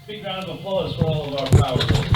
Big round of applause for all of our power lifters.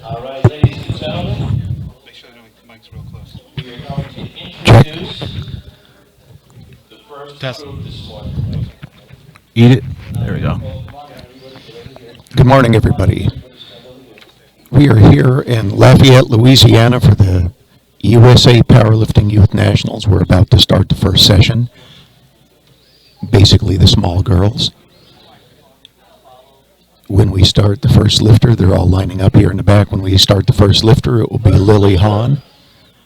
All right, ladies and gentlemen, make sure the mic's real close. we are going to introduce the first group this morning. Eat it. There we go. Good morning, everybody. We are here in Lafayette, Louisiana for the USA Powerlifting Youth Nationals. We're about to start the first session. Basically, the small girls. When we start the first lifter, they're all lining up here in the back. When we start the first lifter, it will be Lily Hahn.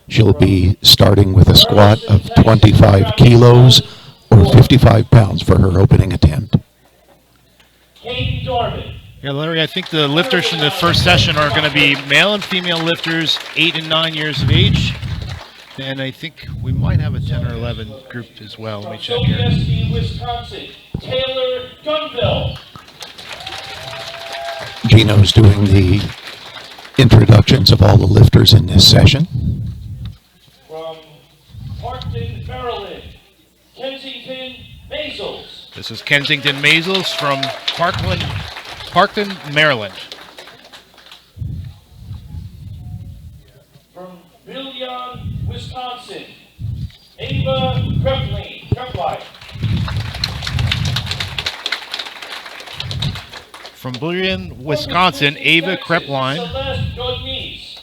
She'll be starting with a squat of 25 kilos or 55 pounds for her opening attempt. Katie Dorman. Yeah, Larry, I think the lifters from the first session are going to be male and female lifters, 8 and 9 years of age. And I think we might have a 10 or 11 group as well. Let me check here. WSD Wisconsin, Taylor Gunville. Gino's doing the introductions of all the lifters in this session. From Parkton, Maryland, Kensington Maisels. This is Kensington Maisels from Parkton, Maryland. From Million, Wisconsin, Ava Krepline. From Bullion, Wisconsin, Ava Krepline. Celeste Godnese.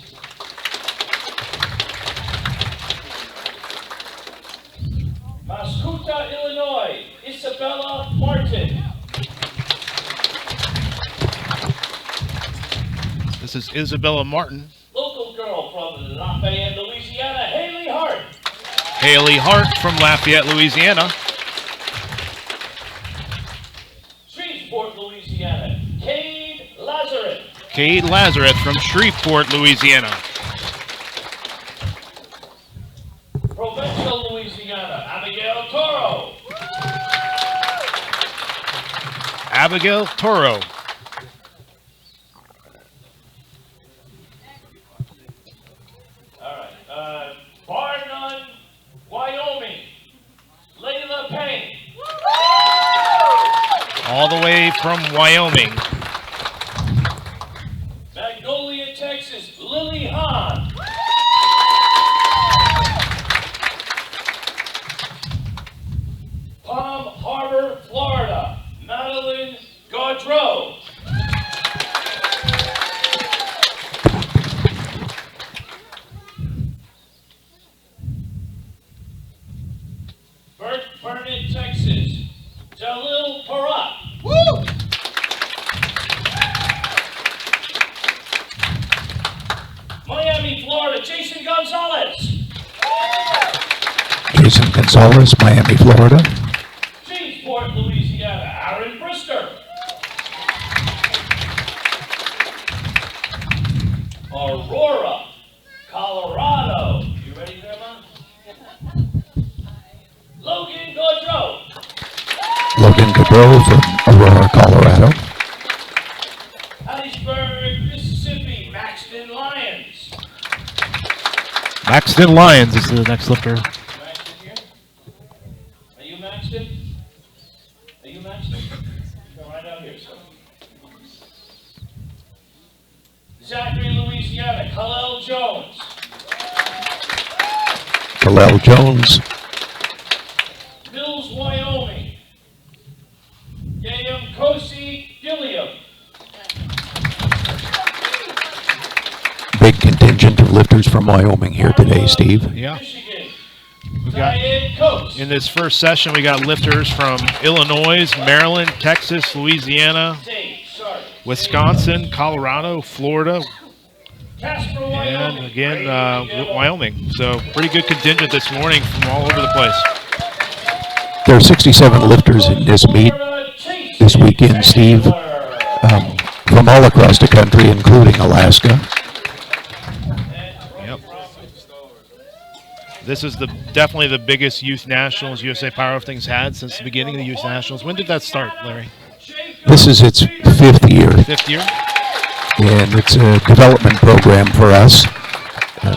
Mascouta, Illinois, Isabella Martin. This is Isabella Martin. Local girl from Lafayette, Louisiana, Haley Hart. Haley Hart from Lafayette, Louisiana. Shreveport, Louisiana, Cade Lazarus. Cade Lazarus from Shreveport, Louisiana. Provincial, Louisiana, Abigail Toro. Abigail Toro. All right. Bar None, Wyoming, Layla Payne. All the way from Wyoming. Magnolia, Texas, Lily Hahn. Palm Harbor, Florida, Madeline Gaudreau. Burnett, Texas, Jalil Parat. Woo! Miami, Florida, Jason Gonzalez. Jason Gonzalez, Miami, Florida. Shreveport, Louisiana, Aaron Brister. Aurora, Colorado. You ready, Grandma? Logan Gaudreau. Logan Gaudreau from Aurora, Colorado. Hattiesburg, Mississippi, Maxton Lyons. Maxton Lyons is the next lifter. Maxton here. Zachary, Louisiana, Khalil Jones. Kalel Jones, Mills, Wyoming. Yayam Kosi Gilliam. big contingent of lifters from Wyoming here today, Steve. Yeah. Michigan. We've got, Diane Coates. in this first session, we got lifters from Illinois, Maryland, Texas, Louisiana, Wisconsin, Colorado, Florida, Casper, and Wyoming. again, Wyoming. So pretty good contingent this morning from all over the place. There are 67 lifters in this meet this weekend, Steve, from all across the country, including Alaska. Yep. This is definitely the biggest youth nationals USA Powerlifting's had since the beginning of the youth nationals. When did that start, Larry? This is its 5th year, Fifth year? and it's a development program for us.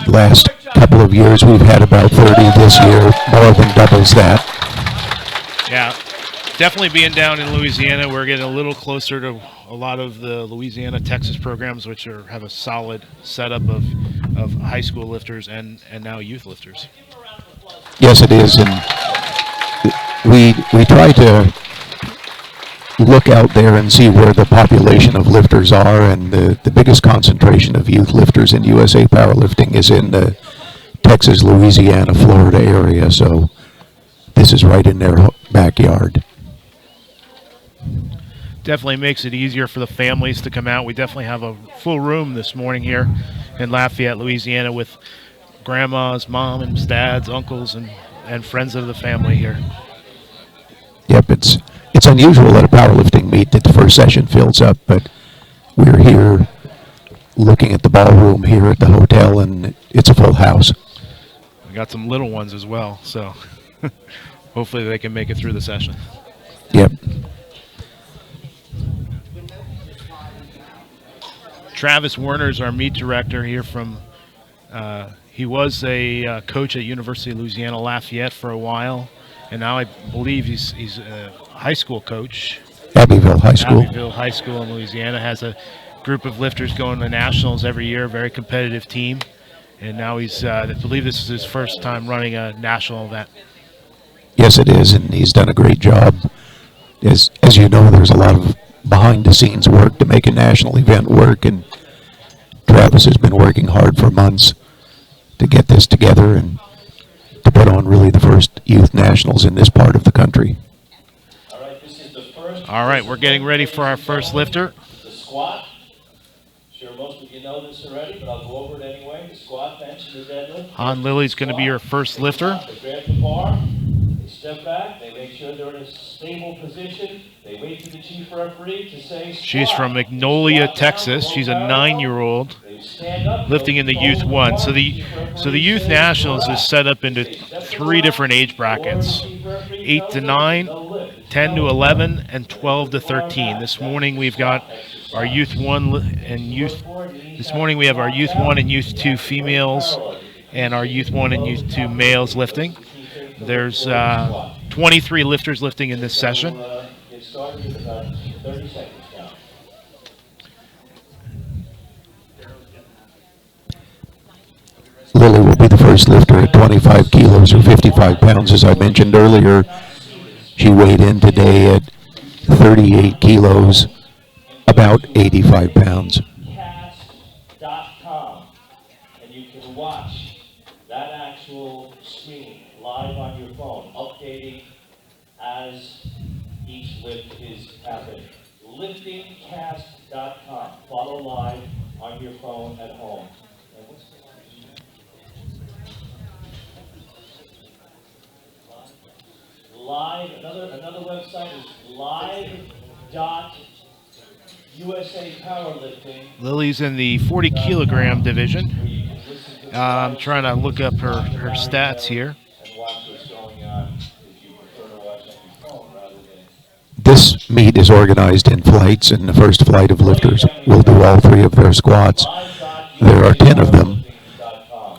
Last couple of years, we've had about 30. This year, more than doubles that. Yeah. Definitely being down in Louisiana, we're getting a little closer to a lot of the Louisiana, Texas programs, which have a solid setup of high school lifters and now youth lifters. Yes, it is, and we try to look out there and see where the population of lifters are, and the biggest concentration of youth lifters in USA Powerlifting is in the Texas, Louisiana, Florida area, so this is right in their backyard. Definitely makes it easier for the families to come out. We definitely have a full room this morning here in Lafayette, Louisiana, with grandmas, moms, dads, uncles, and friends of the family here. Yep, it's unusual at a powerlifting meet that the first session fills up, but we're here looking at the ballroom here at the hotel, and it's a full house. We got some little ones as well, so hopefully they can make it through the session. Yep. Travis Werner's our meet director here from, he was a coach at University of Louisiana Lafayette for a while, and now I believe he's a high school coach. Abbeville High School. Abbeville High School in Louisiana has a group of lifters going to nationals every year, a very competitive team, and now he's, I believe this is his first time running a national event. Yes, it is, and he's done a great job. As you know, there's a lot of behind-the-scenes work to make a national event work, and Travis has been working hard for months to get this together and to put on really the first youth nationals in this part of the country. All right, this is the first. All right, we're getting ready for our first lifter. The squat. Sure, most of you know this already, but I'll go over it anyway. The squat, bench, and the deadlift. Han Lilly's going to be your first lifter. They grab the bar, they step back, they make sure they're in a stable position. They wait for the chief referee to say squat. She's from Magnolia, Squat down, Texas. go She's a parallel. 9-year-old They stand up, lifting in the go Youth 1. So the referee Youth says Nationals squat. is set up into They step to 3 the different left, age brackets, or the chief referee 8 tells to them 9, no lift. 10 to 11, and 12 to 13. This morning we've got our Youth 1 and Youth, this morning we have our Youth 1 and Youth 2 females and our Youth 1 and Youth 2 males lifting. There's 23 lifters lifting in this session. Get started with about 30 seconds now. Lily will be the first lifter at 25 kilos or 55 pounds. As I mentioned earlier, she weighed in today at 38 kilos, about 85 pounds. Cast.com, and you can watch that actual screen live on your phone, updating as each lift is happening. Liftingcast.com. Follow live on your phone at home. And what's the live, another website is live.usapowerlifting. Lily's in the 40 kilogram division. Where you can listen to the I'm live trying to look up her stats here. and watch what's going on if you prefer to watch on your phone rather than. This meet is organized in flights, and the first flight of lifters will do all 3 of their squats. There are 10 of them,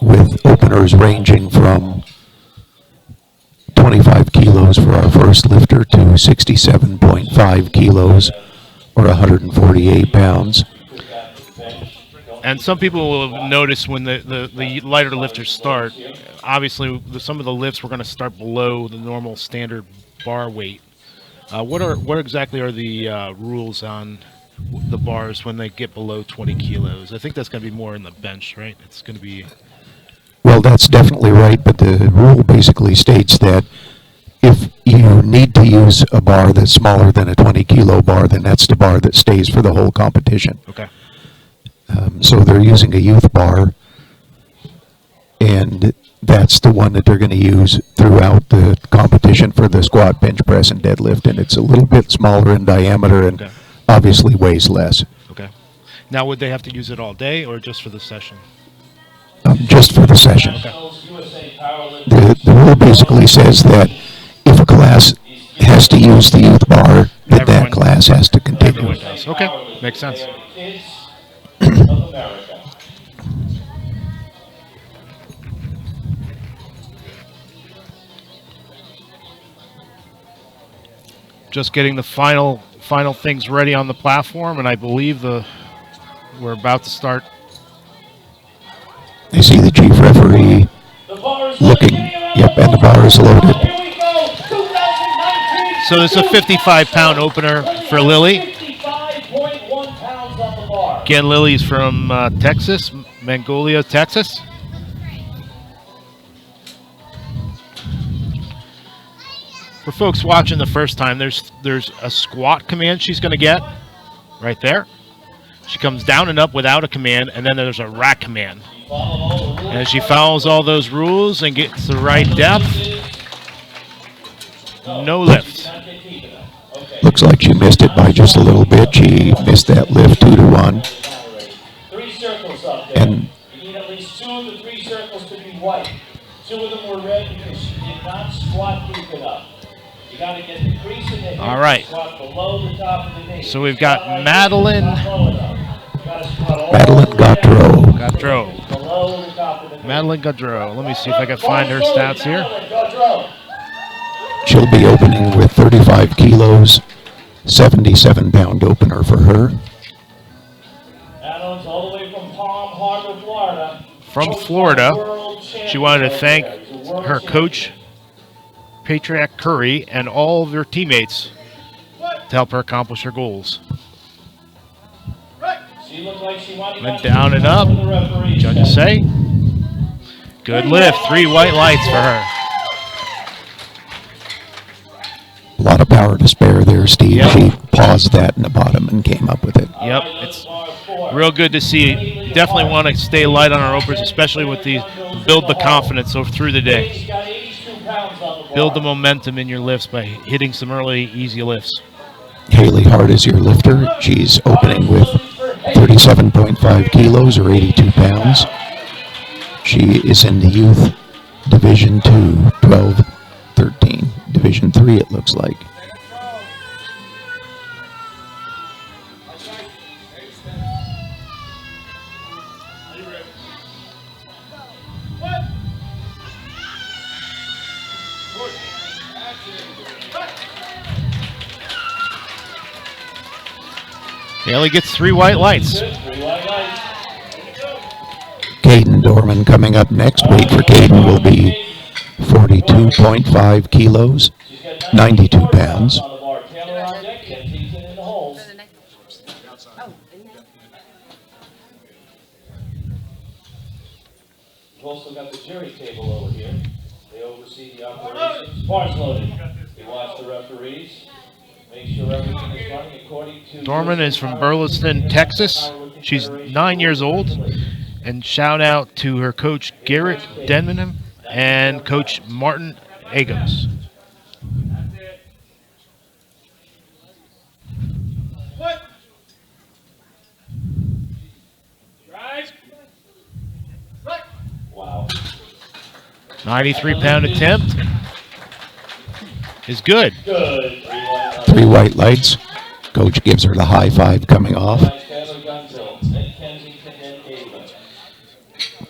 with openers ranging from 25 kilos for our first lifter to 67.5 kilos or 148 pounds. And some people will have noticed when the lighter lifters start, obviously some of the lifts we're going to start below the normal standard bar weight. What exactly are the rules on the bars when they get below 20 kilos? I think that's going to be more in the bench, right? It's going to be... Well, that's definitely right, but the rule basically states that if you need to use a bar that's smaller than a 20-kilo bar, then that's the bar that stays for the whole competition. Okay. So they're using a youth bar, and that's the one that they're going to use throughout the competition for the squat, bench press, and deadlift, and it's a little bit smaller in diameter and Okay. obviously weighs less. Okay. Now, would they have to use it all day or just for the session? Just for the session. Nationals USA Powerlifting. The rule basically says that if a class has to use the youth bar, that Everyone- class has to continue. Everyone does. Okay. Makes sense. Kids of America. Just getting the final things ready on the platform, and I believe we're about to start. I see the chief referee The bar is looking. loaded. Yep, and the bar is loaded. Here we go. 2019. So there's a 55-pound opener for Lily. 55.1 pounds on the bar. Again, Lily's from Texas, Magnolia, Texas. For folks watching the first time, there's a squat command she's going to get right there. She comes down and up without a command, and then there's a rack command. And as she follows all those rules and gets the right depth, no lift. Looks like she missed it by just a little bit. She missed that lift 2-1. 3 circles up there. And You need at least 2 of the 3 circles to be white. 2 of them were red because she did not squat deep enough. You got to get the crease in the hip. All right. Squat below the top of the knee. So we've got Squat like Madeline. this, not low enough. You gotta squat all Madeline the way down. Gaudreau. Below the top of the knee. Madeline Gaudreau. Let me see if I can find her stats here. Madeline Gaudreau. She'll be opening with 35 kilos, 77-pound opener for her. Madeline's all the way from Palm Harbor, Florida. From Florida. She wanted to thank her coach, Patrick Curry, and all of her teammates to help her accomplish her goals. She looked like she wanted Went down and up. Judges say, good lift. 3 white lights for her. A lot of power to spare there, Steve. Yep. She paused that in the bottom and came up with it. Yep, it's real good to see. Definitely want to stay light on our openers, especially with these. Build the confidence through the day. She's got 82 pounds on the Build the bar. momentum in your lifts by hitting some early, easy lifts. Haley Hart is your lifter. She's opening with 37.5 kilos or 82 pounds. She is in the youth Division 2, 12, 13. Division 3, it looks like. Haley gets 3 white lights. 3 white lights. Caden Dorman coming up next. Weight for Caden will be 42.5 kilos, She's got 92 pounds. on the bar. Taylor on deck, Kensington in the holes. We've also got the jury table over here. They oversee the operations. Bars loaded. They watch the referees. Make sure everything is running according to... Dorman is from Burleson, Texas. She's 9 years old. And shout out to her coach, Garrett Denman, and coach Martin Agos. Wow. 93-pound attempt is good. Good. 3 white lights. Coach gives her the high five coming off. Taylor Gunville, then Kensington, then Ava.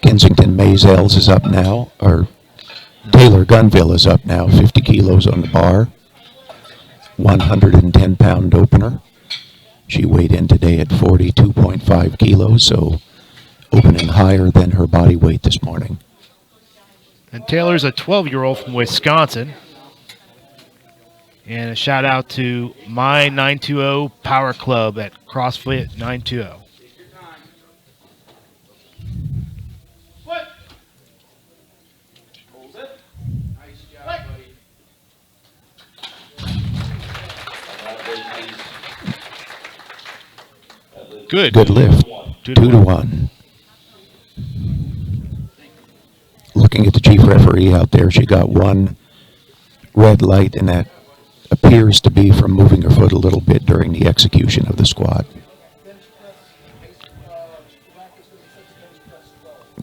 Kensington Maysales is up now, or Taylor Gunville is up now, 50 kilos on the bar, 110-pound opener. She weighed in today at 42.5 kilos, so opening higher than her body weight this morning. And Taylor's a 12-year-old from Wisconsin. And a shout out to my 920 Power Club at CrossFit 920. Good. Good lift. 2 2 to 1. Looking at the chief referee out there, she got one red light, and that appears to be from moving her foot a little bit during the execution of the squat.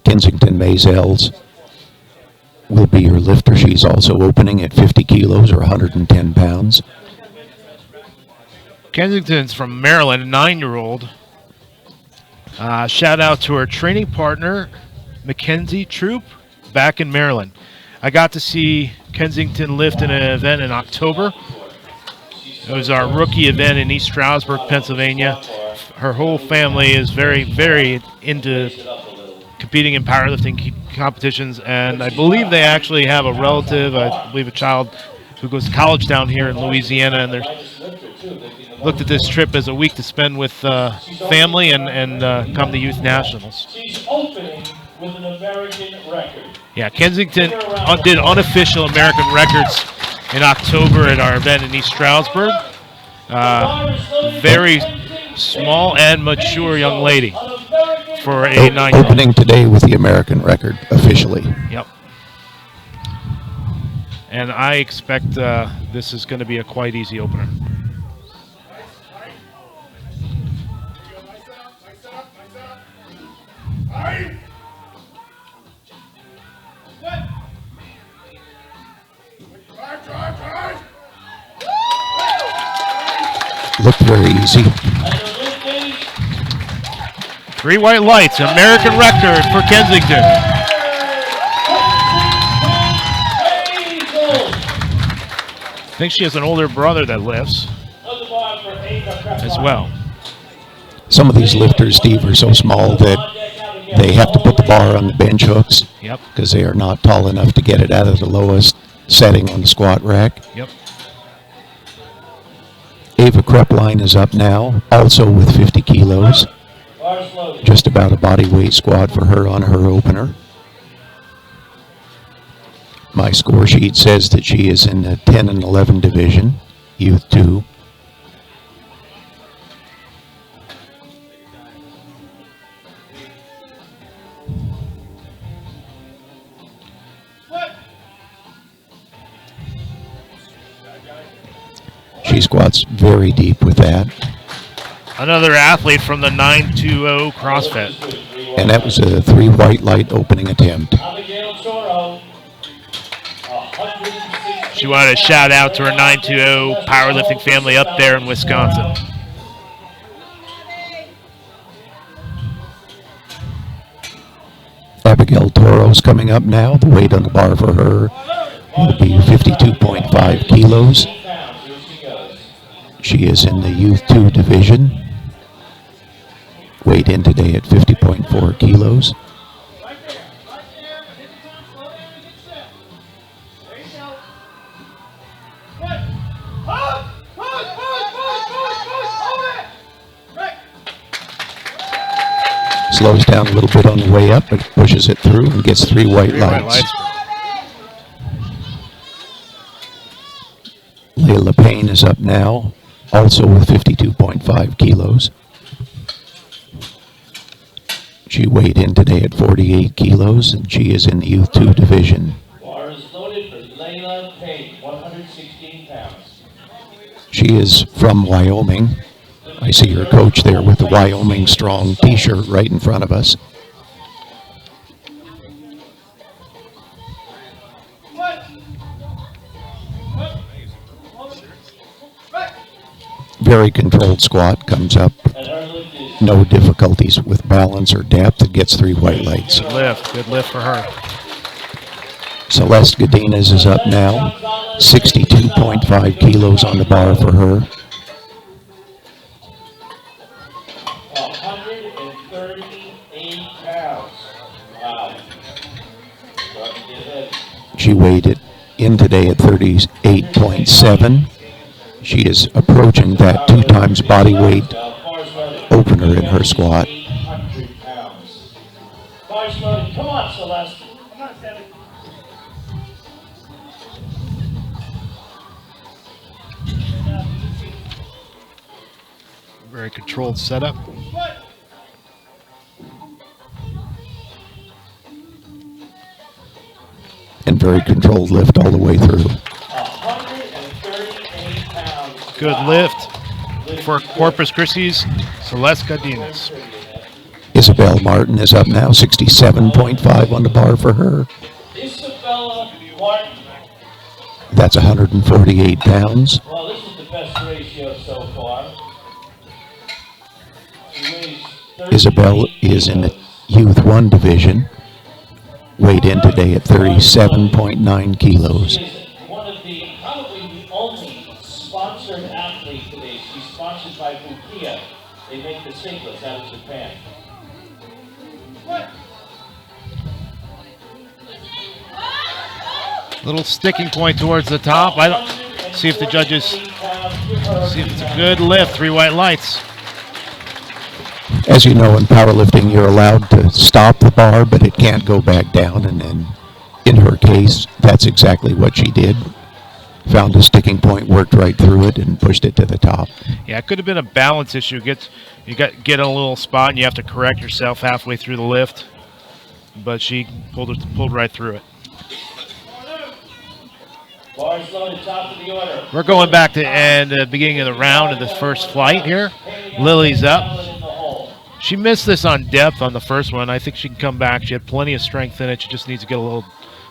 Kensington Maisels will be your lifter. She's also opening at 50 kilos or 110 pounds. Kensington's from Maryland, a 9-year-old. Shout out to her training partner, Mackenzie Troop, back in Maryland. I got to see Kensington lift in an event in October. It was our rookie event in East Stroudsburg, Pennsylvania. Her whole family is very, very into competing in powerlifting competitions, and I believe they actually have a relative, I believe a child, who goes to college down here in Louisiana, and they're looked at this trip as a week to spend with family and come to Youth Nationals. She's opening with an American record. Yeah, Kensington did unofficial American records in October at our event in East Stroudsburg. Very small and mature young lady for a 9-year-old. Opening today with the American record officially. Yep. And I expect this is going to be a quite easy opener. Looked very easy. 3 white lights, American record for Kensington. I think she has an older brother that lifts as well. Some of these lifters, Steve, are so small that they have to put the bar on the bench hooks. Yep. Because they are not tall enough to get it out of the lowest setting on the squat rack. Yep. Ava Krupline is up now, also with 50 kilos. Just about a body weight squat for her on her opener. My score sheet says that she is in the 10 and 11 division, Youth 2. She squats very deep with that. Another athlete from the 920 CrossFit. And that was a 3 white light opening attempt. She wanted to shout out to her 920 powerlifting family up there in Wisconsin. Abigail Toro's coming up now. The weight on the bar for her will be 52.5 kilos. She is in the Youth 2 division. Weighed in today at 50.4 kilos. Slows down a little bit on the way up, but pushes it through and gets 3 white lights. Layla Payne is up now, also with 52.5 kilos. She weighed in today at 48 kilos, and she is in the Youth 2 division. Bar is loaded for Layla Payne, 116 pounds. She is from Wyoming. I see her coach there with the Wyoming Strong t-shirt right in front of us. Very controlled squat, comes up. No difficulties with balance or depth. It gets 3 white lights. Good lift for her. Celeste Godinez is up now. 62.5 kilos on the bar for her. 138 pounds. She weighed it in today at 38.7. She is approaching that 2 times body weight opener in her squat. 800 pounds. Bars loaded. Come on, Celeste. Come on, Debbie. Very controlled setup. And very controlled lift all the way through. 138 pounds. Good lift for Corpus Christi's Celeste Godinez. Isabel Martin is up now, 67.5 on the bar for her. Isabella Martin. That's 148 pounds. Well, this is the best ratio so far. She weighs 38 Isabel is in the Youth 1 division, weighed in today at 37.9 kilos. She is one of the, probably the only sponsored athlete today. She's sponsored by Bukia. They make the singlets out of Japan. Little sticking point towards the top. I don't see if the judges see if it's a good lift. 3 white lights. As you know, in powerlifting, you're allowed to stop the bar, but it can't go back down. And then, in her case, that's exactly what she did. Found a sticking point, worked right through it, and pushed it to the top. Yeah, it could have been a balance issue. Get in a little spot, and you have to correct yourself halfway through the lift. But she pulled right through it. Bars loaded, top of the order. We're going back to the beginning of the round of the first flight here. Lily's up. She missed this on depth on the first one. I think she can come back. She had plenty of strength in it. She just needs to get a little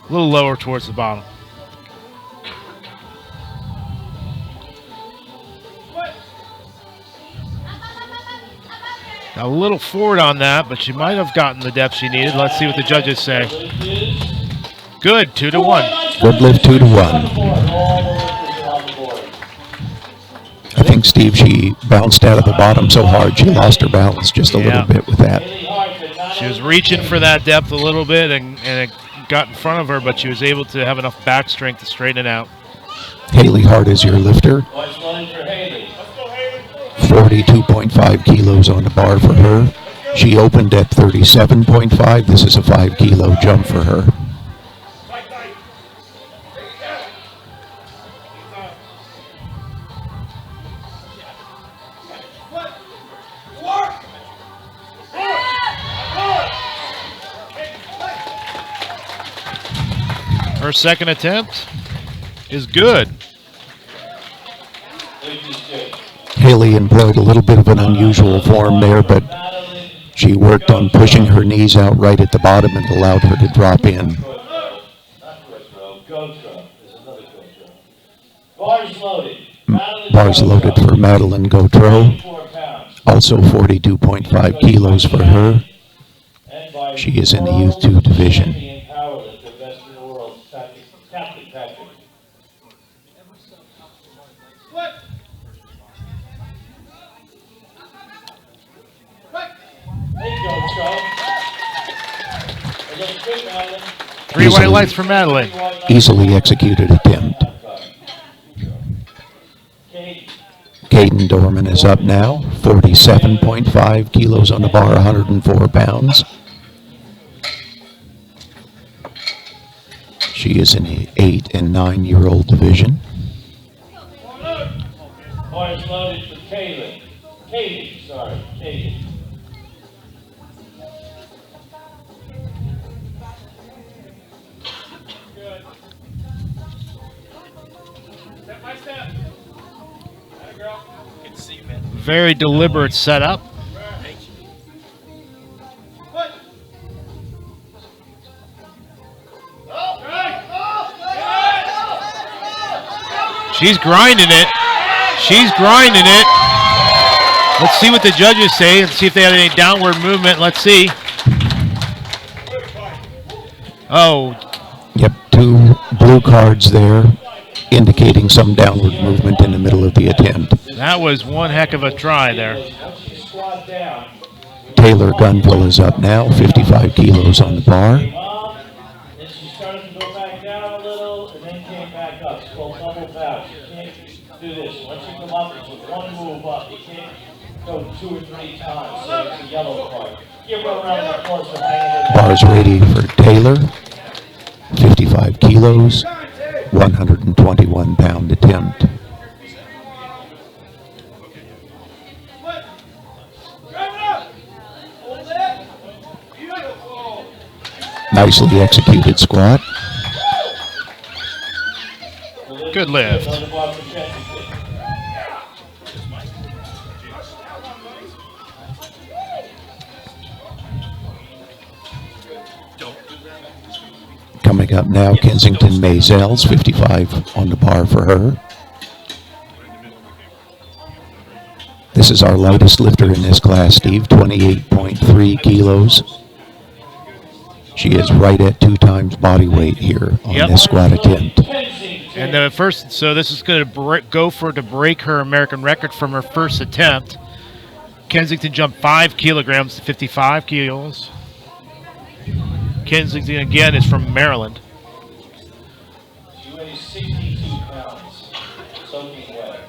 lower towards the bottom. A little forward on that, but she might have gotten the depth she needed. Let's see what the judges say. Good, 2 to 1. Good lift, 2 to 1. I think, Steve, she bounced out of the bottom so hard she lost her balance just a little bit with that. She was reaching for that depth a little bit, and it got in front of her, but she was able to have enough back strength to straighten it out. Haley Hart is your lifter. 42.5 kilos on the bar for her. She opened at 37.5. This is a 5 kilo jump for her. Her second attempt is good. Haley employed a little bit of an unusual form there, but she worked on pushing her knees out right at the bottom and allowed her to drop in. Bars loaded for Madeline Gautreau, also 42.5 kilos for her. She is in the Youth 2 division. Three white lights for Madeline. Easily executed attempt. Caden Dorman is up now, 47.5 kilos on the bar, 104 pounds. She is in the 8 and 9-year-old division. Bars loaded for Katie. Very deliberate setup. She's grinding it. She's grinding it. Let's see what the judges say and see if they had any downward movement. Let's see. Oh. Yep, 2 blue cards there indicating some downward movement in the middle of the attempt. That was one heck of a try there. Taylor Gunville is up now, 55 kilos on the bar. little, and then came back up. It's called double bounce. You can't do this. Once you come up, it's with one move up. You can't go 2 or 3 times, so it's a yellow card. Give her a round of applause for hanging in there. Bars ready for Taylor. 55 kilos, 121 pound attempt. Nicely executed squat. Good lift. Coming up now, Kensington Mazel's 55 on the bar for her. This is our lightest lifter in this class, Steve, 28.3 kilos. She is right at 2 times body weight here on this squat attempt. And the first, so this is going to go for to break her American record from her first attempt. Kensington jumped 5 kilograms to 55 kilos. Kensington again is from Maryland. She weighs 62 pounds, soaking wet.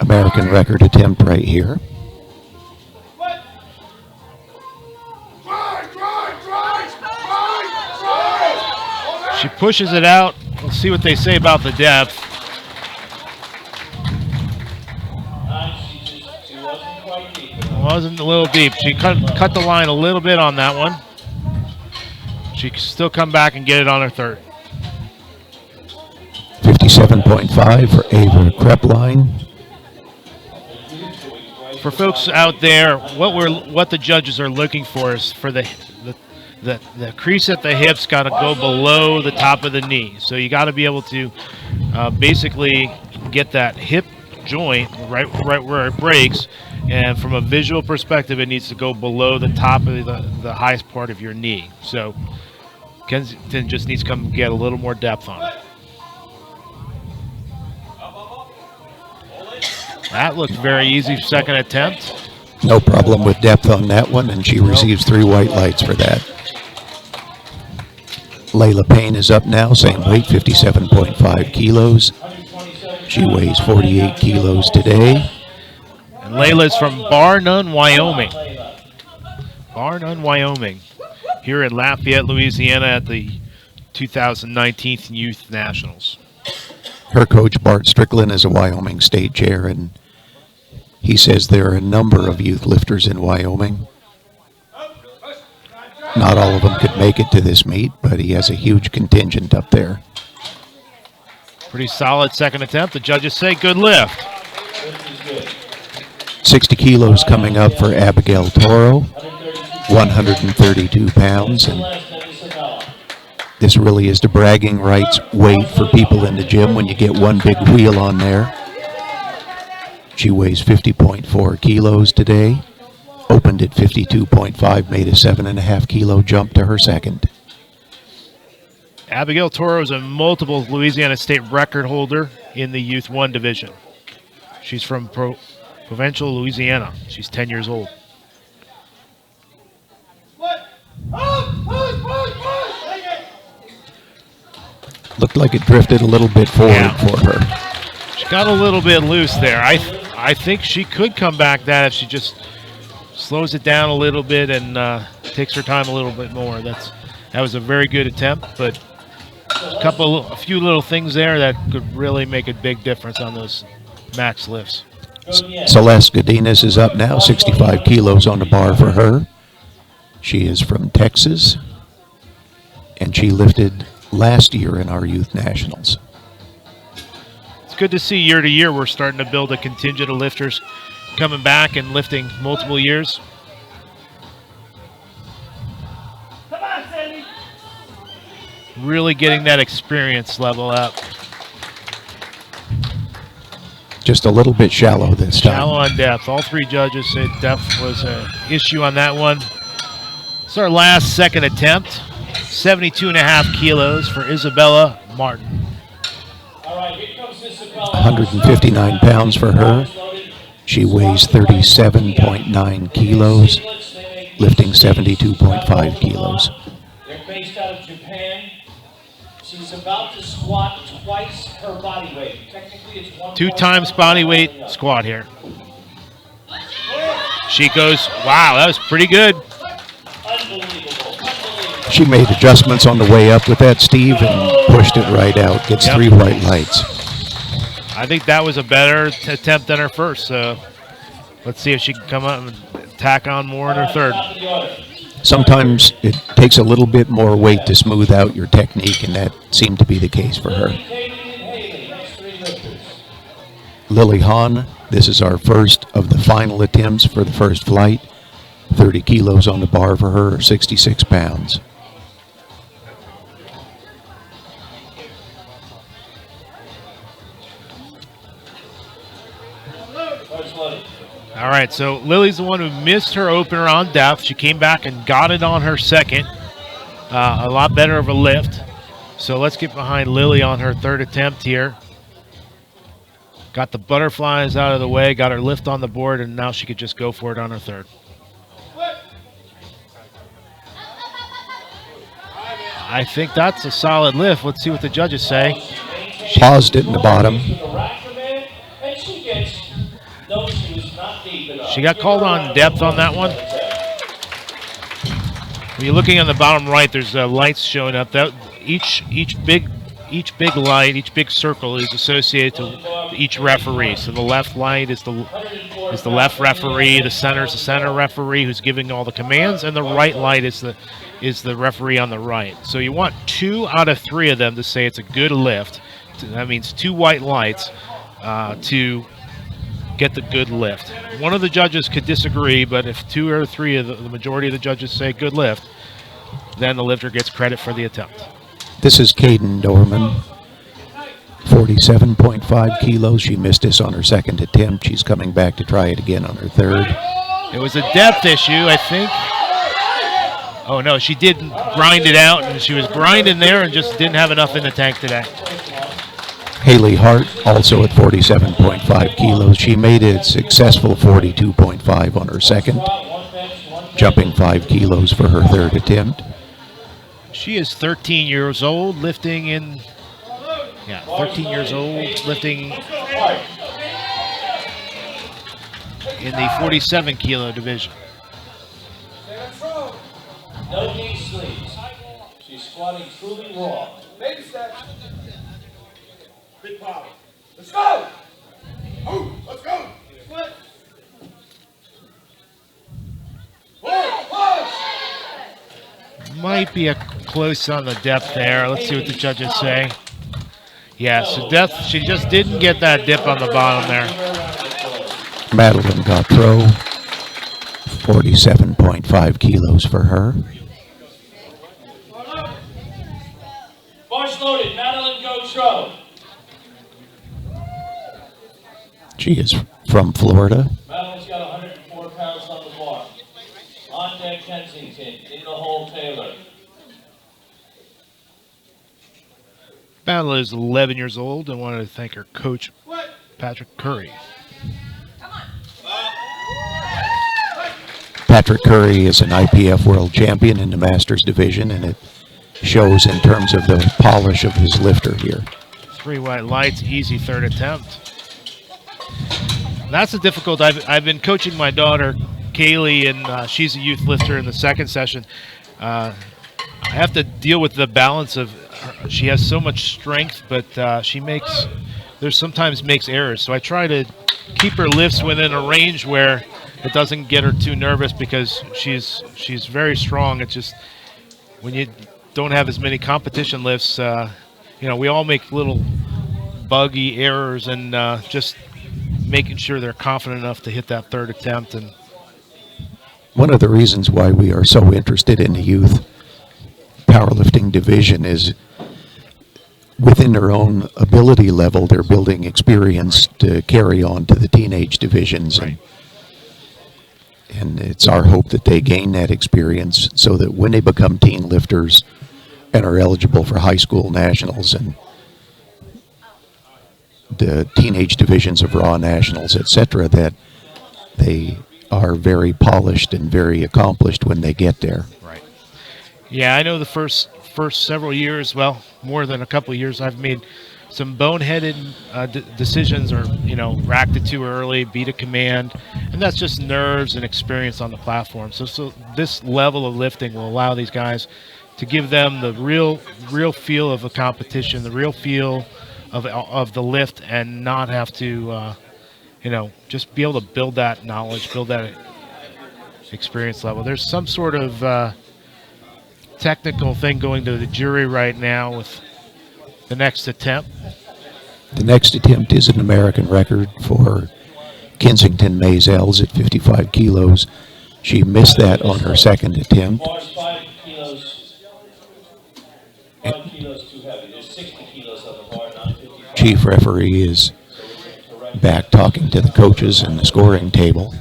American record attempt right here. She pushes it out. We'll see what they say about the depth. She wasn't quite deep. It wasn't a little deep. She cut the line a little bit on that one. She can still come back and get it on her third. 57.5 for Ava Krepline. For folks out there, what the judges are looking for is for the crease at the hips got to go below the top of the knee. So you got to be able to basically get that hip joint right where it breaks, and from a visual perspective, it needs to go below the top of the highest part of your knee. So Kensington just needs to come get a little more depth on it. That looked very easy second attempt. No problem with depth on that one, and she receives 3 white lights for that. Layla Payne is up now, same weight, 57.5 kilos. She weighs 48 kilos today. And Layla's from Bar None, Wyoming. Bar None, Wyoming. Here in Lafayette, Louisiana at the 2019 Youth Nationals. Her coach, Bart Strickland, is a Wyoming state chair, and he says there are a number of youth lifters in Wyoming. Not all of them could make it to this meet, but he has a huge contingent up there. Pretty solid second attempt. The judges say good lift. 60 kilos coming up for Abigail Toro, 132 pounds, and this really is the bragging rights weight for people in the gym when you get one big wheel on there. She weighs 50.4 kilos today. Opened at 52.5, made a 7.5 kilo jump to her second. Abigail Toro is a multiple Louisiana state record holder in the Youth 1 division. She's from Provincial, Louisiana. She's 10 years old. Looked like it drifted a little bit forward for her. She got a little bit loose there. I think she could come back that if she just slows it down a little bit and takes her time a little bit more. That was a very good attempt, but a few little things there that could really make a big difference on those max lifts. Celeste Godinez is up now, 65 kilos on the bar for her. She is from Texas, and she lifted last year in our Youth Nationals. It's good to see year to year we're starting to build a contingent of lifters coming back and lifting multiple years. Really getting that experience level up. Just a little bit shallow this time. Shallow on depth. All 3 judges said depth was an issue on that one. It's our last second attempt. 72.5 kilos for Isabella Martin. 159 pounds for her. She weighs 37.9 kilos. lifting 72.5 kilos. They're based out of Japan. She's about to squat twice her body weight. Technically, it's 1 2 times body weight squat here. She goes, wow, that was pretty good. Unbelievable. She made adjustments on the way up with that, Steve, and pushed it right out. Gets 3 white lights. I think that was a better attempt than her first, so let's see if she can come up and tack on more in her third. Sometimes it takes a little bit more weight to smooth out your technique, and that seemed to be the case for her. Lily Hahn, this is our first of the final attempts for the first flight. 30 kilos on the bar for her, or 66 pounds. All right, so Lily's the one who missed her opener on depth. She came back and got it on her second. A lot better of a lift. So let's get behind Lily on her third attempt here. Got the butterflies out of the way, got her lift on the board, and now she could just go for it on her third. I think that's a solid lift. Let's see what the judges say. Paused it in the bottom. She got called on depth on that one. When you're looking on the bottom right, there's lights showing up. That each big light, each big circle is associated to each referee. So the left light is the left referee, the center is the center referee who's giving all the commands, and the right light is the referee on the right. So you want 2 out of 3 of them to say it's a good lift. That means 2 white lights to get the good lift. One of the judges could disagree, but if 2 or 3 of the majority of the judges say good lift, then the lifter gets credit for the attempt. This is Caden Dorman, 47.5 kilos. She missed this on her second attempt. She's coming back to try it again on her third. It was a depth issue, I think. Oh no, she did grind it out, and she was grinding there and just didn't have enough in the tank today. Haley Hart, also at 47.5 kilos. She made a successful 42.5 on her second, jumping 5 kilos for her third attempt. She is 13 years old, lifting in, 13 years old, lifting in the 47 kilo division. No knee sleeves. She's squatting truly raw. Baby steps. Big power. Let's go! Oh, let's go! Split. Might be a close on the depth there. Let's see what the judges say. Yeah, so depth, she just didn't get that dip on the bottom there. Madeline Gautreau, 47.5 kilos for her. March loaded, Madeline Gautreau. She is from Florida. Madeline's got 104 pounds on the bar. On deck Kensington, in the hole Taylor. Madeline is 11 years old and wanted to thank her coach, Patrick Curry. Patrick Curry is an IPF world champion in the Masters division, and it shows in terms of the polish of his lifter here. 3 white lights, easy third attempt. That's a difficult. I've been coaching my daughter, Kaylee, and she's a youth lifter in the second session. I have to deal with the balance of she has so much strength, but she sometimes makes errors. So I try to keep her lifts within a range where it doesn't get her too nervous, because she's very strong. It's just when you don't have as many competition lifts, we all make little buggy errors, and just making sure they're confident enough to hit that third attempt. And one of the reasons why we are so interested in the youth powerlifting division is within their own ability level, they're building experience to carry on to the teenage divisions. Right. And it's our hope that they gain that experience so that when they become teen lifters and are eligible for high school nationals and the teenage divisions of Raw Nationals, etc., that they are very polished and very accomplished when they get there. Right. Yeah, I know the first several years, well, more than a couple of years, I've made some boneheaded decisions, or racked it too early, beat a command, and that's just nerves and experience on the platform. So this level of lifting will allow these guys to give them the real feel of a competition, the real feel of the lift, and not have to just be able to build that knowledge, build that experience level. There's some sort of technical thing going to the jury right now with the next attempt. The next attempt is an American record for Kensington Maisels at 55 kilos. She missed that on her second attempt. Bars 5 kilos too heavy. There's 60 kilos on the bar, not 55. Chief referee is back talking to the coaches in the scoring table.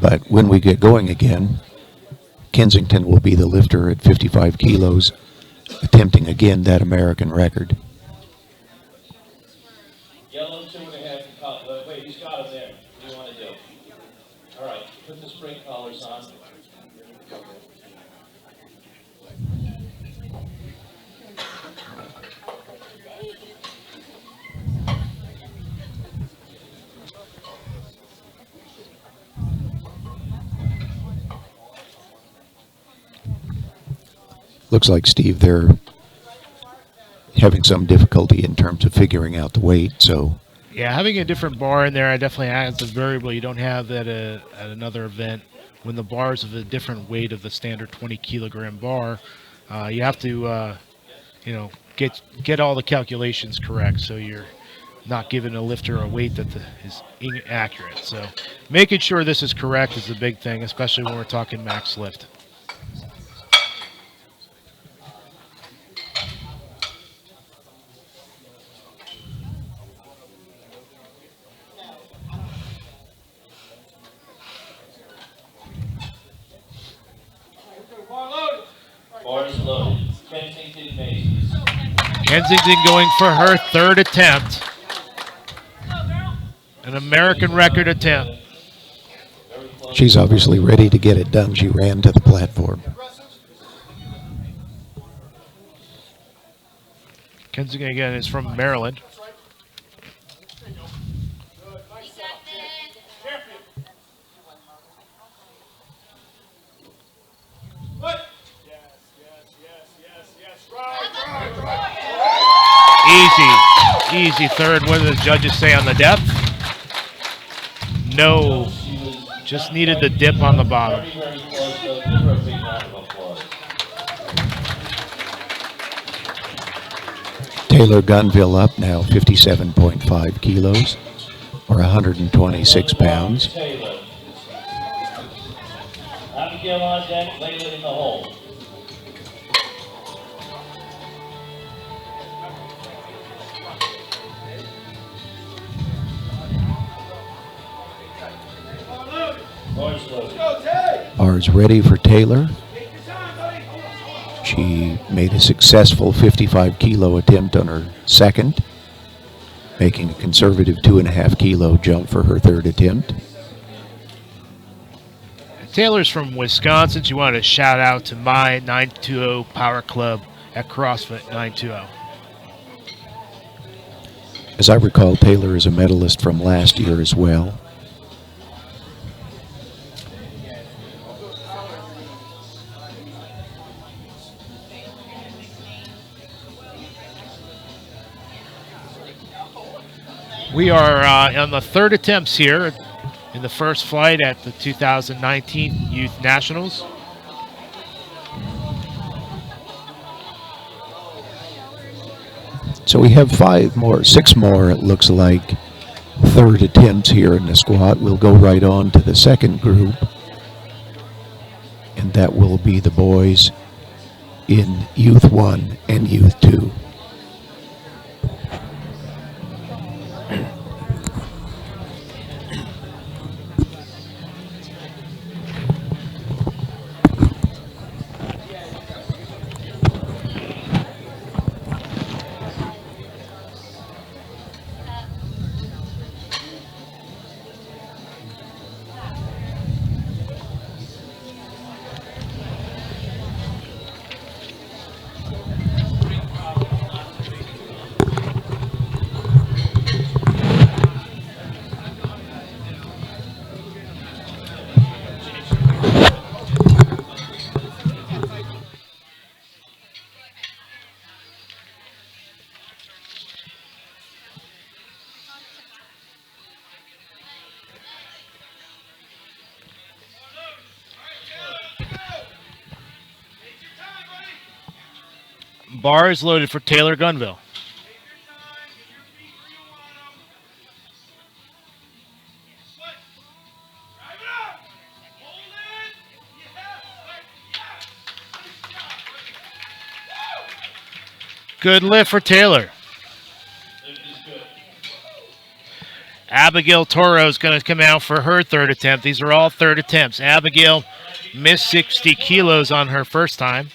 But when we get going again, Kensington will be the lifter at 55 kilos, attempting again that American record. Yellow 2.5. Wait, he's got him there. What do you want to do? All right, put the spring collars on. Looks like, Steve, they're having some difficulty in terms of figuring out the weight, so... Yeah, having a different bar in there definitely adds a variable you don't have at another event. When the bar is of a different weight of the standard 20-kilogram bar, you have to, get all the calculations correct, so you're not giving a lifter a weight that is inaccurate. So making sure this is correct is the big thing, especially when we're talking max lift. Bars loaded. Kensington Macy's. Kensington going for her third attempt. An American record attempt. She's obviously ready to get it done. She ran to the platform. Kensington, again, is from Maryland. Easy third. What do the judges say on the depth? No. Just needed the dip on the bottom. Very close, though. Give her a big round of applause. Taylor Gunville up now, 57.5 kilos, or 126 pounds. Taylor. Abigail on deck, Layla in the hole. Bars loaded. Bars ready for Taylor. She made a successful 55-kilo attempt on her second, making a conservative 2.5-kilo jump for her third attempt. Taylor's from Wisconsin. She wanted to shout out to my 920 Power Club at CrossFit 920. As I recall, Taylor is a medalist from last year as well. We are on the third attempts here in the first flight at the 2019 Youth Nationals. So we have six more, it looks like, third attempts here in the squat. We'll go right on to the second group, and that will be the boys in Youth 1 and Youth 2. Bar is loaded for Taylor Gunville. Good lift for Taylor. Abigail Toro is going to come out for her third attempt. These are all third attempts. Abigail missed 60 kilos on her first time.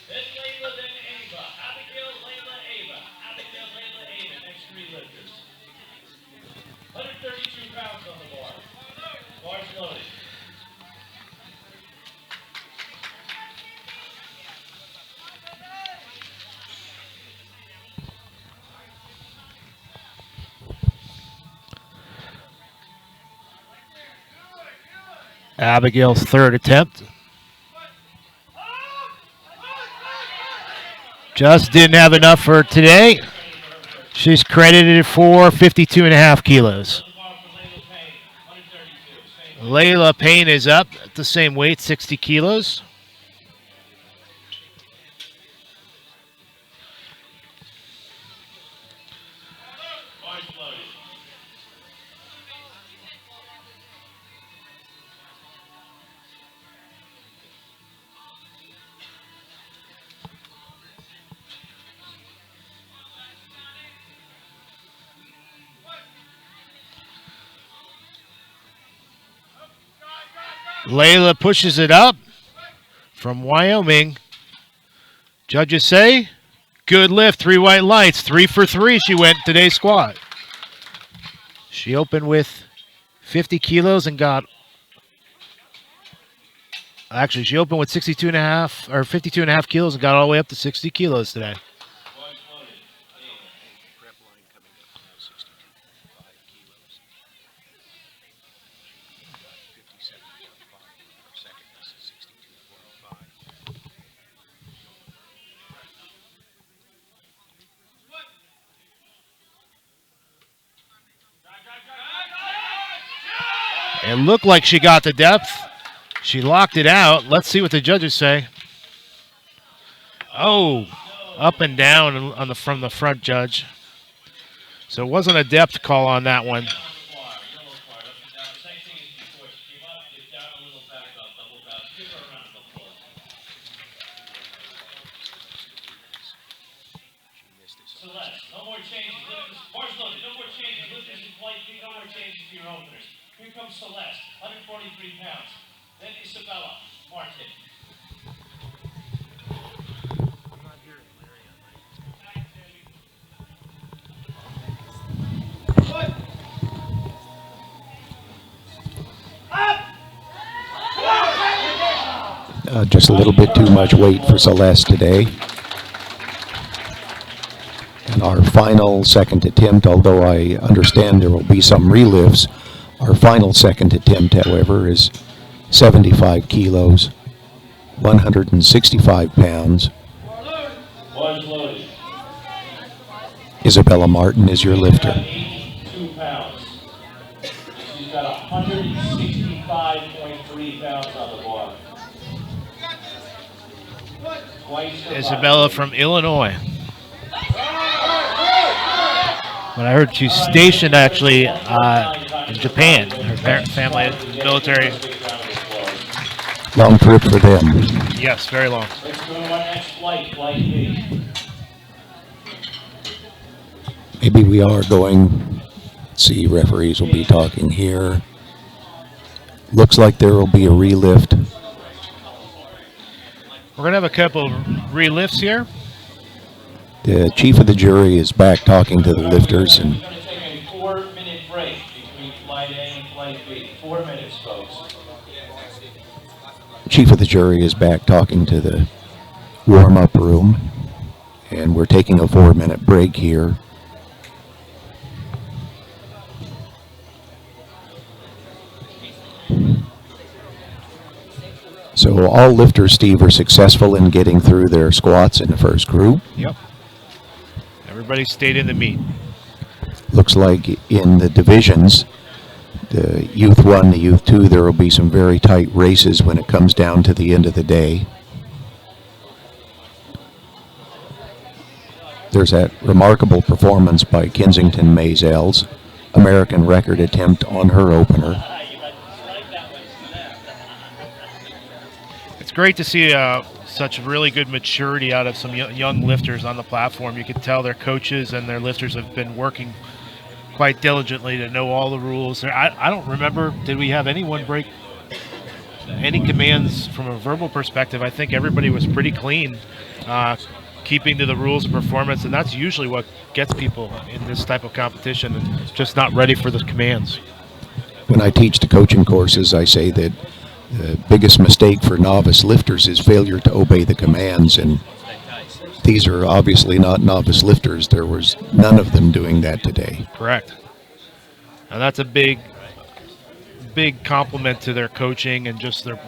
Abigail's third attempt. Just didn't have enough for today. She's credited for 52.5 kilos. Layla Payne is up at the same weight, 60 kilos. Layla pushes it up from Wyoming. Judges say, good lift, 3 white lights. 3 for 3 she went today's squat. She opened with 50 kilos and got, actually she opened with 62.5 or 52.5 kilos and got all the way up to 60 kilos today. It looked like she got the depth. She locked it out. Let's see what the judges say. Oh, up and down on from the front judge. So it wasn't a depth call on that one. Here comes Celeste, 143 pounds. Then Isabella Martin. Just a little bit too much weight for Celeste today. And our final second attempt, although I understand there will be some relifts, our final second attempt, however, is 75 kilos, 165 pounds. Isabella Martin is your lifter. 82 pounds. She's got 165.3 pounds on the bar. Isabella from Illinois. But I heard she's stationed actually in Japan. Her family is military. Long trip for them. Yes, very long. Let's go to our next flight, Flight B. Maybe we are going, see, referees will be talking here. Looks like there will be a relift. We're going to have a couple of relifts here. The chief of the jury is back talking to the lifters, and We're going to take a 4-minute break between Flight A and Flight B. 4 minutes, folks. chief of the jury is back talking to the warm-up room, and we're taking a 4-minute break here. So all lifters, Steve, are successful in getting through their squats in the first group. Yep. Everybody stayed in the meet. Looks like in the divisions, the Youth 1, the Youth 2, there will be some very tight races when it comes down to the end of the day. There's that remarkable performance by Kensington Mazel's American record attempt on her opener. It's great to see such really good maturity out of some young lifters on the platform. You can tell their coaches and their lifters have been working quite diligently to know all the rules. I don't remember, did we have anyone break any commands from a verbal perspective? I think everybody was pretty clean, keeping to the rules of performance, and that's usually what gets people in this type of competition, and just not ready for the commands. When I teach the coaching courses, I say that the biggest mistake for novice lifters is failure to obey the commands, and these are obviously not novice lifters. There was none of them doing that today. Correct. And that's a big compliment to their coaching and just their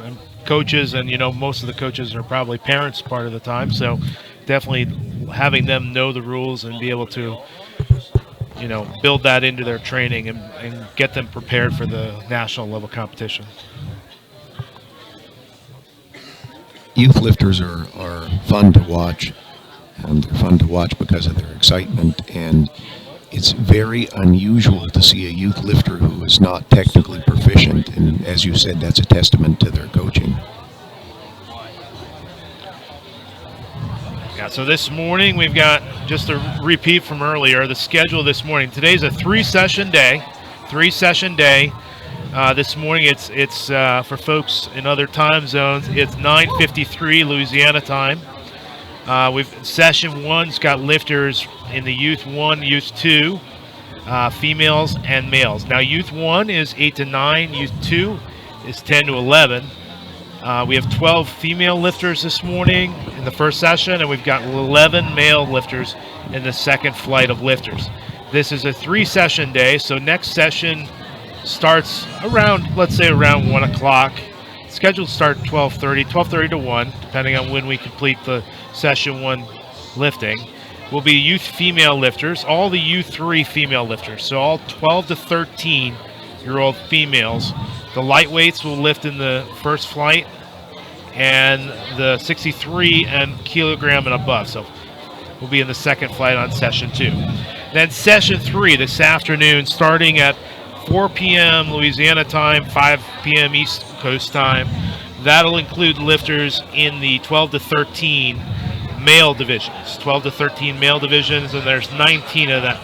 coaches, and most of the coaches are probably parents part of the time, so definitely having them know the rules and be able to build that into their training and get them prepared for the national level competition. Youth lifters are fun to watch, and they're fun to watch because of their excitement, and it's very unusual to see a youth lifter who is not technically proficient, and as you said, that's a testament to their coaching. Yeah, so this morning we've got, just a repeat from earlier, the schedule this morning. Today's a three-session day. This morning it's for folks in other time zones, it's 9:53 Louisiana time. Session 1's got lifters in the Youth 1, Youth 2, females and males. Now Youth 1 is 8 to 9, Youth 2 is 10 to 11. We have 12 female lifters this morning in the first session, and we've got 11 male lifters in the second flight of lifters. This is a three-session day, so next session starts around, let's say around 1 o'clock. Scheduled to start 12:30 to 1, depending on when we complete the session 1 lifting. Will be youth female lifters, all the Youth 3 female lifters, so all 12 to 13-year-old females. The lightweights will lift in the first flight, and the 63 and kilogram and above, so we'll be in the second flight on session 2. Then session 3 this afternoon, starting at 4 p.m. Louisiana time, 5 p.m. East Coast time. That'll include lifters in the 12 to 13 male divisions. 12 to 13 male divisions, and there's 19 of them.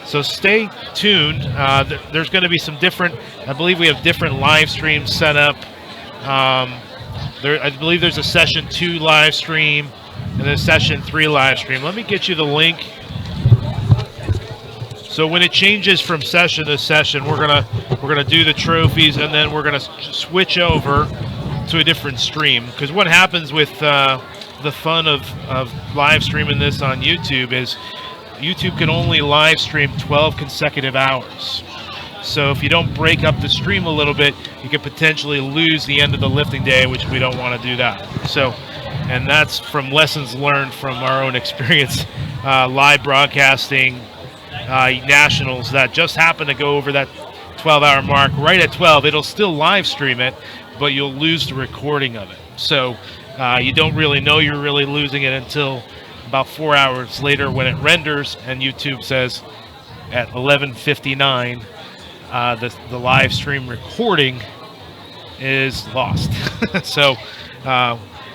So stay tuned. There's going to be some different, I believe we have different live streams set up. I believe there's a session 2 live stream and a session 3 live stream. Let me get you the link. So when it changes from session to session, we're gonna do the trophies, and then we're gonna switch over to a different stream. Because what happens with the fun of live streaming this on YouTube is YouTube can only live stream 12 consecutive hours. So if you don't break up the stream a little bit, you could potentially lose the end of the lifting day, which we don't want to do that. So, and that's from lessons learned from our own experience live broadcasting nationals that just happen to go over that 12-hour mark. Right at 12, it'll still live stream it, but you'll lose the recording of it. So you don't really know you're really losing it until about 4 hours later when it renders, and YouTube says at 11:59 the live stream recording is lost. So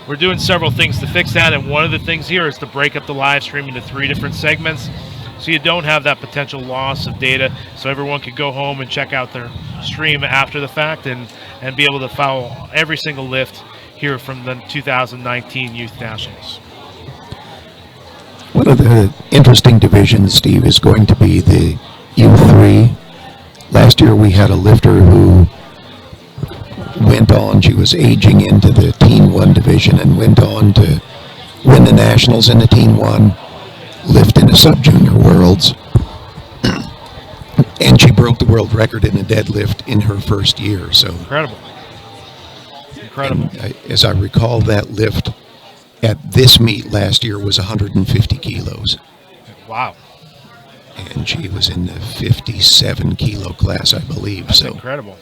we're doing several things to fix that, and one of the things here is to break up the live stream into 3 different segments, so you don't have that potential loss of data, so everyone can go home and check out their stream after the fact and be able to follow every single lift here from the 2019 Youth Nationals. One of the interesting divisions, Steve, is going to be the U3. Last year we had a lifter who went on, she was aging into the Teen 1 division and went on to win the Nationals in the Teen 1, lift in the Sub-Junior Worlds, and she broke the world record in the deadlift in her first year. So Incredible. Incredible. And as I recall, that lift at this meet last year was 150 kilos. Wow. And she was in the 57 kilo class, I believe. That's so incredible.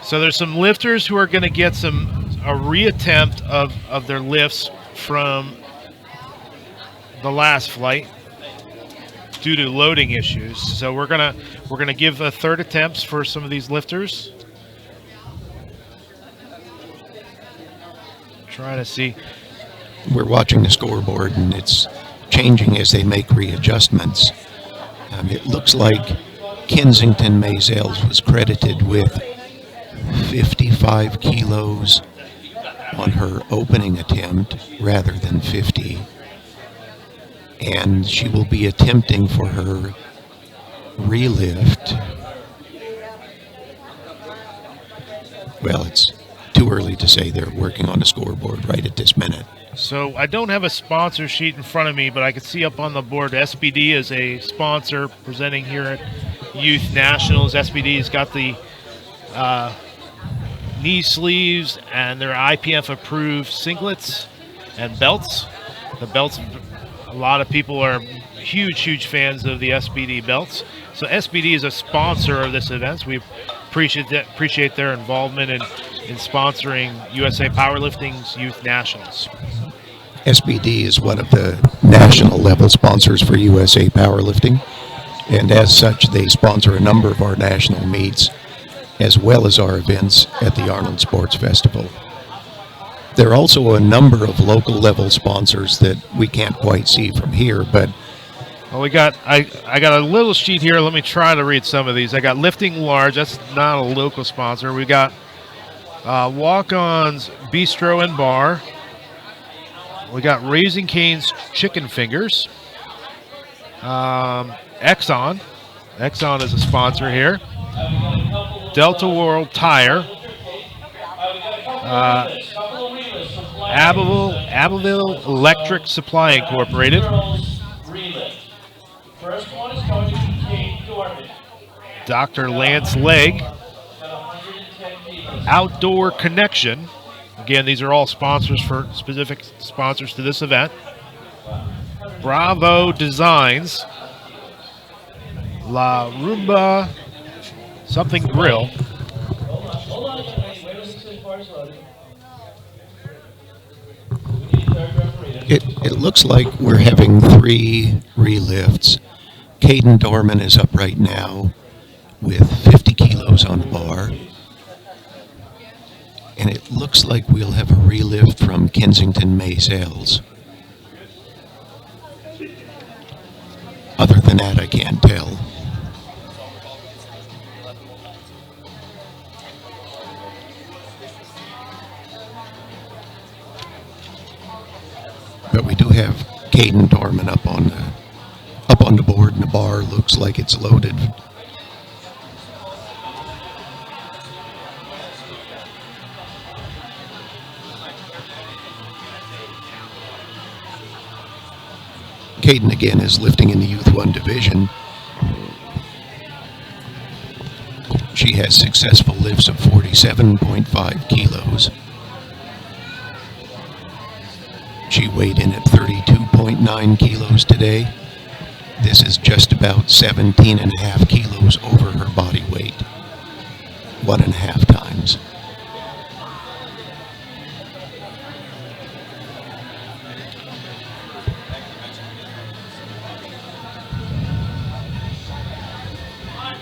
So there's some lifters who are going to get a reattempt of their lifts from the last flight due to loading issues. So we're gonna give a third attempts for some of these lifters. Trying to see. we're watching the scoreboard, and it's changing as they make readjustments. It looks like Kensington Maisels was credited with 55 kilos on her opening attempt rather than 50. And she will be attempting for her relift. Well, it's too early to say. They're working on a scoreboard right at this minute. So I don't have a sponsor sheet in front of me, but I can see up on the board SBD is a sponsor presenting here at Youth Nationals. SBD's got the knee sleeves and their IPF approved singlets and belts. The belts, a lot of people are huge fans of the SBD belts. So SBD is a sponsor of this event. So we appreciate their involvement in sponsoring USA Powerlifting's Youth Nationals. SBD is one of the national level sponsors for USA Powerlifting, and as such they sponsor a number of our national meets as well as our events at the Arnold Sports Festival. There are also a number of local level sponsors that we can't quite see from here, but well, I got a little sheet here. Let me try to read some of these. I got Lifting Large. That's not a local sponsor. We got Walk-On's Bistro and Bar. We got Raising Cane's Chicken Fingers. Exxon. Exxon is a sponsor here. Delta World Tire. Abbeville Electric Supply Incorporated. First one is going to be Kate Dorman. Dr. Lance Legg. Outdoor Connection. Again, these are all sponsors for specific sponsors to this event. Bravo Designs. La Rumba something Grill. Hold on, wait till the car's loaded. We need a third referee. it looks like we're having 3 relifts. Caden Dorman is up right now with 50 kilos on the bar. And it looks like we'll have a relift from Kensington Maisels. Other than that, I can't tell. But we do have Caden Dorman up on the board, and the bar looks like it's loaded. Caden again is lifting in the Youth 1 division. She has successful lifts of 47.5 kilos. She weighed in at 32.9 kilos today. This is just about 17.5 kilos over her body weight. 1.5 times.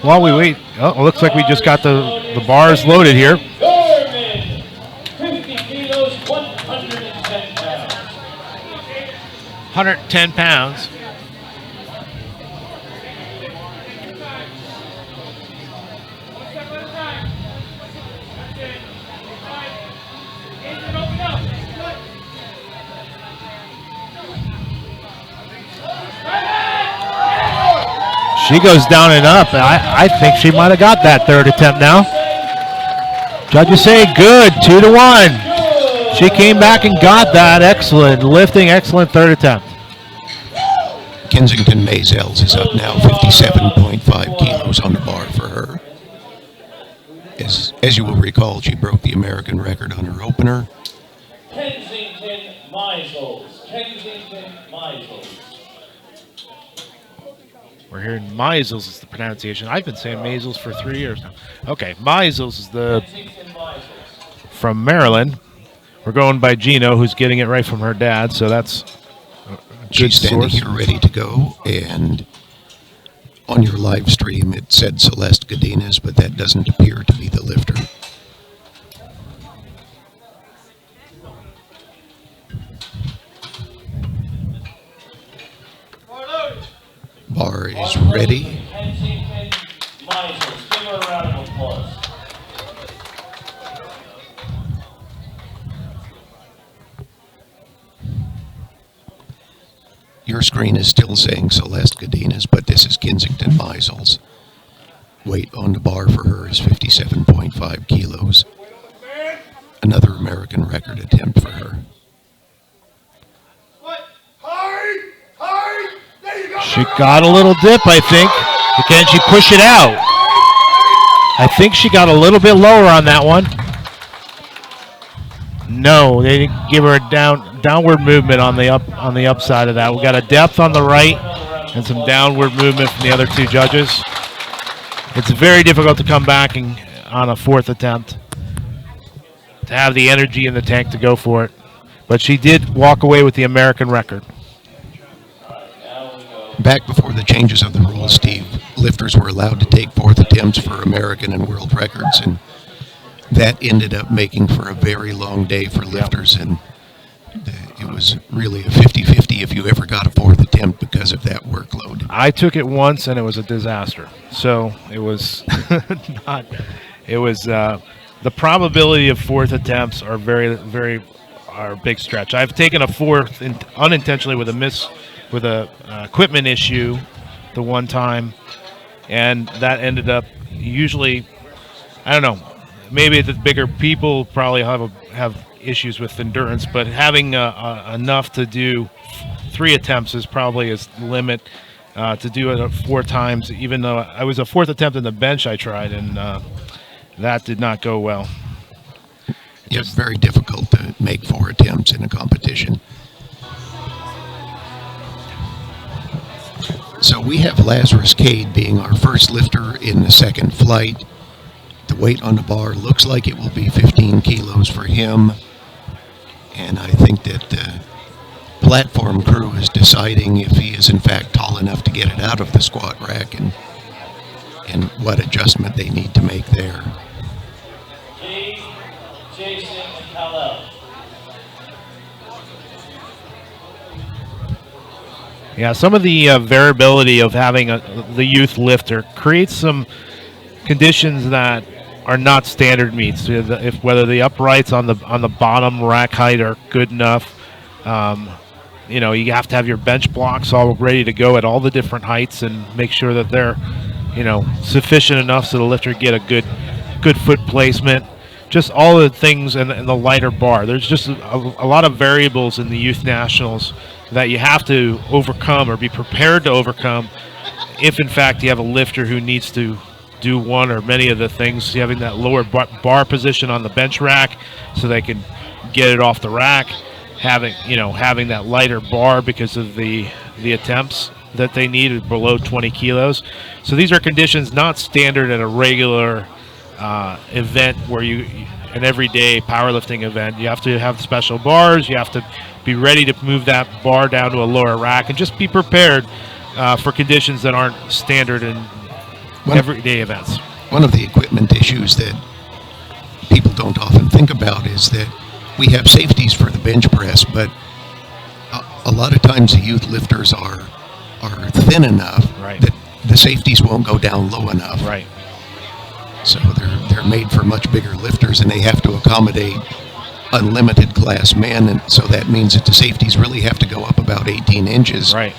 While we wait, oh, looks like we just got the bars loaded here. Dorman, 50 kilos, 110 pounds. 110 pounds. She goes down and up. I think she might have got that third attempt now. Judges say good, 2-1. She came back and got that. Excellent lifting, excellent third attempt. Kensington Maisels is up now, 57.5 kilos on the bar for her. As As you will recall, she broke the American record on her opener. Kensington Meisels. Kensington Meisels. We're hearing Meisels is the pronunciation. I've been saying Measles for 3 years now. Okay, Meisels is the Kensington Meisels. from Maryland. We're going by Gino, who's getting it right from her dad, so that's a good She's standing source. here ready to go, and on your live stream it said Celeste Godinez, but that doesn't appear to be the lifter. Bar is ready. Kensington Meisels. Give her a round of applause. Your screen is still saying Celeste Godinez, but this is Kensington Meisels. Weight on the bar for her is 57.5 kilos. Another American record attempt for her. She got a little dip, I think. But can she push it out? I think she got a little bit lower on that one. No, they didn't give her a downward movement on the upside of that. We got a depth on the right and some downward movement from the other two judges. It's very difficult to come back on a fourth attempt, to have the energy in the tank to go for it. But she did walk away with the American record. Back before the changes of the rules, Steve, lifters were allowed to take fourth attempts for American and world records, and that ended up making for a very long day for lifters, and it was really a 50-50 if you ever got a fourth attempt because of that workload. I took it once, and it was a disaster. So it was not. It was the probability of fourth attempts are are a big stretch. I've taken a fourth unintentionally with a equipment issue the one time, and that ended up usually, I don't know, maybe the bigger people probably have issues with endurance, but having enough to do 3 attempts is probably his limit. To do it 4 times, even though I was a fourth attempt in the bench I tried, and that did not go well. It's very difficult to make 4 attempts in a competition. So we have Lazarus Cade being our first lifter in the second flight. The weight on the bar looks like it will be 15 kilos for him. And I think that the platform crew is deciding if he is in fact tall enough to get it out of the squat rack, and what adjustment they need to make there. Cade, Jason, and Kal-El. Yeah, some of the variability of having the youth lifter creates some conditions that are not standard meets. If whether the uprights on the bottom rack height are good enough, you have to have your bench blocks all ready to go at all the different heights and make sure that they're, sufficient enough so the lifter get a good foot placement. Just all the things and the lighter bar. There's just a lot of variables in the youth nationals that you have to overcome or be prepared to overcome if in fact you have a lifter who needs to do one or many of the things, having that lower bar position on the bench rack so they can get it off the rack, having that lighter bar because of the attempts that they need below 20 kilos. So these are conditions not standard at a regular event where an everyday powerlifting event. You have to have special bars. You have to be ready to move that bar down to a lower rack and just be prepared for conditions that aren't standard in everyday events. One of the equipment issues that people don't often think about is that we have safeties for the bench press, but a lot of times the youth lifters are thin enough that the safeties won't go down low enough. Right. So they're made for much bigger lifters, and they have to accommodate unlimited class men, and so that means that the safeties really have to go up about 18 inches. Right.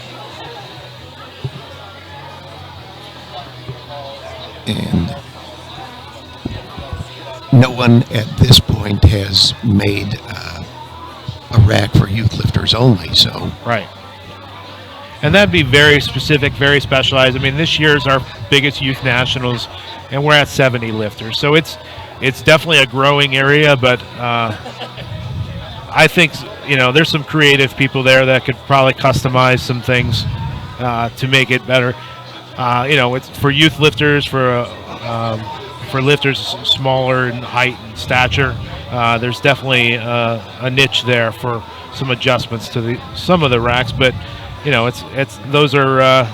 And no one at this point has made a rack for youth lifters only, so. Right. And that'd be very specific, very specialized. I mean, this year's our biggest youth nationals, and we're at 70 lifters. So it's it's definitely a growing area, but I think, there's some creative people there that could probably customize some things to make it better. It's for youth lifters, for lifters smaller in height and stature. There's definitely a niche there for some adjustments to some of the racks, but those are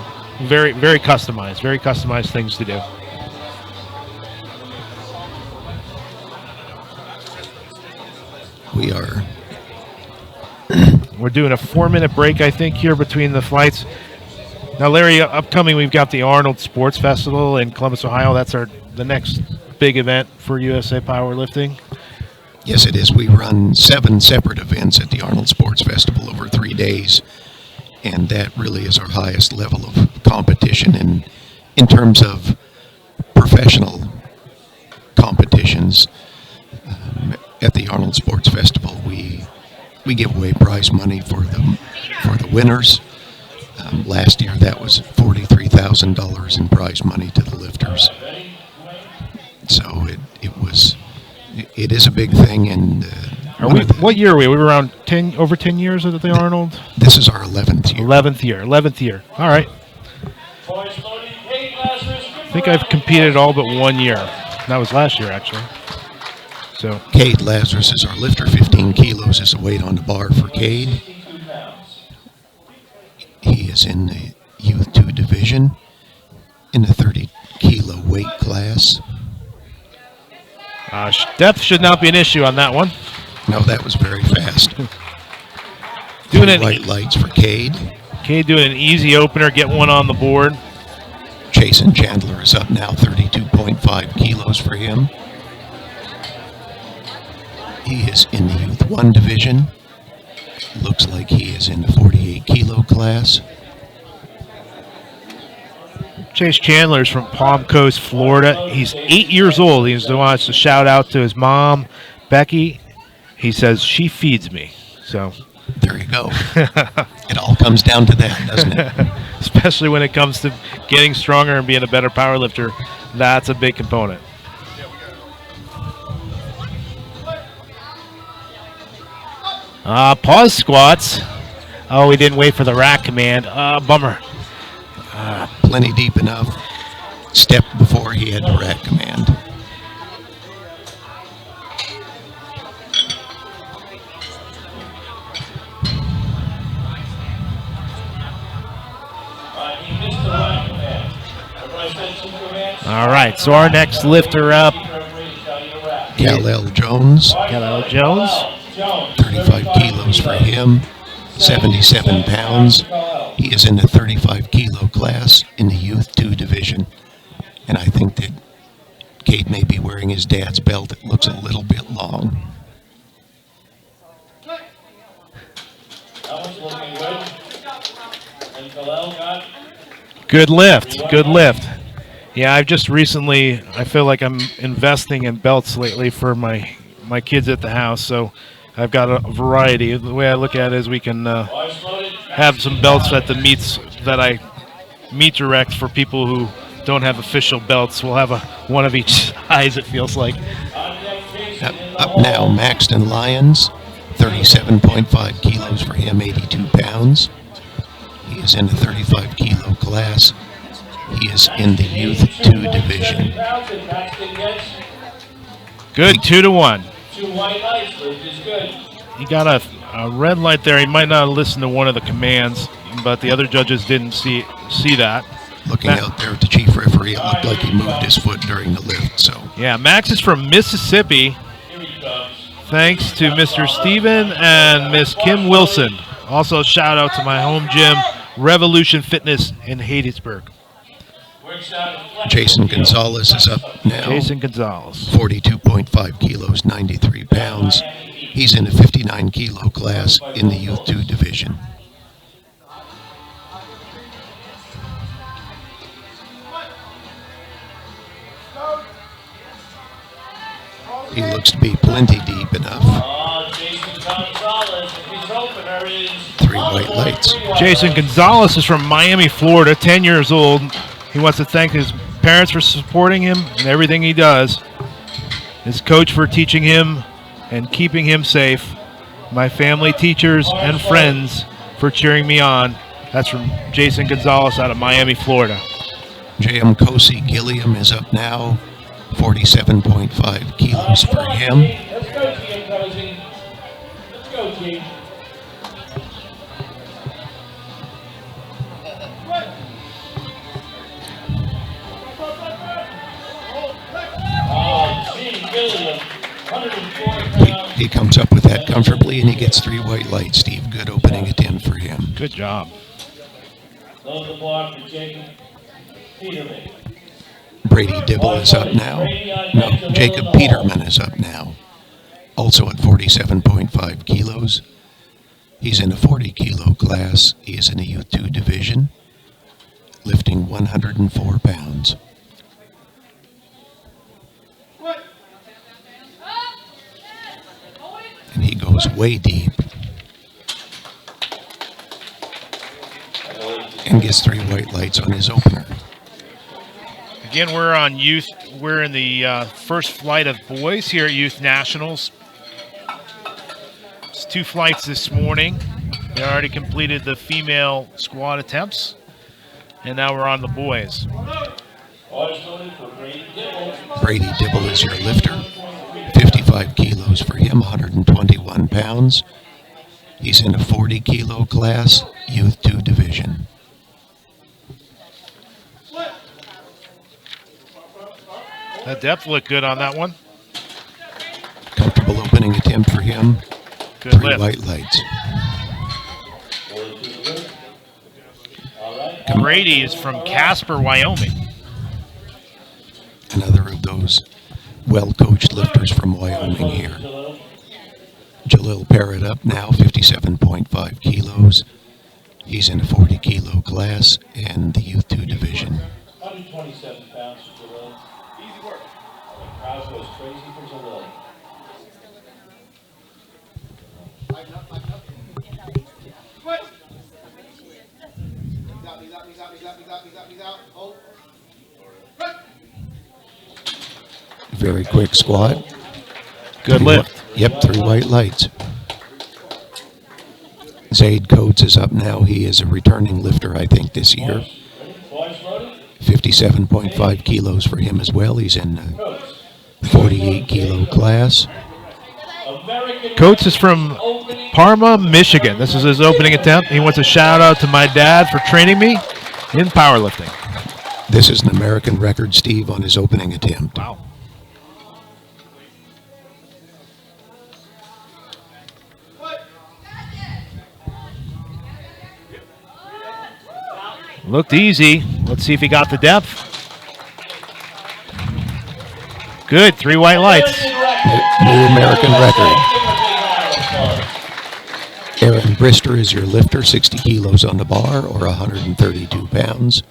very, very customized things to do. We're doing a 4-minute break, I think, here between the flights. Now, Larry, upcoming, we've got the Arnold Sports Festival in Columbus, Ohio. That's the next big event for USA Powerlifting. Yes, it is. We run 7 separate events at the Arnold Sports Festival over 3 days, and that really is our highest level of competition. And in terms of professional competitions, at the Arnold Sports Festival, we give away prize money for the winners. Last year, that was $43,000 in prize money to the lifters. So it is a big thing. And what year are we? We were around over 10 years at the Arnold. This is our 11th year. 11th year. All right. I think I've competed all but 1 year. That was last year, actually. So Cade Lazarus is our lifter. 15 kilos is the weight on the bar for Cade. He is in the Youth 2 division in the 30-kilo weight class. Depth should not be an issue on that one. No, that was very fast. Doing 3 white lights for Cade. Cade doing an easy opener, get one on the board. Jason Chandler is up now, 32.5 kilos for him. He is in the Youth 1 division. Looks like he is in the 48-kilo class. Chase Chandler's from Palm Coast, Florida. He's 8 years old. He wants to shout out to his mom, Becky. He says, she feeds me. So there you go. It all comes down to that, doesn't it? Especially when it comes to getting stronger and being a better power lifter. That's a big component. Pause squats. Oh, we didn't wait for the rack command. Bummer. Plenty deep enough. Step before he had the rack command. All right, so our next lifter up. Kal-El Jones. Kal-El Jones. 35 kilos for him, 77 pounds. He is in the 35-kilo class in the Youth 2 division. And I think that Cade may be wearing his dad's belt. It looks a little bit long. Good lift, good lift. Yeah, I've just recently, I feel like I'm investing in belts lately for my kids at the house, so I've got a variety. The way I look at it is we can have some belts at the meets that I meet direct for people who don't have official belts. We'll have one of each size, it feels like. Up now, Maxton Lyons, 37.5 kilos for him, 82 pounds. He is in the 35-kilo class. He is in the Youth 2 division. Good, 2-1. 2 white lights, which is good. He got a red light there. He might not listen to one of the commands, but the other judges didn't see that. Looking out there at the chief referee, it looked like he moved his foot during the lift. So yeah, Max is from Mississippi. Thanks to Mr. Steven and Miss Kim Wilson. Also, shout out to my home gym, Revolution Fitness in Hadesburg. Jason Gonzalez is up now. Jason Gonzalez. 42.5 kilos, 93 pounds. He's in the 59-kilo class in the Youth 2 division. He looks to be plenty deep enough. 3 white lights. Jason Gonzalez is from Miami, Florida, 10 years old. He wants to thank his parents for supporting him and everything he does. his coach for teaching him and keeping him safe, my family, teachers, and friends for cheering me on. That's from Jason Gonzalez out of Miami, Florida. J.M. Kosi Gilliam is up now, 47.5 kilos for him. Let's go, G.M. Cozy. Let's go, G. Oh, G. Gilliam, 104 pounds. He comes up with that comfortably, and he gets 3 white lights. Steve, good opening attempt for him. Good job. Load the bar for Jacob Peterman. Brady Dibble is up now. No, Jacob Peterman is up now. Also at 47.5 kilos. He's in a 40-kilo class. He is in a U2 division, lifting 104 pounds. And he goes way deep. And gets 3 white lights on his opener. Again, we're on youth. We're in the first flight of boys here at Youth Nationals. It's 2 flights this morning. We already completed the female squat attempts, and now we're on the boys. Brady Dibble is your lifter. 55 kilos for him, 121 pounds. He's in a 40-kilo class, Youth 2 division. That depth looked good on that one. Comfortable opening attempt for him. Good 3 lift. white lights. Brady is from Casper, Wyoming. Another of those well-coached lifters from Wyoming here. Jalil Parrott up now, 57.5 kilos. He's in a 40-kilo class and the Youth 2 division. 127 pounds for Jalil. Easy work. The crowd goes crazy for Jalil. Very quick squat. Good lift. Yep, 3 white lights. Zaid Coates is up now. He is a returning lifter, I think, this year. 57.5 kilos for him as well. He's in a 48-kilo class. Coates is from Parma, Michigan. This is his opening attempt. He wants a shout out to my dad for training me in powerlifting. This is an American record, Steve, on his opening attempt. Wow. Looked easy. Let's see if he got the depth. Good, 3 white lights. New American record. Aaron Brister is your lifter, 60 kilos on the bar or 132 pounds.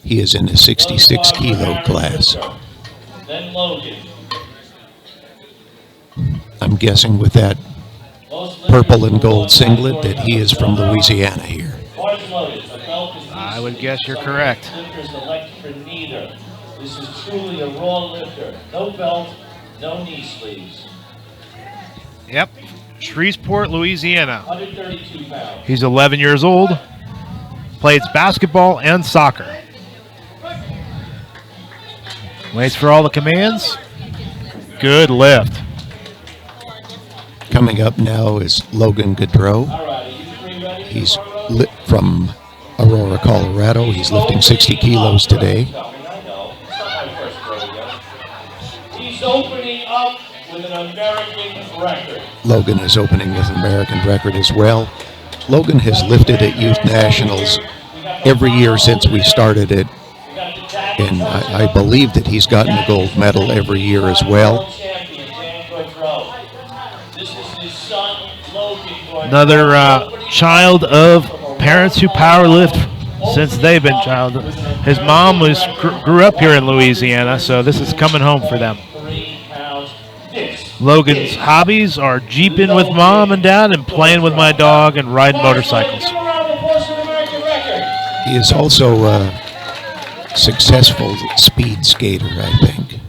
He is in a 66-kilo class. Then Logan. I'm guessing with that purple and gold singlet that he is from Louisiana here. I would guess you're correct. Lifters elect for neither. This is truly a raw lifter. No belt, no knee sleeves. Yep, Shreveport, Louisiana. 132 pounds. He's 11 years old, plays basketball and soccer. Waits for all the commands. Good lift. Coming up now is Logan Gaudreau. All right, are you 3 ready? He's from Aurora, Colorado. He's lifting 60 kilos today. I know. It's not my first rodeo. He's opening up with an American record. Logan is opening with an American record as well. Logan has lifted at Youth Nationals every year since we started it, and I believe that he's gotten a gold medal every year as well. Another child of parents who powerlift since they've been child. His mom grew up here in Louisiana, so this is coming home for them. Logan's hobbies are jeeping with mom and dad and playing with my dog and riding motorcycles. He is also a successful speed skater, I think.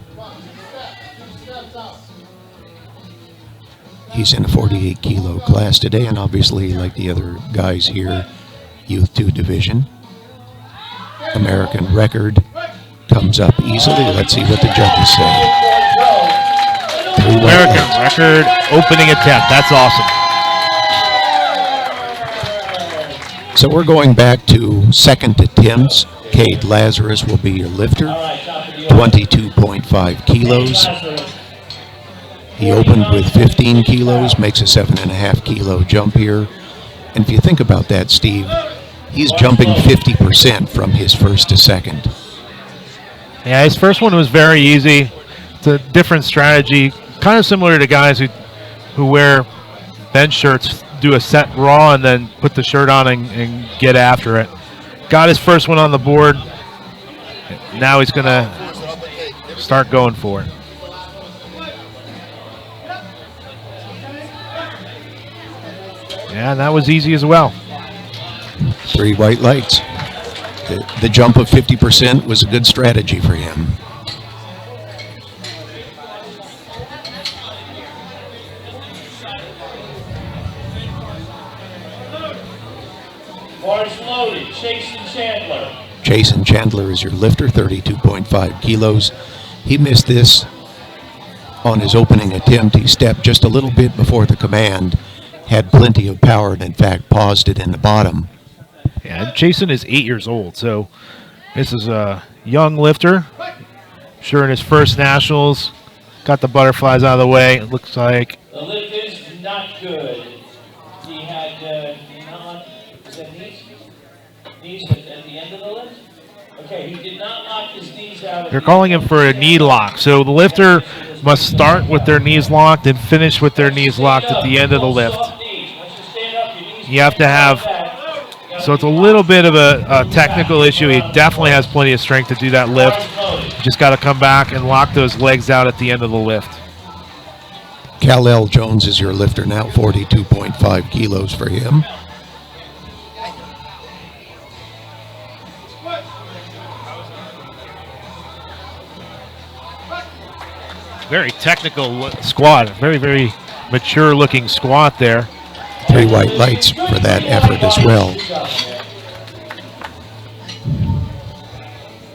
He's in a 48 kilo class today, and obviously, like the other guys here, Youth 2 division. American record comes up easily. Let's see what the judges say. American record opening attempt. That's awesome. So we're going back to second attempts. Cade Lazarus will be your lifter, 22.5 kilos. He opened with 15 kilos, makes a 7.5 kilo jump here. And if you think about that, Steve, he's jumping 50% from his first to second. Yeah, his first one was very easy. It's a different strategy, kind of similar to guys who wear bench shirts, do a set raw and then put the shirt on and get after it. Got his first one on the board. Now he's going to start going for it. Yeah, that was easy as well. 3 white lights. The jump of 50% was a good strategy for him. Bars loaded, Jason Chandler. Jason Chandler is your lifter, 32.5 kilos. He missed this on his opening attempt. He stepped just a little bit before the command, had plenty of power, and in fact paused it in the bottom. Yeah, Jason is 8 years old, so this is a young lifter. Sure, in his first nationals, got the butterflies out of the way. It looks like The lift is not good. He had knees at the end of the lift? Okay, he did not lock his knees out. they're calling him for a knee lock. So the lifter must start with their knees locked and finish with their knees locked at the end of the lift. You have to have, so it's a little bit of a technical issue. He definitely has plenty of strength to do that lift. You just got to come back and lock those legs out at the end of the lift. Kal-El Jones is your lifter now, 42.5 kilos for him. Very technical squat, very, very mature looking squat there. 3 white lights for that effort as well.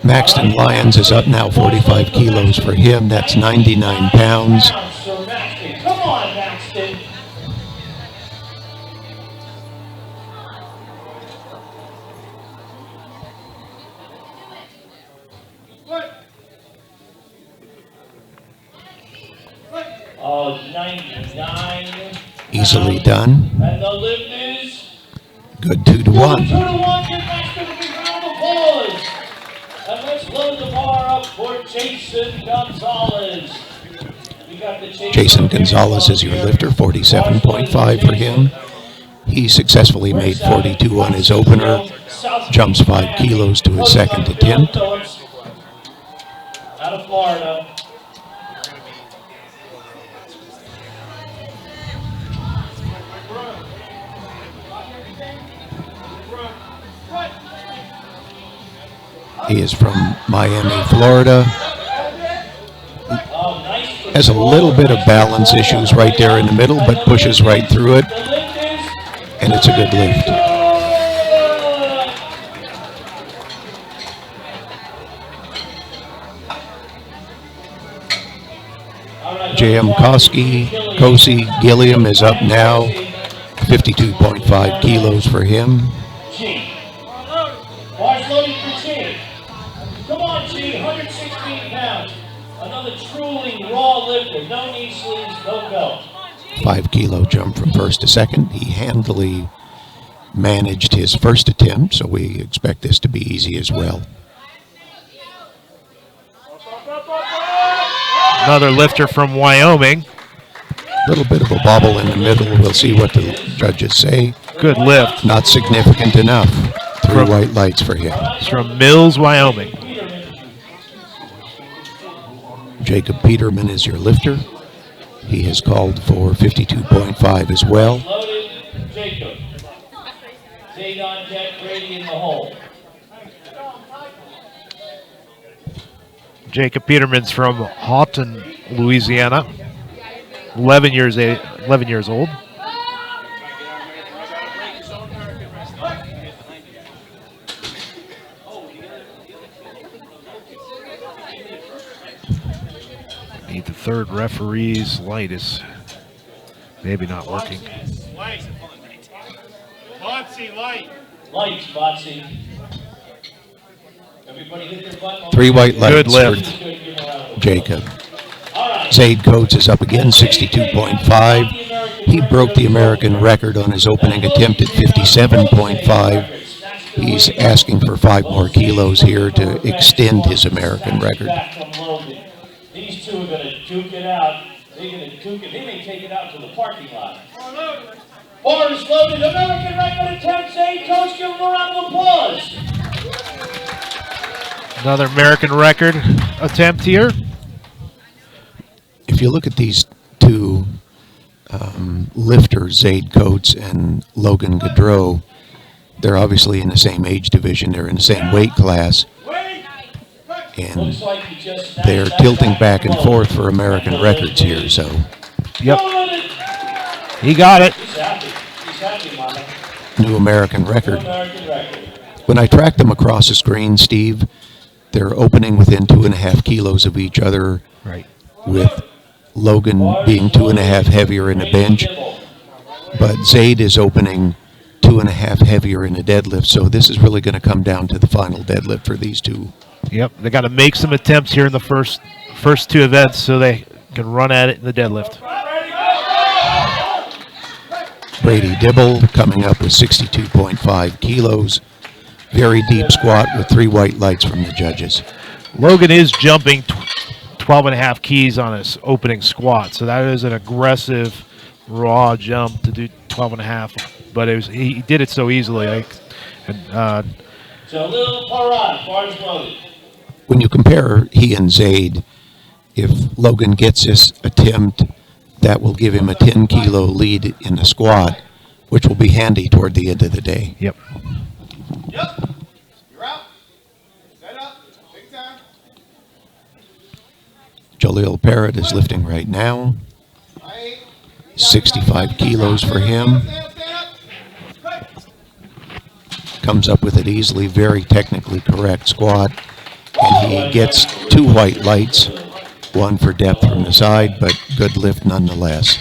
Maxton Lyons is up now, 45 kilos for him. That's 99 pounds. Come on, Maxton. Oh, 99. Easily done. And the lift is Good 2 to 1. 2 to 1. Get Maxton a big round of applause. And let's load the bar up for Jason Gonzalez. We got the Jason Gonzalez is your lifter, 47.5 for him. He successfully made 42 on his opener, jumps 5 kilos to his second attempt. Out of Florida. He is from Miami, Florida. Has a little bit of balance issues right there in the middle, but pushes right through it, and it's a good lift. J.M. Kosi Gilliam is up now, 52.5 kilos for him. Bars loaded for G. Come on, G, 116 pounds. Another truly raw lifter. No knee sleeves, no belt. 5 kilo jump from first to second. He handily managed his first attempt, so we expect this to be easy as well. Another lifter from Wyoming. A little bit of a bobble in the middle. We'll see what the judges say. Good lift. Not significant enough. 3 white lights for him. It's from Mills, Wyoming. Jacob Peterman is your lifter. He has called for 52.5 as well. Loaded, Jacob. Stayed on deck, Brady in the hole. Jacob Peterman's from Houghton, Louisiana. 11 years old. Need the third referee's light is maybe not working. Light. Botsy, light. Lights, Botsy. Everybody hit their button. 3 white Good lights lift. for Jacob. Zaid Coates is up again, 62.5. He broke the American record on his opening attempt at 57.5. He's asking for 5 more kilos here to extend his American record. These two are going to duke it out. They're going to duke it. They may take it out to the parking lot. Bar is loaded. American record attempt. Zaid Coates, give him a round of applause. Another American record attempt here. If you look at these two lifters, Zaid Coates and Logan Gaudreau, they're obviously in the same age division. They're in the same weight class. And they're tilting back and forth for American records here, so. Yep. He got it. He's happy, Mama. New American record. American record. When I track them across the screen, Steve, they're opening within 2.5 kilos of each other, Right. with Logan being 2.5 heavier in the bench. But Zaid is opening 2.5 heavier in the deadlift, so this is really going to come down to the final deadlift for these two. Yep. They got to make some attempts here in the first two events so they can run at it in the deadlift. Brady Dibble coming up with 62.5 kilos. Very deep squat with 3 white lights from the judges. Logan is jumping 12.5 keys on his opening squat, so that is an aggressive, raw jump to do 12.5. But he did it so easily. So little Parad, bars loaded. When you compare he and Zaid, if Logan gets this attempt, that will give him a 10-kilo lead in the squat, which will be handy toward the end of the day. Yep. Yep. You're out. Set up. Big time. Jaleel Parrott is lifting right now. 65 kilos for him. Comes up with it easily, very technically correct squat. And he gets 2 white lights, 1 for depth from the side, but good lift nonetheless.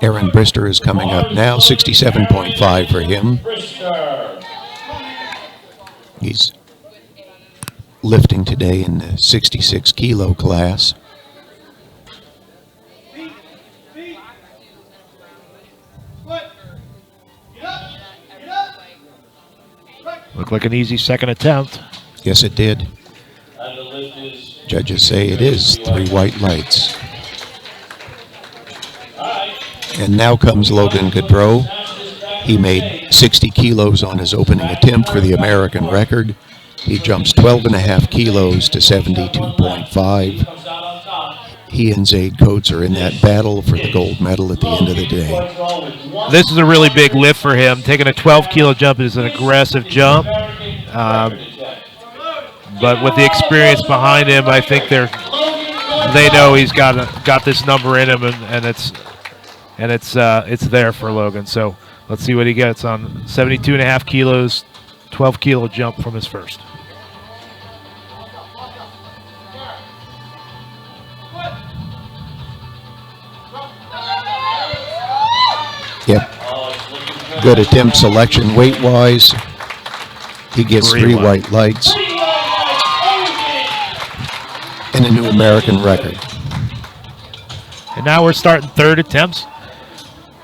Aaron Brister is coming up now, 67.5 for him. Brister. He's lifting today in the 66 kilo class. Looked like an easy second attempt. Yes, it did. And the lift is. Judges say it is 3 white lights. And now comes Logan Gaudreau. He made 60 kilos on his opening attempt for the American record. He jumps 12.5 kilos to 72.5. He and Zaid Coates are in that battle for the gold medal at the end of the day. This is a really big lift for him. Taking a 12-kilo jump is an aggressive jump. But with the experience behind him, I think they know he's got this number in him, and it's there for Logan. So let's see what he gets on 72.5 kilos, 12-kilo jump from his first. Yep. Good attempt selection weight-wise. He gets 3 white lights and a new American record. And now we're starting third attempts.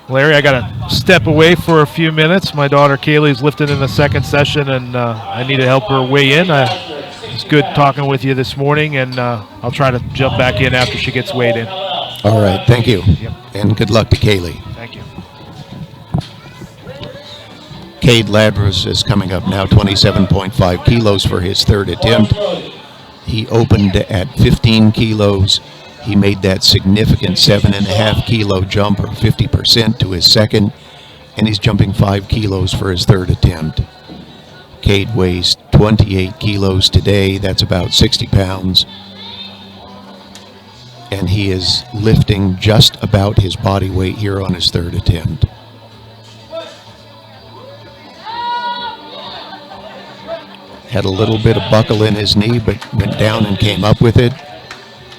Larry, I got to step away for a few minutes. My daughter Kaylee's lifting in the second session, and I need to help her weigh in. It's good talking with you this morning, and I'll try to jump back in after she gets weighed in. All right, thank you. Yep. And good luck to Kaylee. Thank you. Cade Ladros is coming up now, 27.5 kilos for his third attempt. He opened at 15 kilos. He made that significant 7.5 kilo jump, or 50%, to his second, and he's jumping 5 kilos for his third attempt. Cade weighs 28 kilos today. That's about 60 pounds. and he is lifting just about his body weight here on his third attempt. Had a little bit of buckle in his knee, but went down and came up with it.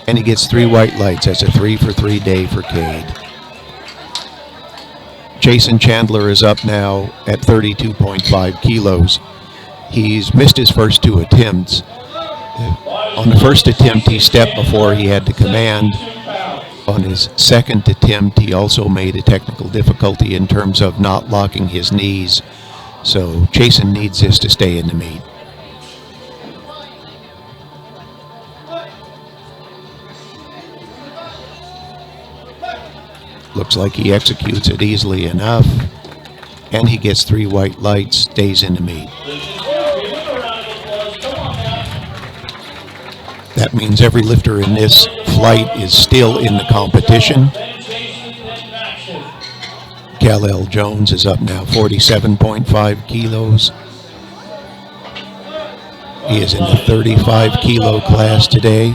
And he gets 3 white lights. That's a 3 for 3 day for Cade. Jason Chandler is up now at 32.5 kilos. He's missed his first 2 attempts. On the first attempt, he stepped before he had to command. On his second attempt, he also made a technical difficulty in terms of not locking his knees. So Jason needs this to stay in the meet. Looks like he executes it easily enough, and he gets 3 white lights, stays in the meet. That means every lifter in this flight is still in the competition. Kal-El Jones is up now, 47.5 kilos. He is in the 35 kilo class today.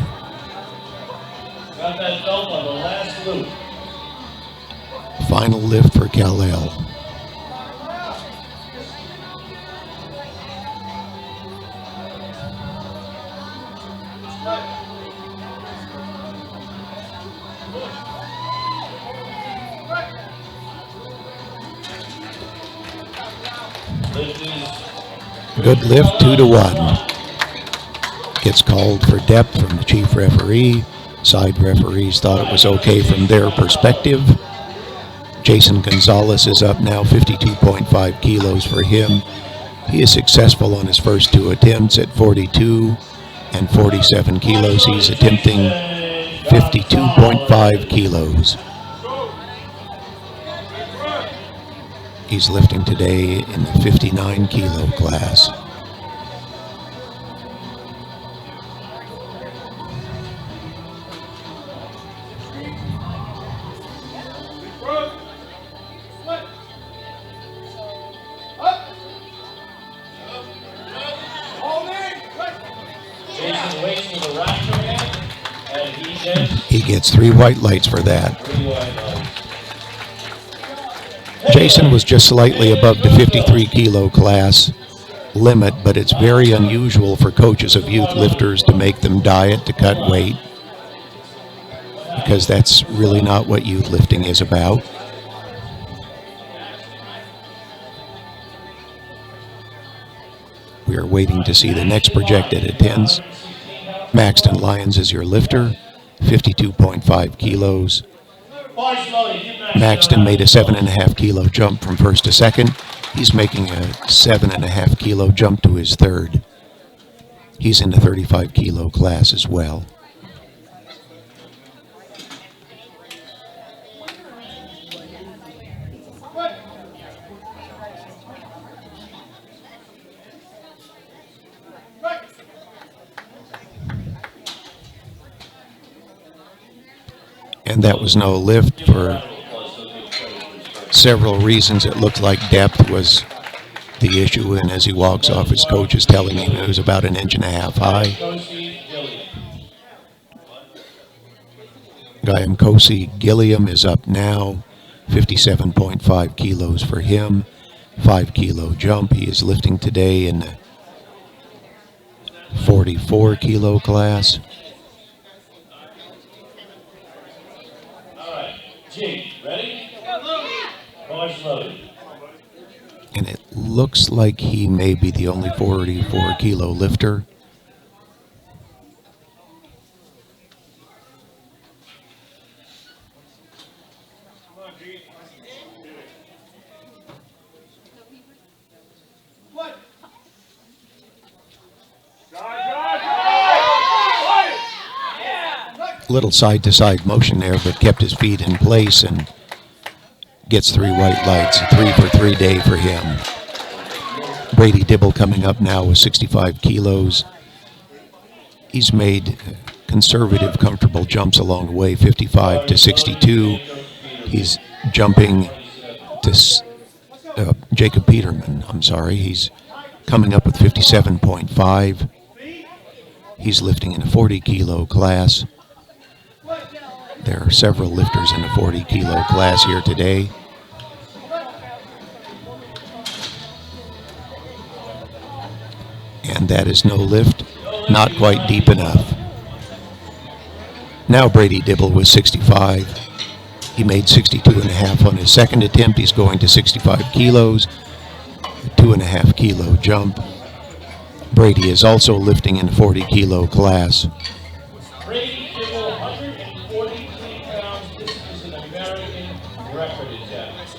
Got that belt on the last loop. Final lift for Kal-El. Good lift, 2 to 1. Gets called for depth from the chief referee. Side referees thought it was okay from their perspective. Jason Gonzalez is up now, 52.5 kilos for him. He is successful on his first 2 attempts at 42 and 47 kilos. He's attempting 52.5 kilos. He's lifting today in the 59 kilo class. He gets 3 white lights for that. Jason was just slightly above the 53 kilo class limit, but it's very unusual for coaches of youth lifters to make them diet to cut weight, because that's really not what youth lifting is about. We are waiting to see the next projected attempts. Maxton Lyons is your lifter, 52.5 kilos. Maxton made a 7.5 kilo jump from first to second. He's making a 7.5 kilo jump to his third. He's in the 35 kilo class as well. And that was no lift for several reasons. It looked like depth was the issue, and as he walks off, his coach is telling him it was about 1.5 inches high. Guillaume Kosi Gilliam is up now, 57.5 kilos for him, 5 kilo jump. He is lifting today in the 44 kilo class. G, ready? Car's loaded. And it looks like he may be the only 44 kilo lifter. Little side-to-side motion there, but kept his feet in place and gets 3 white lights. A 3 for 3 day for him. Brady Dibble coming up now with 65 kilos. He's made conservative, comfortable jumps along the way, 55 to 62. He's jumping to Jacob Peterman, he's coming up with 57.5. He's lifting in a 40 kilo class. There are several lifters in the 40 kilo class here today. And that is no lift, not quite deep enough. Now Brady Dibble was 65. He made 62.5 on his second attempt. He's going to 65 kilos, a 2.5 kilo jump. Brady is also lifting in the 40 kilo class. Brady Dibble, 143 pounds. This is an American record attempt.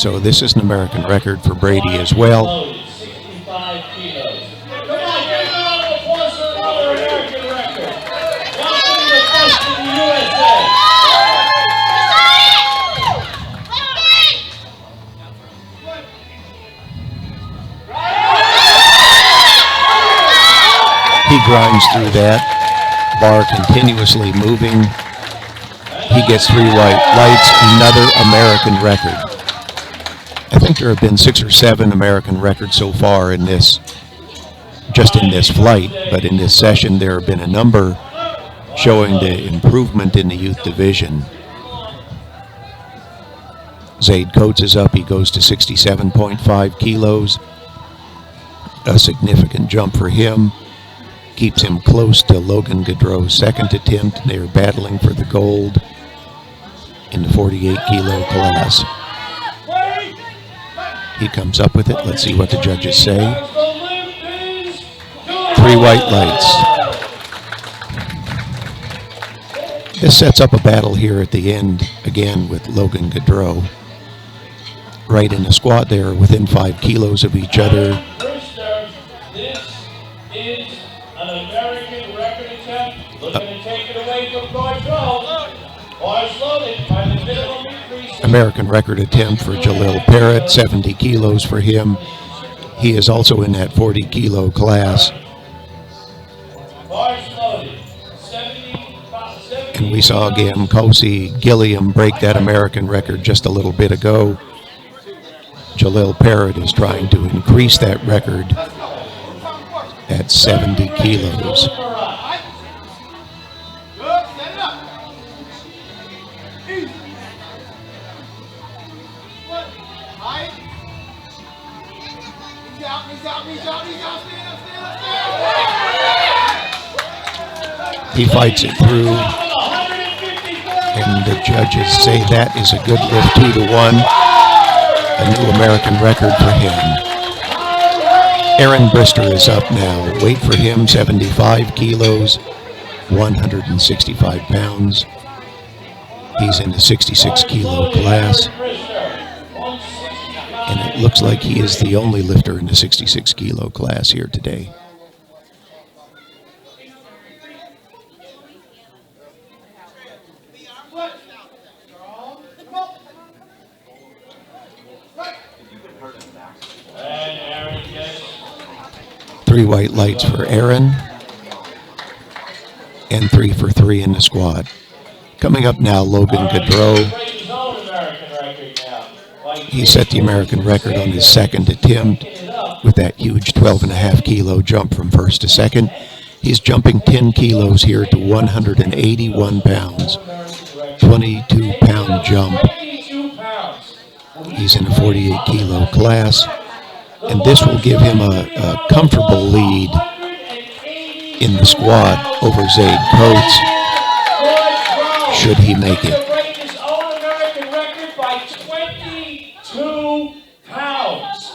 So this is an American record for Brady as well. Loaded, 65 kilos. Come on, give it up applause for another American record. Welcome the best in the USA. He grinds through that, bar continuously moving. He gets 3 white lights, another American record. I think there have been 6 or 7 American records so far in this, just in this flight, but in this session there have been a number showing the improvement in the youth division. Zaid Coates is up, he goes to 67.5 kilos. A significant jump for him. Keeps him close to Logan Gaudreau's second attempt. They are battling for the gold in the 48 kilo class. He comes up with it. Let's see what the judges say. 3 white lights. This sets up a battle here at the end, again with Logan Gaudreau. Right in the squat, they are within 5 kilos of each other. This is an American record attempt. Looking to take it away from Gaudreau. Bars loaded by the minimum increase. American record attempt for Jalil Parrott, 70 kilos for him. He is also in that 40 kilo class. Bars loaded. 70. And we saw again Kosi Gilliam break that American record just a little bit ago. Jalil Parrott is trying to increase that record at 70 kilos. He fights it through, and the judges say that is a good lift, 2-1, a new American record for him. Aaron Brister is up now. Weight for him, 75 kilos, 165 pounds. He's in the 66 kilo class. And it looks like he is the only lifter in the 66 kilo class here today. Three white lights for Aaron, and 3 for 3 in the squad. Coming up now, Logan Gaudreau. He set the American record on his second attempt with that huge 12.5 kilo jump from first to second. He's jumping 10 kilos here to 181 pounds, 22-pound jump. He's in a 48 kilo class. And this will give him a comfortable lead in the squad over Zaid Coates, should he make it. His own American record by 22 pounds.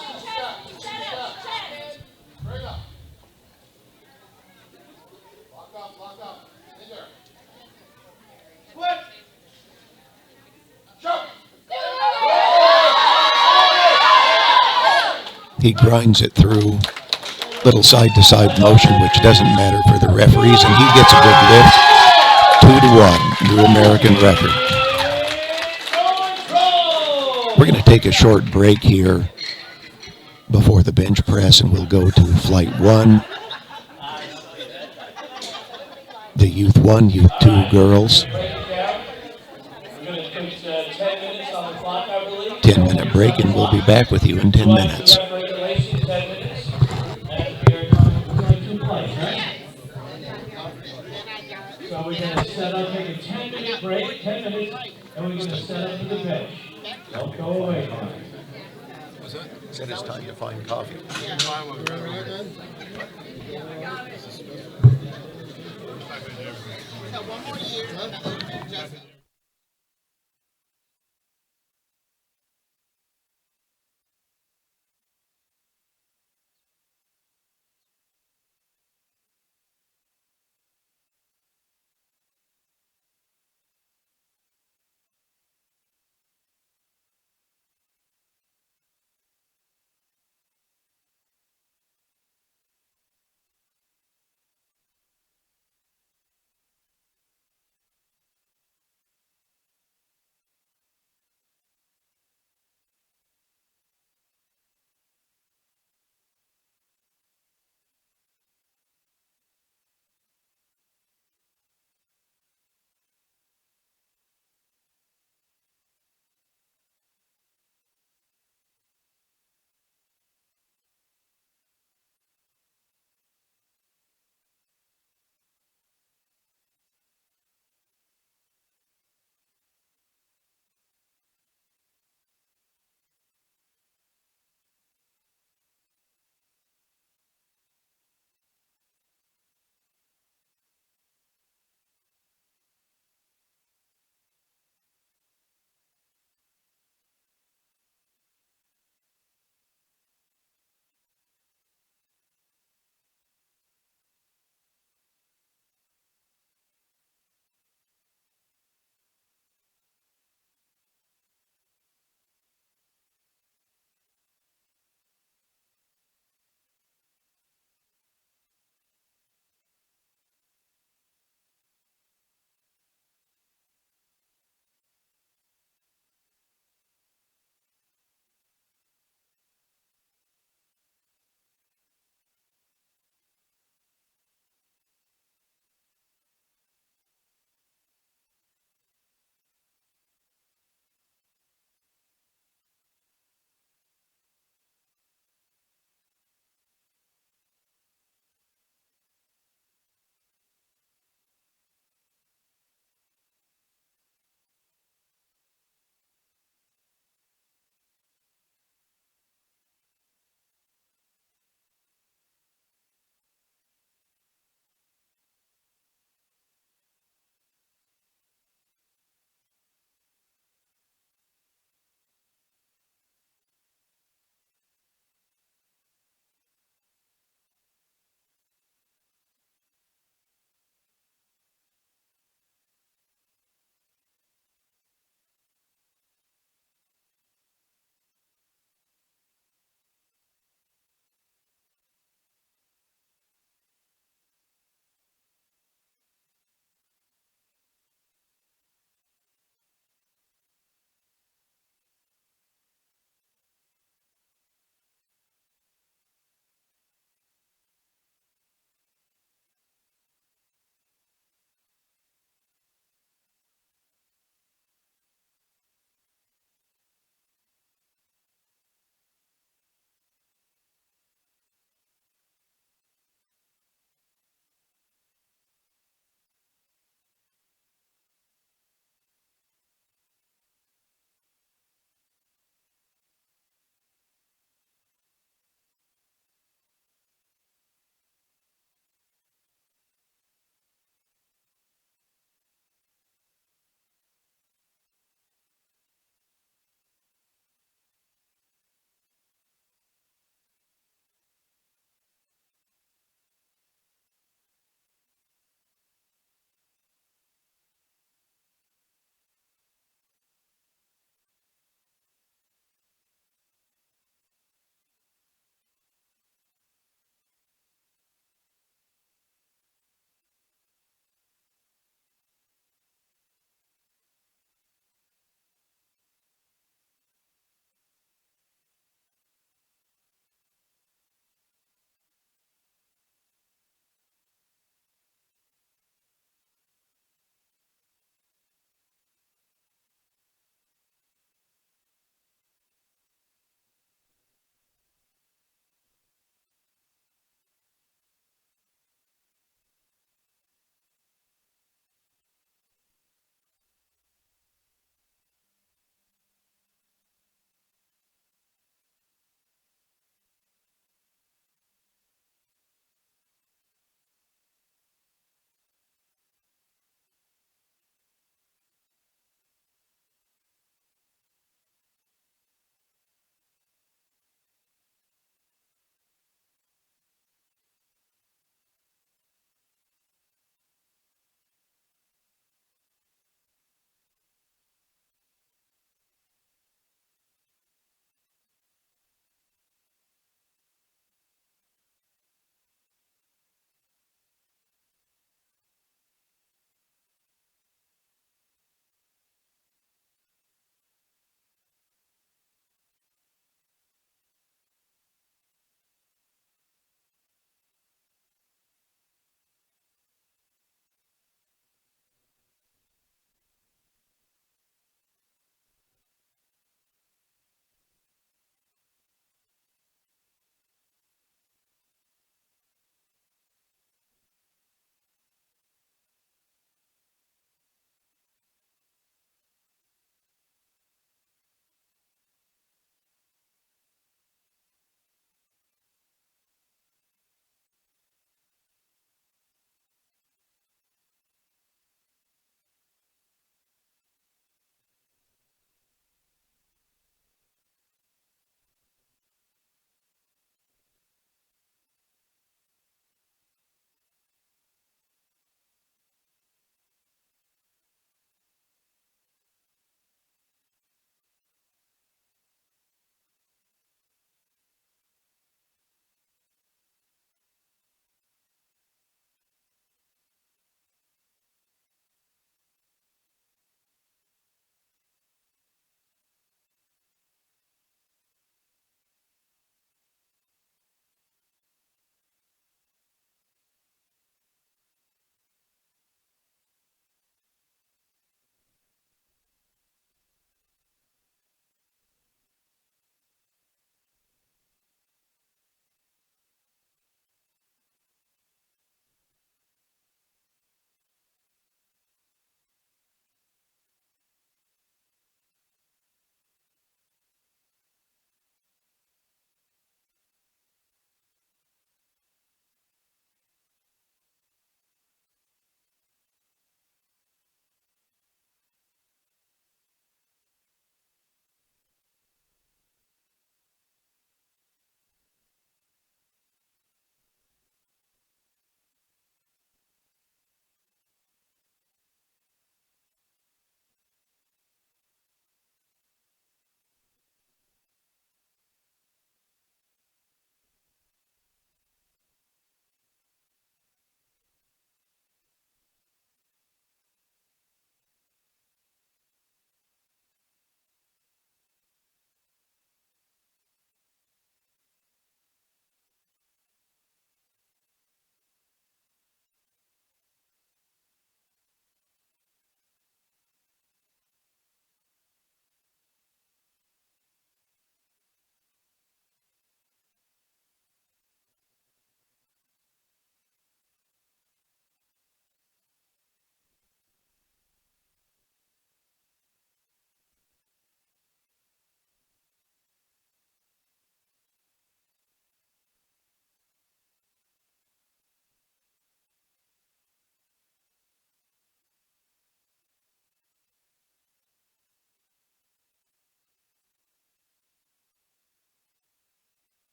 He grinds it through, little side-to-side motion, which doesn't matter for the referees, and he gets a good lift. 2-1, new American record. We're going to take a short break here before the bench press, and we'll go to flight 1. The Youth 1, Youth 2 girls. 10-minute break, and we'll be back with you in 10 minutes. So So we're gonna set up, take a 10-minute break, 10 minutes, and we're gonna set up for the bench. Don't go away now. Said it's time to find coffee.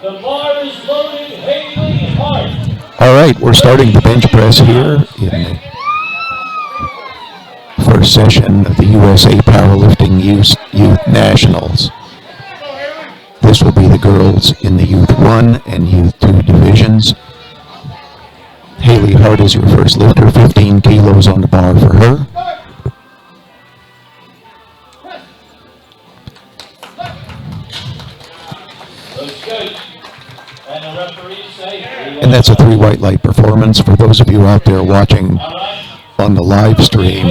The bar is loaded, Haley Hart. All right, we're starting the bench press here in the first session of the USA Powerlifting Youth Nationals. This will be the girls in the Youth 1 and Youth 2 divisions. Haley Hart is your first lifter, 15 kilos on the bar for her. Looks good. And the referees say... And that's a 3 white light performance. For those of you out there watching on the live stream,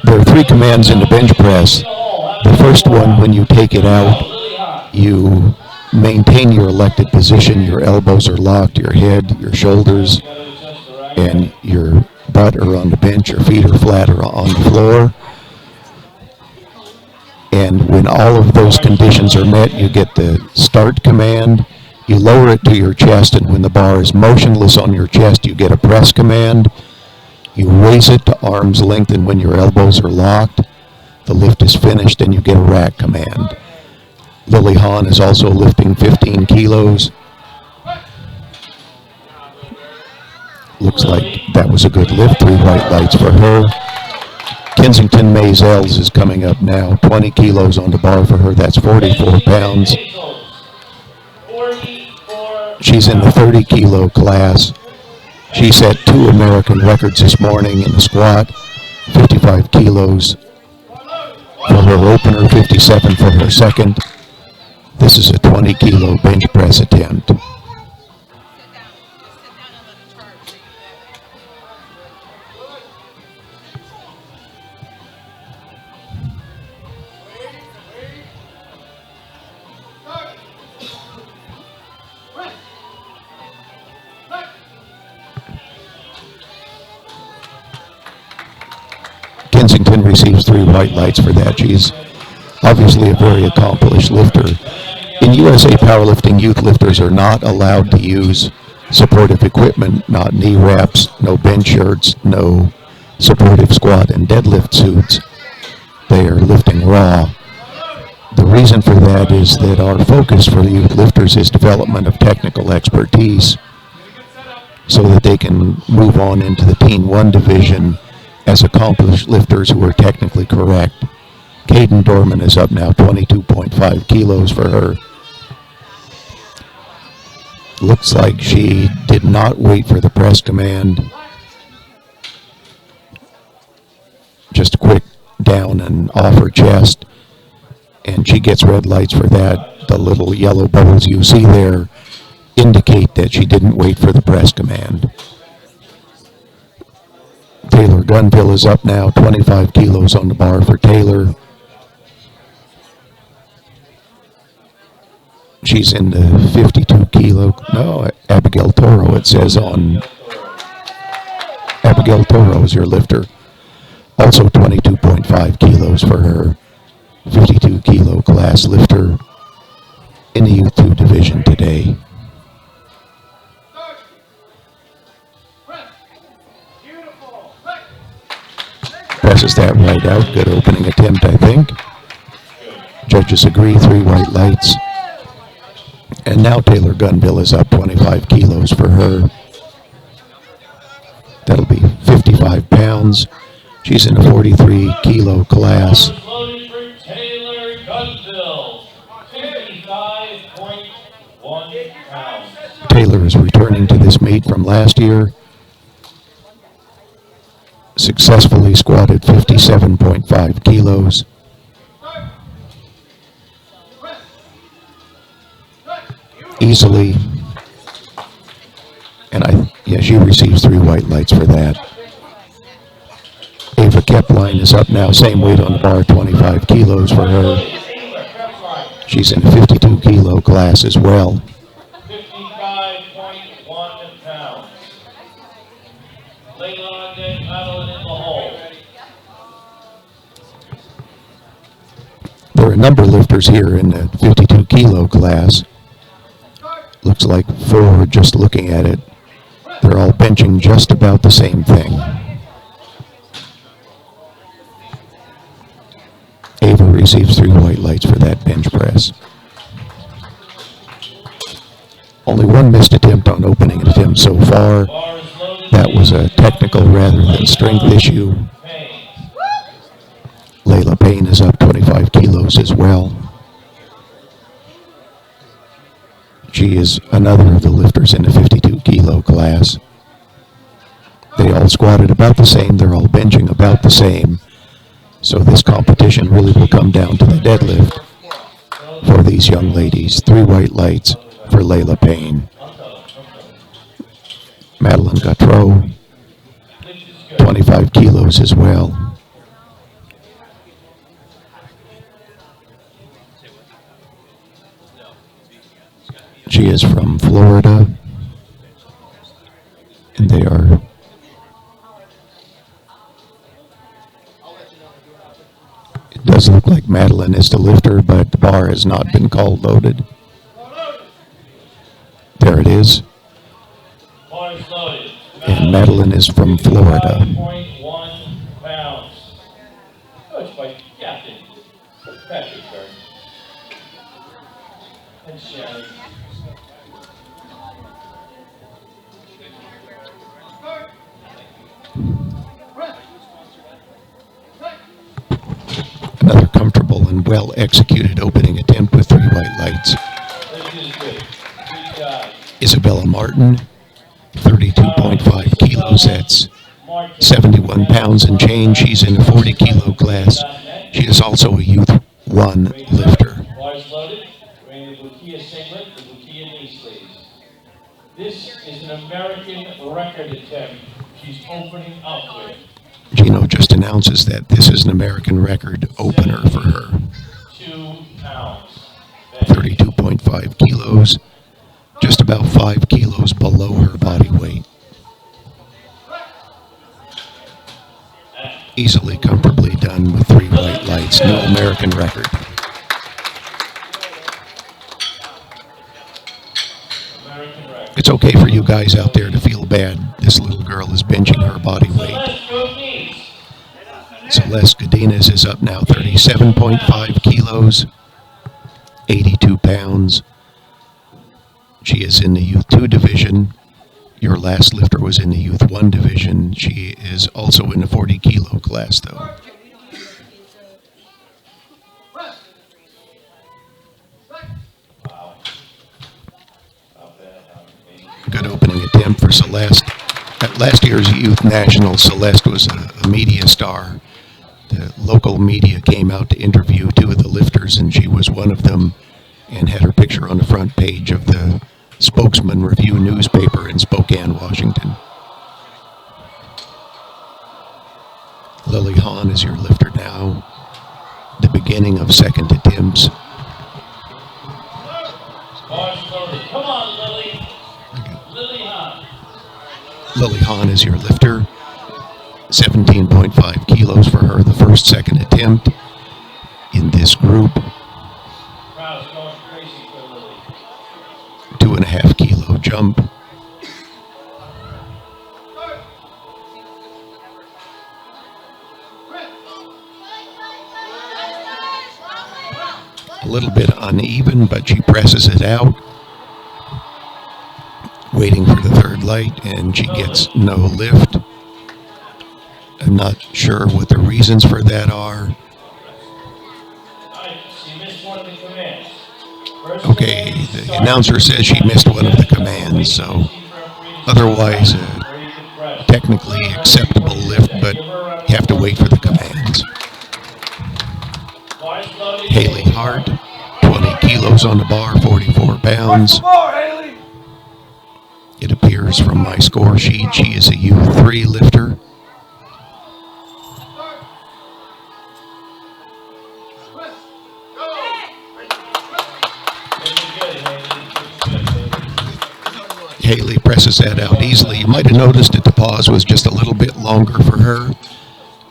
there are 3 commands in the bench press. The first one, when you take it out, you maintain your elected position. Your elbows are locked, your head, your shoulders, and your butt are on the bench. Your feet are flat or on the floor. And when all of those conditions are met, you get the start command. You lower it to your chest, and when the bar is motionless on your chest, you get a press command. You raise it to arm's length, and when your elbows are locked, the lift is finished, and you get a rack command. Lily Hahn is also lifting 15 kilos. Looks like that was a good lift. 3 white lights for her. Kensington Maisels is coming up now. 20 kilos on the bar for her. That's 44 pounds. She's in the 30 kilo class. She set 2 American records this morning in the squat. 55 kilos for her opener, 57 for her second. This is a 20 kilo bench press attempt. Kensington receives 3 white lights for that. She's obviously a very accomplished lifter. In USA Powerlifting, youth lifters are not allowed to use supportive equipment, not knee wraps, no bench shirts, no supportive squat and deadlift suits. They are lifting raw. The reason for that is that our focus for the youth lifters is development of technical expertise so that they can move on into the Teen 1 division as accomplished lifters who are technically correct. Caden Dorman is up now, 22.5 kilos for her. Looks like she did not wait for the press command. Just a quick down and off her chest. And she gets red lights for that. The little yellow bubbles you see there indicate that she didn't wait for the press command. Taylor Gunville is up now, 25 kilos on the bar for Taylor. She's in the 52 kilo, no, Abigail Toro it says on. Abigail Toro is your lifter. Also 22.5 kilos for her 52 kilo class lifter in the U2 division today. Presses that right out. Good opening attempt, I think. Judges agree, 3 white lights. And now Taylor Gunville is up 25 kilos for her. That'll be 55 pounds. She's in a 43 kilo class. Loaded for Taylor Gunville, 55.1 pounds. Taylor is returning to this meet from last year. Successfully squatted 57.5 kilos. Easily. And she receives 3 white lights for that. Ava Kepline is up now, same weight on the bar, 25 kilos for her. She's in a 52 kilo class as well. 55.1 pounds. Layla on deck, paddling in the hole. There are a number of lifters here in the 52 kilo class. Looks like 4 just looking at it. They're all benching just about the same thing. Ava receives 3 white lights for that bench press. Only one missed attempt on opening attempt so far. That was a technical rather than strength issue. Layla Payne is up 25 kilos as well. She is another of the lifters in the 52 kilo class. They all squatted about the same. They're all benching about the same. So this competition really will come down to the deadlift for these young ladies. 3 white lights for Layla Payne. Madeline Gautreau, 25 kilos as well. She is from Florida, and they are it does look like Madeline is the lifter, but the bar has not been called loaded. There it is. And Madeline is from Florida. 5.1 pounds. Coached by Captain Patrick Burton. And Shannon. Another comfortable and well-executed opening attempt with 3 white lights. Isabella Martin, 32.5 kilos. That's 71 pounds and change. She's in the 40 kilo class. She is also a Youth 1 lifter. Bars loaded. Wearing the Bukia singlet, the Bukia knee sleeves. This is an American record attempt she's opening up with. Gino just announces that this is an American record opener for her. 2 pounds. 32.5 kilos, just about 5 kilos below her body weight. Easily, comfortably done with 3 white lights, no American record. It's okay for you guys out there to feel bad. This little girl is benching her body weight. Celeste Godinez is up now, 37.5 kilos, 82 pounds. She is in the Youth 2 division. Your last lifter was in the Youth 1 division. She is also in the 40 kilo class, though. Good opening attempt for Celeste. At last year's Youth National, Celeste was a media star. The local media came out to interview 2 of the lifters, and she was one of them, and had her picture on the front page of the Spokesman Review newspaper in Spokane, Washington. Lily Hahn is your lifter now. The beginning of second attempts. Come on, Lily. Lily Hahn. Lily Hahn is your lifter. 17.5 kilos for her, the second attempt in this group. Crowd's going crazy for Lily. 2.5 kilo jump. A little bit uneven, but she presses it out. Waiting for the 3rd light, and she gets no lift. I'm not sure what the reasons for that are. She missed one of the commands. Okay, the announcer says she missed one of the commands, so otherwise technically acceptable lift, but you have to wait for the commands. Haley Hart, 20 kilos on the bar, 44 pounds. It appears from my score sheet she is a U3 lifter. Haley presses that out easily. You might have noticed that the pause was just a little bit longer for her,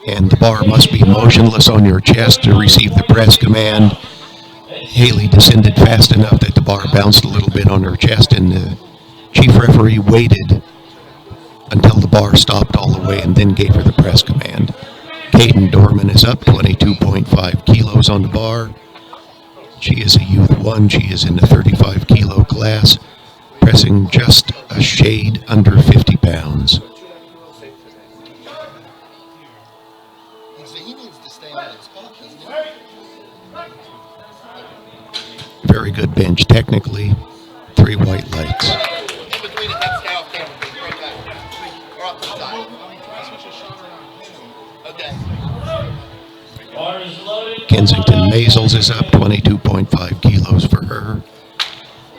and the bar must be motionless on your chest to receive the press command. Haley descended fast enough that the bar bounced a little bit on her chest, and the chief referee waited until the bar stopped all the way and then gave her the press command. Hayden Dorman is up 22.5 kilos on the bar. She is a Youth 1. She is in the 35 kilo class, pressing just a shade under 50 pounds. Very good bench technically. 3 white lights. Kensington Maisels is up 22.5 kilos for her.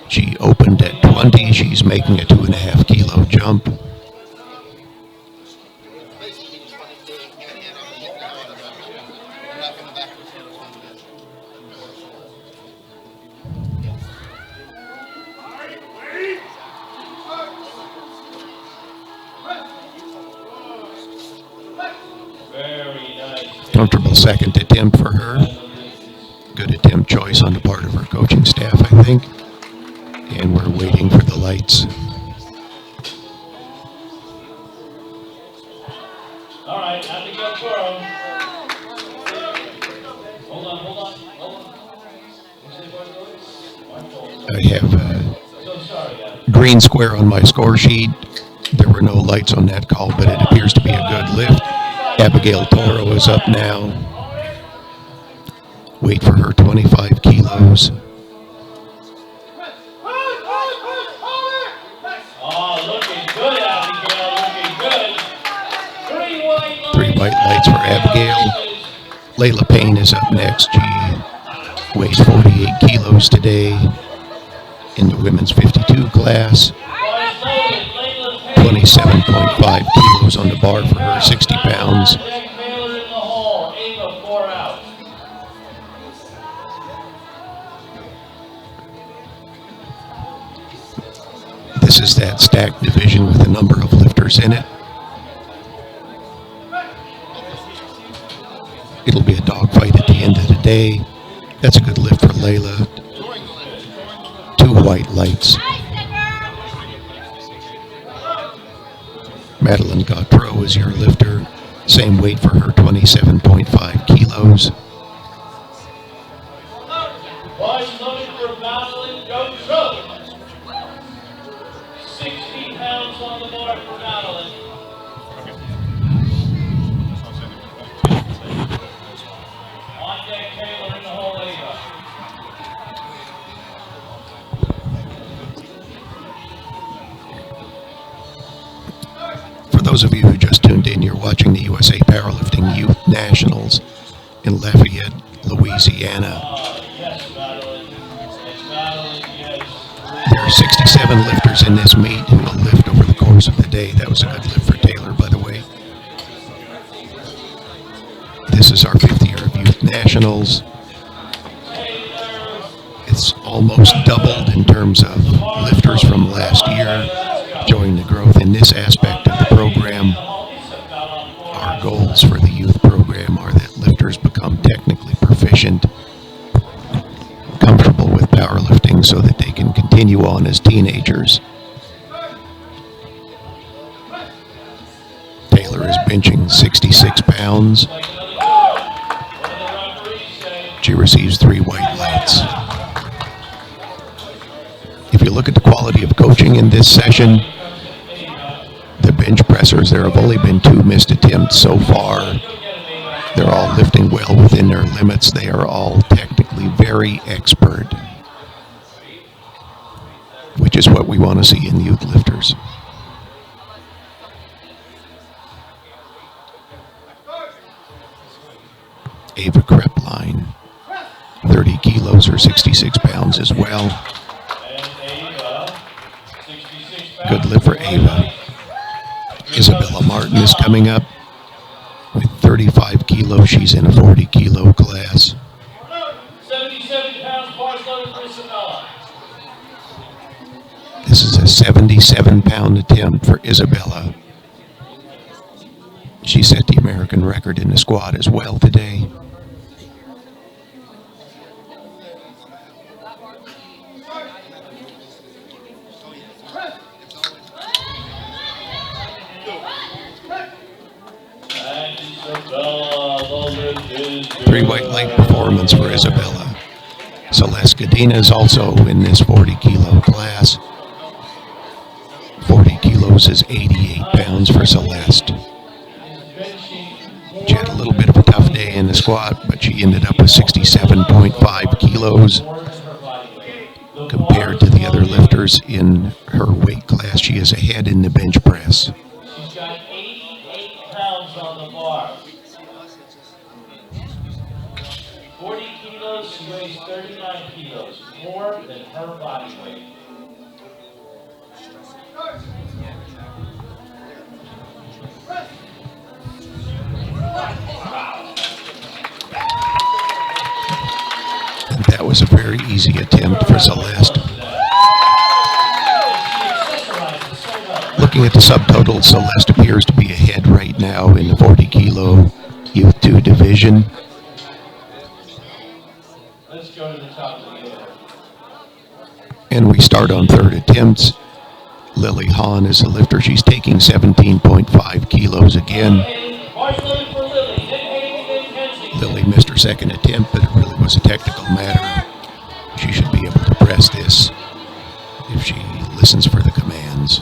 She opened at 20. She's making a 2.5 kilo jump. Comfortable second attempt for her. Good attempt choice on the part of her coaching staff, I think. And we're waiting for the lights. All right, have to go for him. Hold on. I have a green square on my score sheet. There were no lights on that call, but it appears to be a good lift. Abigail Toro is up now. Wait for her 25 kilos. Oh, looking good, Abigail, looking good. 3 white lights for Abigail. Layla Payne is up next. She weighs 48 kilos today in the women's 52 class. 27.5 kilos on the bar for her, 60 pounds. This is that stacked division with a number of lifters in it. It'll be a dogfight at the end of the day. That's a good lift for Layla. 2 white lights. Madeline Gautreau is your lifter. Same weight for her, 27.5 kilos. Boys loaded for Madeline Gautreau. 60 pounds on the bar for Madeline. On deck, Taylor in the hole, Ava. For those of you who just tuned in, you're watching the USA Powerlifting Youth Nationals in Lafayette, Louisiana. Yes, Madeline. Yes, Madeline, yes. There are 67 lifters in this meet who will lift over the course of the day. That was a good lift for Taylor, by the way. This is our 5th year of Youth Nationals. It's almost doubled in terms of lifters from last year, showing the growth in this aspect of the program. Our goals for the youth program are that lifters become technically proficient, comfortable with powerlifting so that they can continue on as teenagers. Taylor is benching 66 pounds. She receives 3 white lights. If you look at the quality of coaching in this session, the bench pressers, there have only been 2 missed attempts so far. They're all lifting well within their limits. They are all technically very expert, which is what we want to see in youth lifters. Ava Krepline, 30 kilos or 66 pounds as well. Good lift for Ava. Isabella Martin is coming up with 35 kilos. She's in a 40 kilo class. 77 pounds, bars loaded for Isabella. This is a 77-pound attempt for Isabella. She set the American record in the squat as well today. And Isabella Three white light performance for Isabella. Celeste Godina is also in this 40 kilo class. 40 kilos is 88 pounds for Celeste. She had a little bit of a tough day in the squat, but she ended up with 67.5 kilos. Compared to the other lifters in her weight class, she is ahead in the bench press. She's got 88 pounds on the bar. 40 kilos, she weighs 39 kilos, more than her body weight. And that was a very easy attempt for Celeste. Looking at the subtotal, Celeste appears to be ahead right now in the 40 kilo Youth 2 division. Let's go to the top of the order. And we start on third attempts. Lily Hahn is the lifter. She's taking 17.5 kilos again. Lily missed her second attempt, but it really was a technical matter. She should be able to press this if she listens for the commands.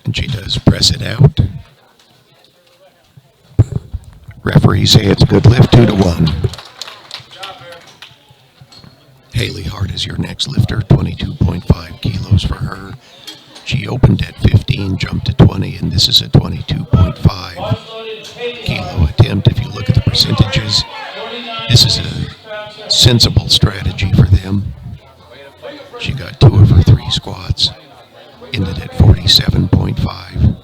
And she does press it out. Referees say it's a good lift, 2-1. Haley Hart is your next lifter, 22.5 kilos for her. She opened at 15, jumped to 20, and this is a 22.5 kilo attempt. If you look at the percentages, this is a sensible strategy for them. She got 2 of her 3 squats. Ended at 47.5.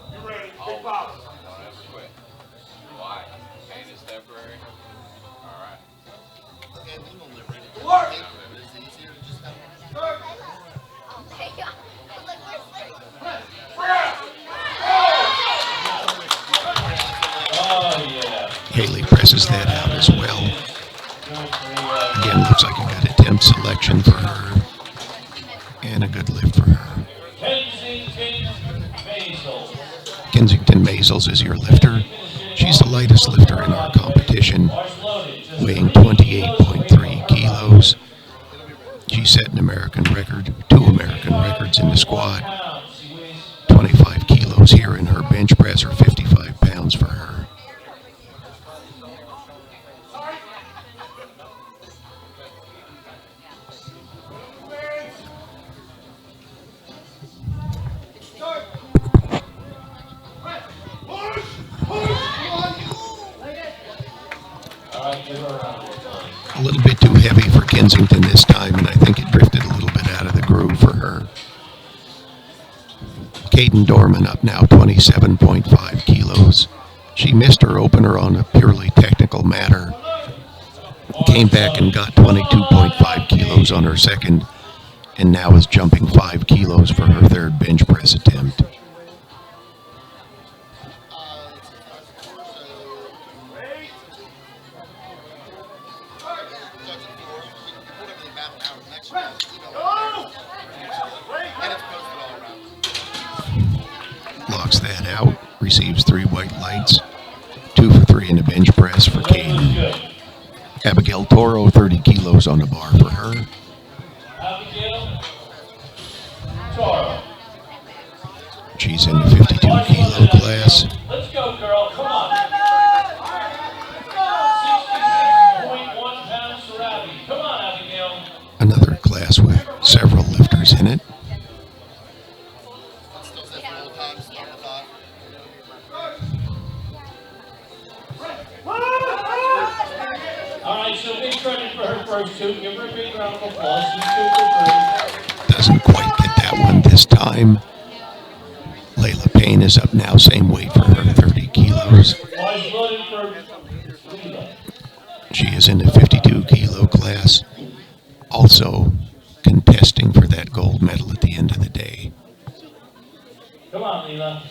Haley presses that out as well. Again, looks like a good attempt selection for her and a good lift for her. Kensington Maisels is your lifter. She's the lightest lifter in our competition, weighing 28.3 kilos. She set an American record, 2 American records in the squat, 25 kilos here in her bench press, or 55 pounds for her. A little bit too heavy for Kensington this time, and I think it drifted a little bit out of the groove for her. Kaden Dorman up now, 27.5 kilos. She missed her opener on a purely technical matter. Came back and got 22.5 kilos on her second, and now is jumping 5 kilos for her third bench press attempt. Locks that out, receives 3 white lights, 2 for 3 in the bench press for Kaden. Abigail Toro, 30 kilos on the bar for her. Abigail Toro. She's in the 52 kilo class. Let's go, girl. Come on. 66.1 pounds for Abby. Come on, Abigail. Another class with several lifters in it. All right, so big credit for her first 2. Give her a big round of applause. She's 2 for 3. Doesn't quite get that one this time. Layla Payne is up now, same weight for her, 30 kilos. She is in the 52 kilo class, also contesting for that gold medal at the end of the day. Come on, Leela.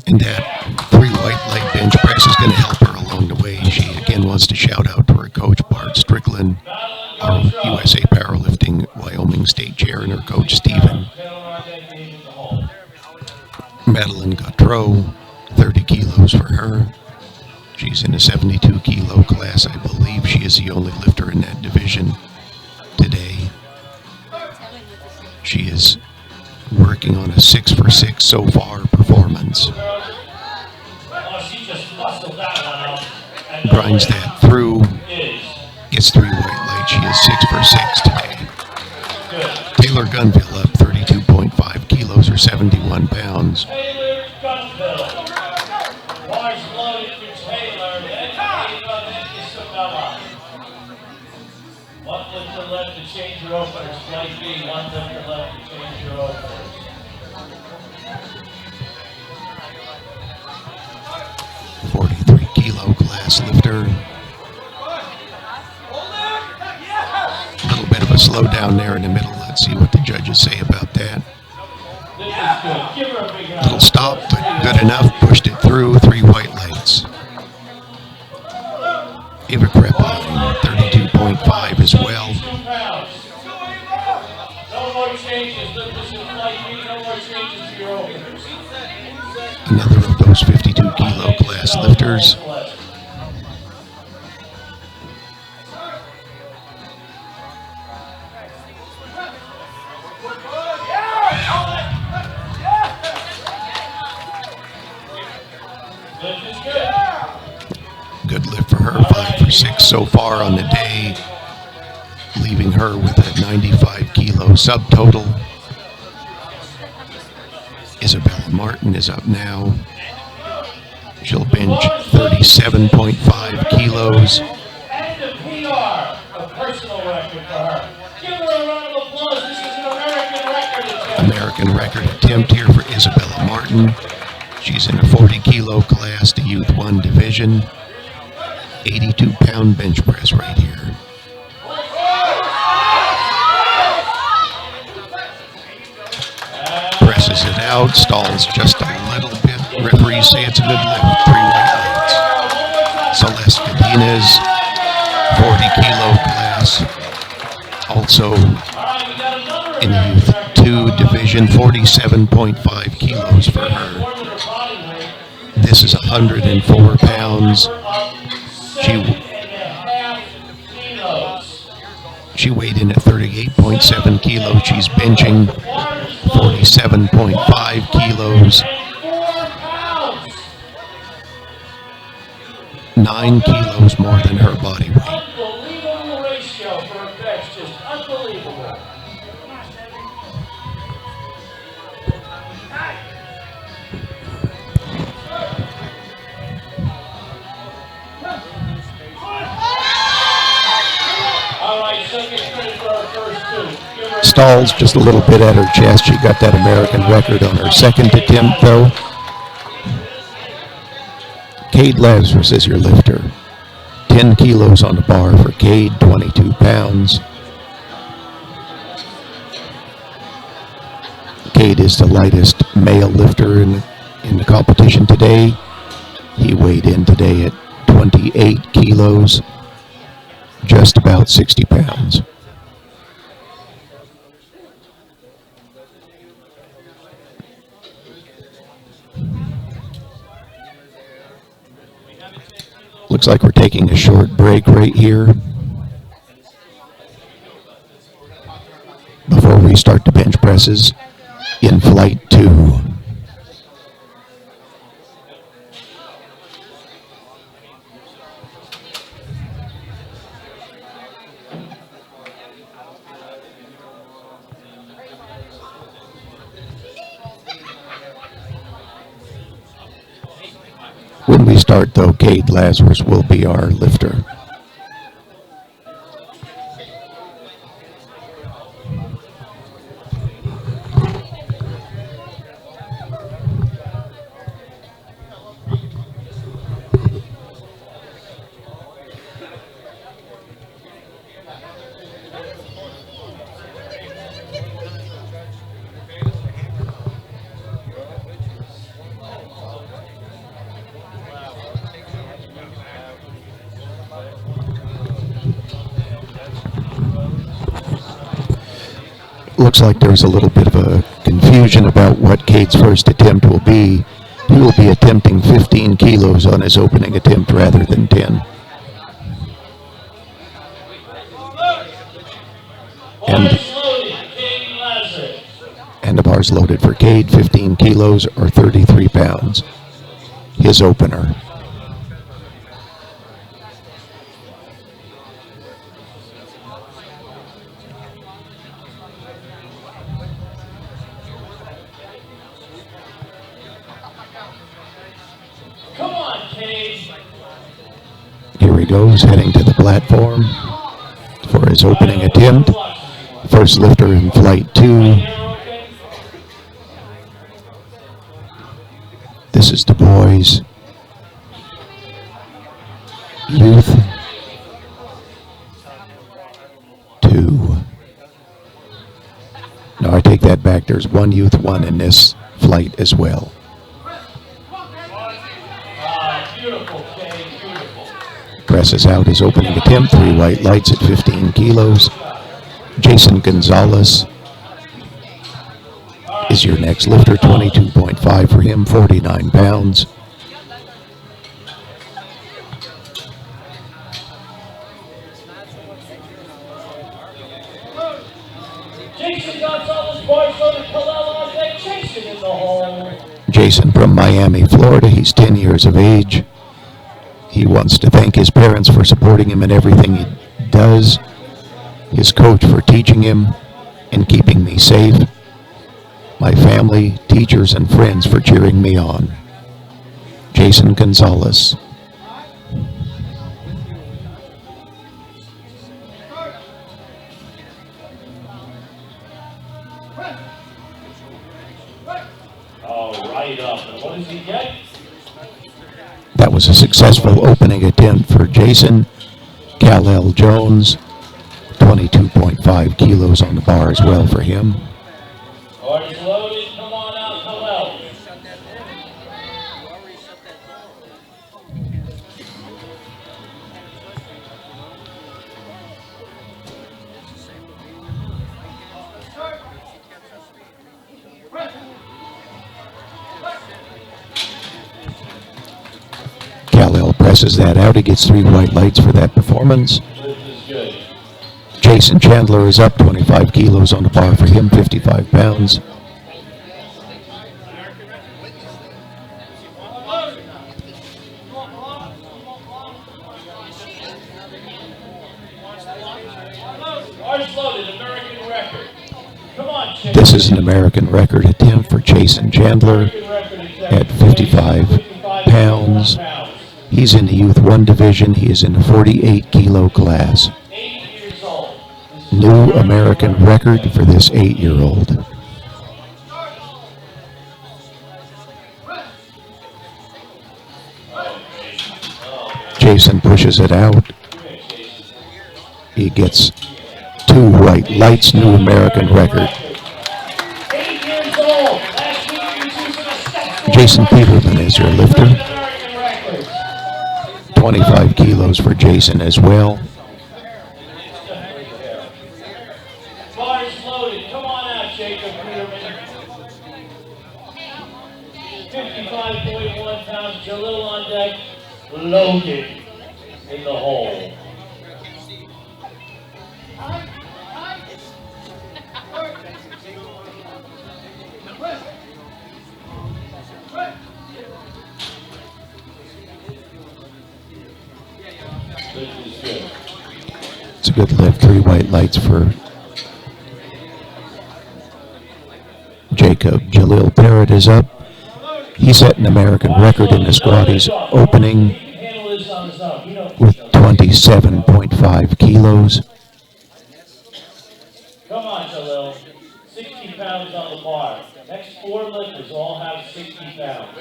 And that 3 white leg bench press is going to help her along the way. She again wants to shout out to her coach, Bart Strickland, our USA Powerlifting Wyoming State Chair, and her coach, Stephen. Madeline Gautreau, 30 kilos for her. She's in a 72 kilo class. I believe she is the only lifter in that division today. She is working on a 6 for 6 so far performance. Grinds that through, gets 3 white lights. She is 6 for 6 today. Taylor Gunville up 32.5 kilos or 71 pounds. Taylor Gunville. Bars loaded for Taylor. Then Isabella. One lifter left to change your openers. Flight B, one lifter left to change your openers. Kilo class lifter. A little bit of a slowdown there in the middle. Let's see what the judges say about that. Little stop, but good enough. Pushed it through. 3 white lights. Eva Kreppline, 32.5 as well. No more changes. Lifters in flight B, no more changes to your openers. Another of those 52 kilo class lifters. Good lift for her, 5 for 6 so far on the day, leaving her with a 95 kilo subtotal. Isabella Martin is up now. She'll bench 37.5 kilos. And the PR, a personal record for her. Give her a round of applause. This is an American record attempt. American record attempt here for Isabella Martin. She's in a 40 kilo class, the Youth 1 division. 82 pound bench press right here. Presses it out, stalls just a little bit. Referees say it's a good lift. 3 white lights. Celeste Cadenas, 40 kilo class. Also in the Youth 2 division, 47.5 kilos for her. This is 104 pounds. She weighed in at 38.7 kilos. She's benching 47.5 kilos. 9 kilos more than her body weight. Unbelievable ratio for a bench, just unbelievable. All right, so get ready for our first 2. Stalls just a little bit at her chest. She got that American record on her second attempt, though. Cade Lazarus is your lifter. 10 kilos on the bar for Cade, 22 pounds. Cade is the lightest male lifter in the competition today. He weighed in today at 28 kilos, just about 60 pounds. Looks like we're taking a short break right here before we start the bench presses in flight 2. When we start, though, Cade Lazarus will be our lifter. looks like there's a little bit of a confusion about what Cade's first attempt will be. He will be attempting 15 kilos on his opening attempt rather than 10. And the bars loaded for Cade, 15 kilos or 33 pounds. His opener. Come on, Cade. Here he goes, heading to the platform for his opening attempt. First lifter in flight 2. This is the boys. Youth 2. No, I take that back. There's one Youth 1 in this flight as well. Beautiful, Cade, beautiful. Presses out his opening attempt. 3 white lights at 15 kilos. Jason Gonzalez is your next lifter, 22.5 for him, 49 pounds. Jason Gonzalez, boys from the Kalel on deck. Jason in the hole. Jason from Miami, Florida. He's 10 years of age. He wants to thank his parents for supporting him in everything he does, his coach for teaching him and keeping me safe, my family, teachers, and friends for cheering me on. Jason Gonzalez. Oh, right up. And what does he get? That was a successful opening attempt for Jason. Kal-El Jones, 22.5 kilos on the bar as well for him. Orders loaded. Come on out, Kalel. Kal-El presses that out. He gets 3 white lights for that performance. This is good. Jason Chandler is up, 25 kilos on the bar for him, 55 pounds. Orders loaded. American record. Come on, Chase. This is an American record attempt for Jason Chandler American record is at 55 pounds. He's in the Youth 1 division. He is in the 48 kilo class. 8 years old. New American record for this 8-year-old. Jason pushes it out. He gets 2 white lights, new American record. 8 years old. Last week he was using a step. Jason Peterman is your lifter. American records. 25 kilos for Jason as well. Bars loaded. Come on out, Jacob Peterman. 55.1 pounds. Jalil on deck. Loaded in the hole. This is good. It's a good lift. 3 white lights for Jacob. Jalil Barrett is up. He set an American record in the squat. He's opening Handle this on his own. You don't with 27.5 kilos. Come on, Jalil. 60 pounds on the bar. Next 4 lifters all have 60 pounds.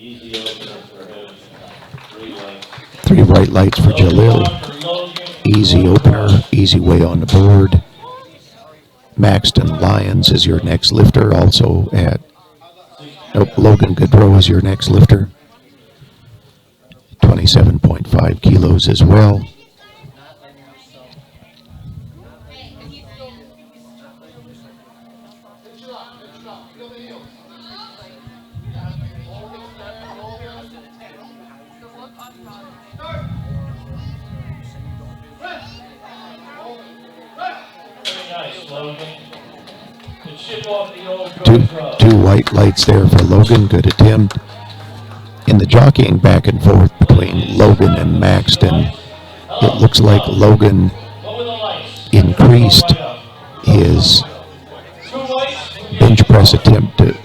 Easy opener for him. 3 lengths. 3 white lights for Jalil. Easy opener, easy way on the board. Maxton Lyons is your next lifter, also at Logan Goodrow is your next lifter. 27.5 kilos as well. Very nice, Logan. To chip off the old Two, GoPro. two white lights there for Logan. Good attempt. In the jockeying back and forth between Logan and Maxton, it looks like Logan What were the lights? increased his Two lights? bench press attempt to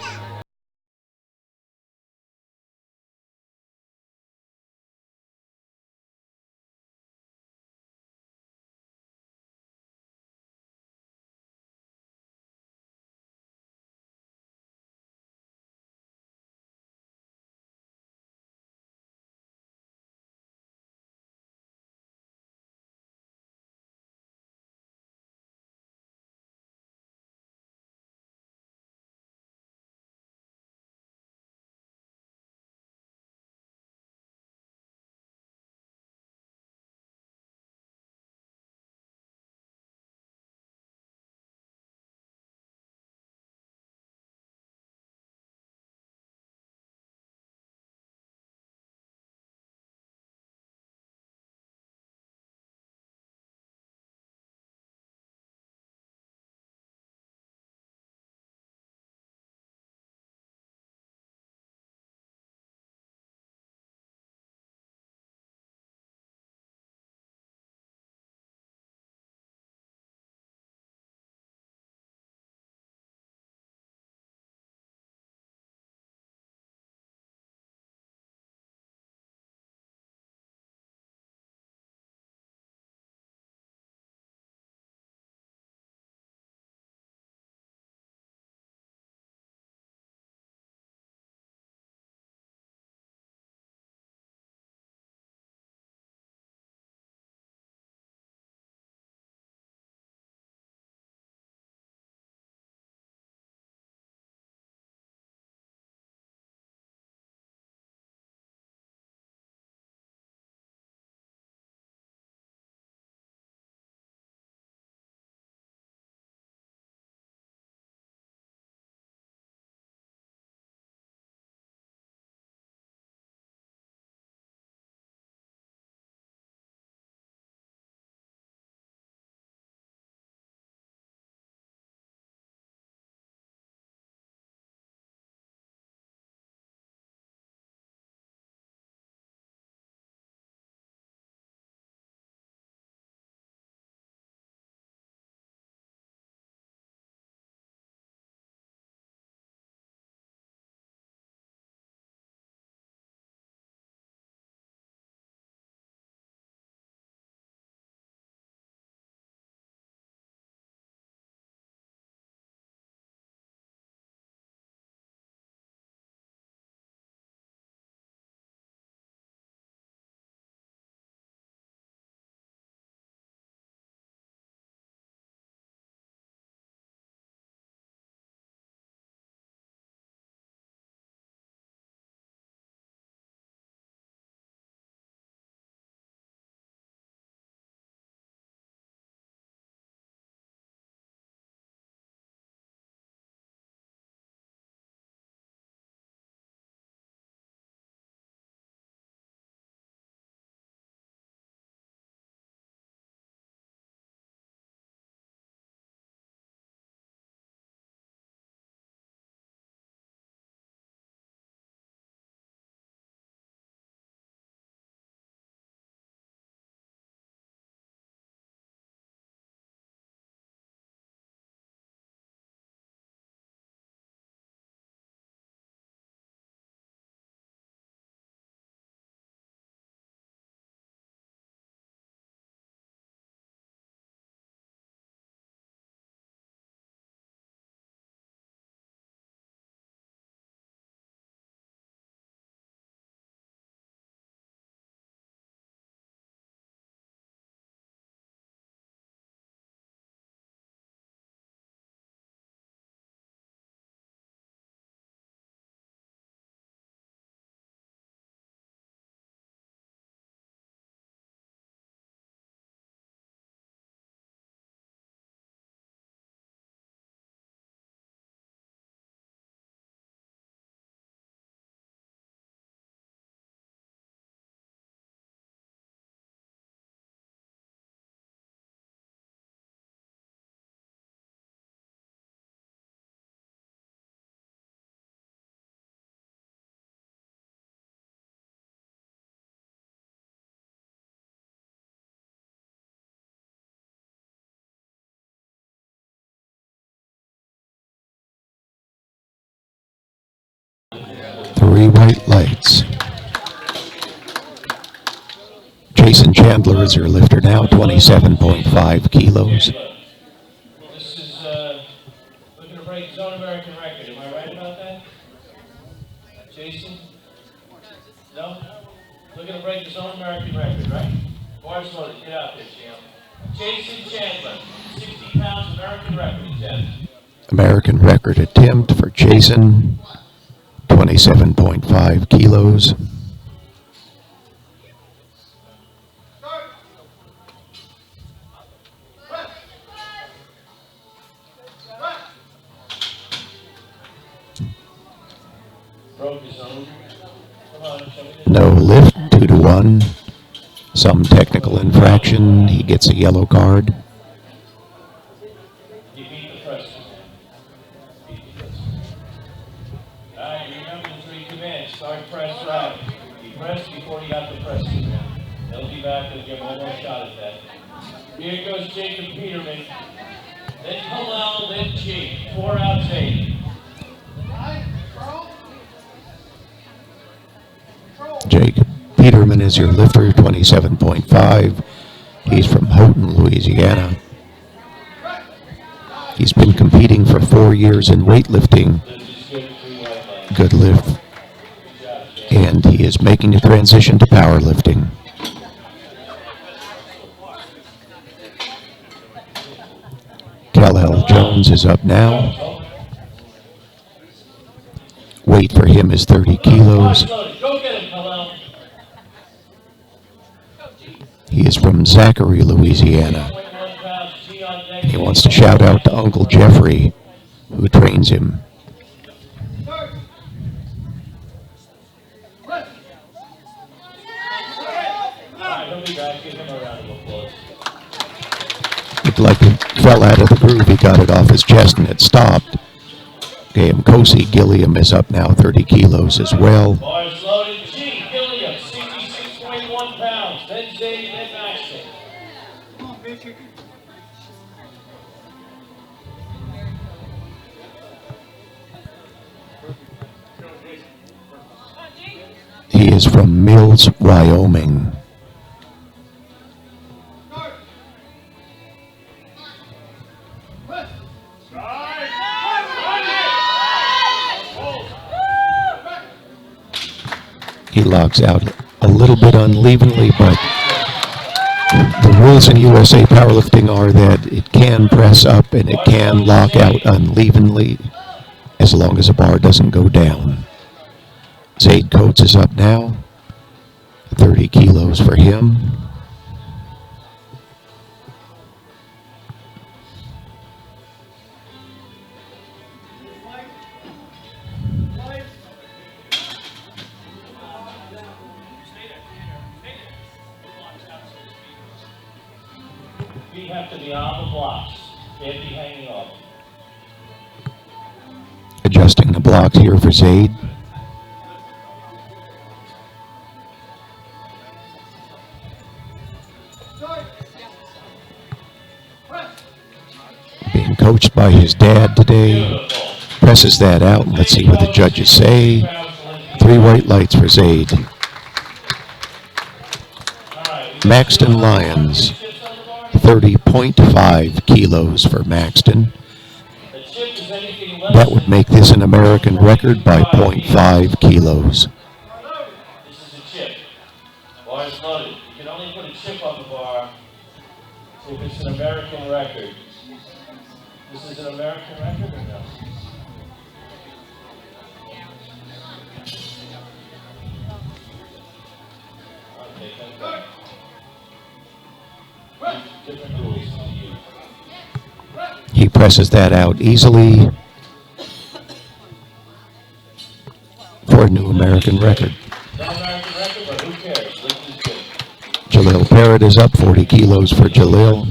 3 white lights. Jason Chandler is your lifter now, 27.5 kilos. This is, looking to break his own American record. Am I right about that? Jason? No? Looking to break his own American record, right? Bars loaded. Get out there, champ. Jason Chandler, 60 pounds American record attempt. American record attempt for Jason, 27.5 kilos. Broke his own. Come on, show me this. No lift, 2-1. Some technical infraction. He gets a yellow card. You beat the press. Beat the press. All right, remember the 3 commands. Start press right. He pressed before he got the press command. He'll be back. He'll give one more shot at that. Here goes Jacob Peterman. Then Hillel, then Jake. 4 outs, 8. Jacob Peterman is your lifter, 27.5. He's from Houghton, Louisiana. He's been competing for 4 years in weightlifting. Good lift. And he is making a transition to powerlifting. Cal Jones is up now. Weight for him is 30 kilos. Go get him, Hillel. He is from Zachary, Louisiana. He wants to shout out to Uncle Jeffrey, who trains him. Looked like it fell out of the groove. He got it off his chest and it stopped. Okay, Kosi Gilliam is up now, 30 kilos as well. Bars loaded. G. Gilliam, 66.1 pounds. Then Zay, then Maxton. Come on, bitch. He is from Mills, Wyoming. He logs out a little bit unevenly, but the rules in USA powerlifting are that it can press up and it can lock out unevenly as long as the bar doesn't go down. Zaid Coates is up now, 30 kilos for him. Feet have to be on the blocks. Can't be hanging off. Adjusting the blocks here for Zaid. Being coached by his dad today. Presses that out, and let's see what the judges say. 3 white lights for Zaid. Maxton Lyons, 30.5 kilos for Maxton. That would make this an American record by 0.5 kilos. This is a chip. Bar is loaded. You can only put a chip on the bar if it's an American record. This is an American record or no? Okay, thank God. Different rules to you. He presses that out easily for a new American record. No American record, but who cares? This is good. Jalil Parrott is up, 40 kilos for Jalil.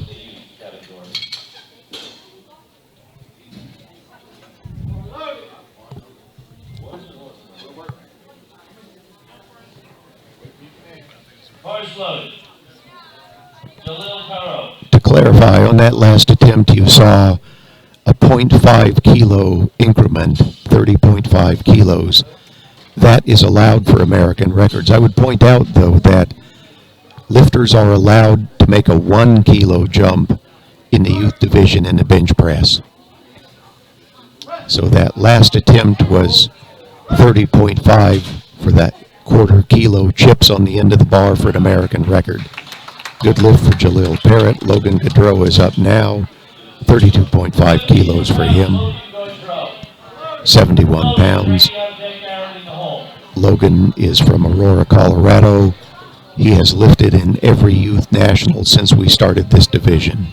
Bars loaded. Jalil Caro. To clarify, on that last attempt, you saw a 0.5 kilo increment, 30.5 kilos. that is allowed for American records. I would point out, though, that lifters are allowed to make a 1 kilo jump in the youth division in the bench press. So that last attempt was 30.5 for that quarter kilo, chips on the end of the bar for an American record. Good lift for Jalil Parrott. Logan Gaudreau is up now. 32.5 kilos for him. 71 pounds. Logan is from Aurora, Colorado. He has lifted in every youth national since we started this division.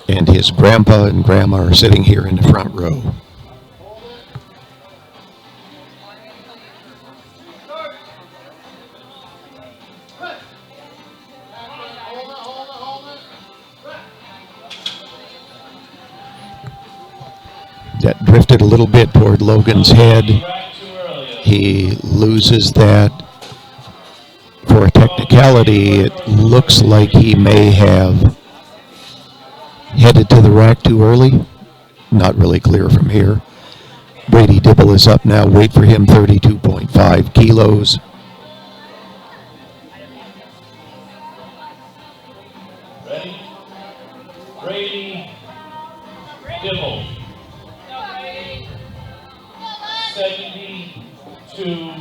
And his grandpa and grandma are sitting here in the front row. That drifted a little bit toward Logan's head. He loses that. For a technicality, it looks like he may have headed to the rack too early. Not really clear from here. Brady Dibble is up now. Weight for him, 32.5 kilos. Ready? Brady Dibble. 72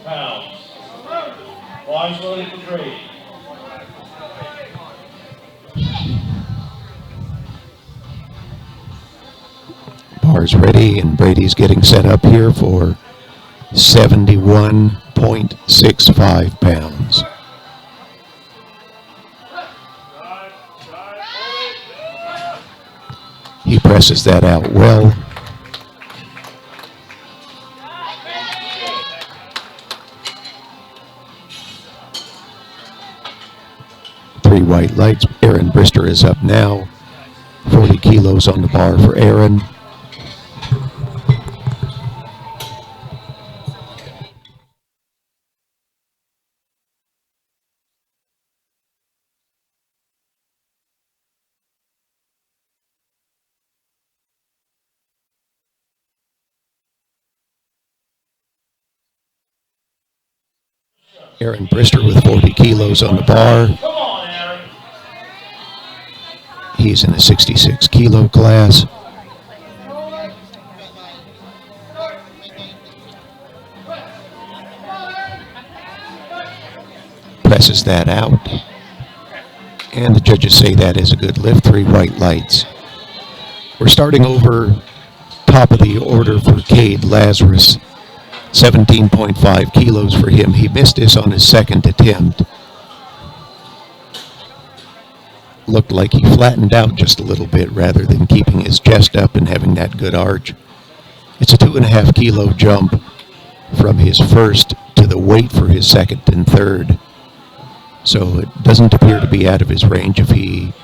pounds. Wise loaded for Brady. Bar's ready, and Brady's getting set up here for 71.65 pounds. He presses that out well. Three white lights. Aaron Brister is up now. 40 kilos on the bar for Aaron. Aaron Brister with 40 kilos on the bar. Come on, Aaron. He's in a 66 kilo class. Presses that out. And the judges say that is a good lift. Three white lights. We're starting over top of the order for Cade Lazarus. 17.5 kilos for him. He missed this on his second attempt. Looked like he flattened out just a little bit rather than keeping his chest up and having that good arch. It's a 2.5 kilo jump from his first to the weight for his second and third. So it doesn't appear to be out of his range if he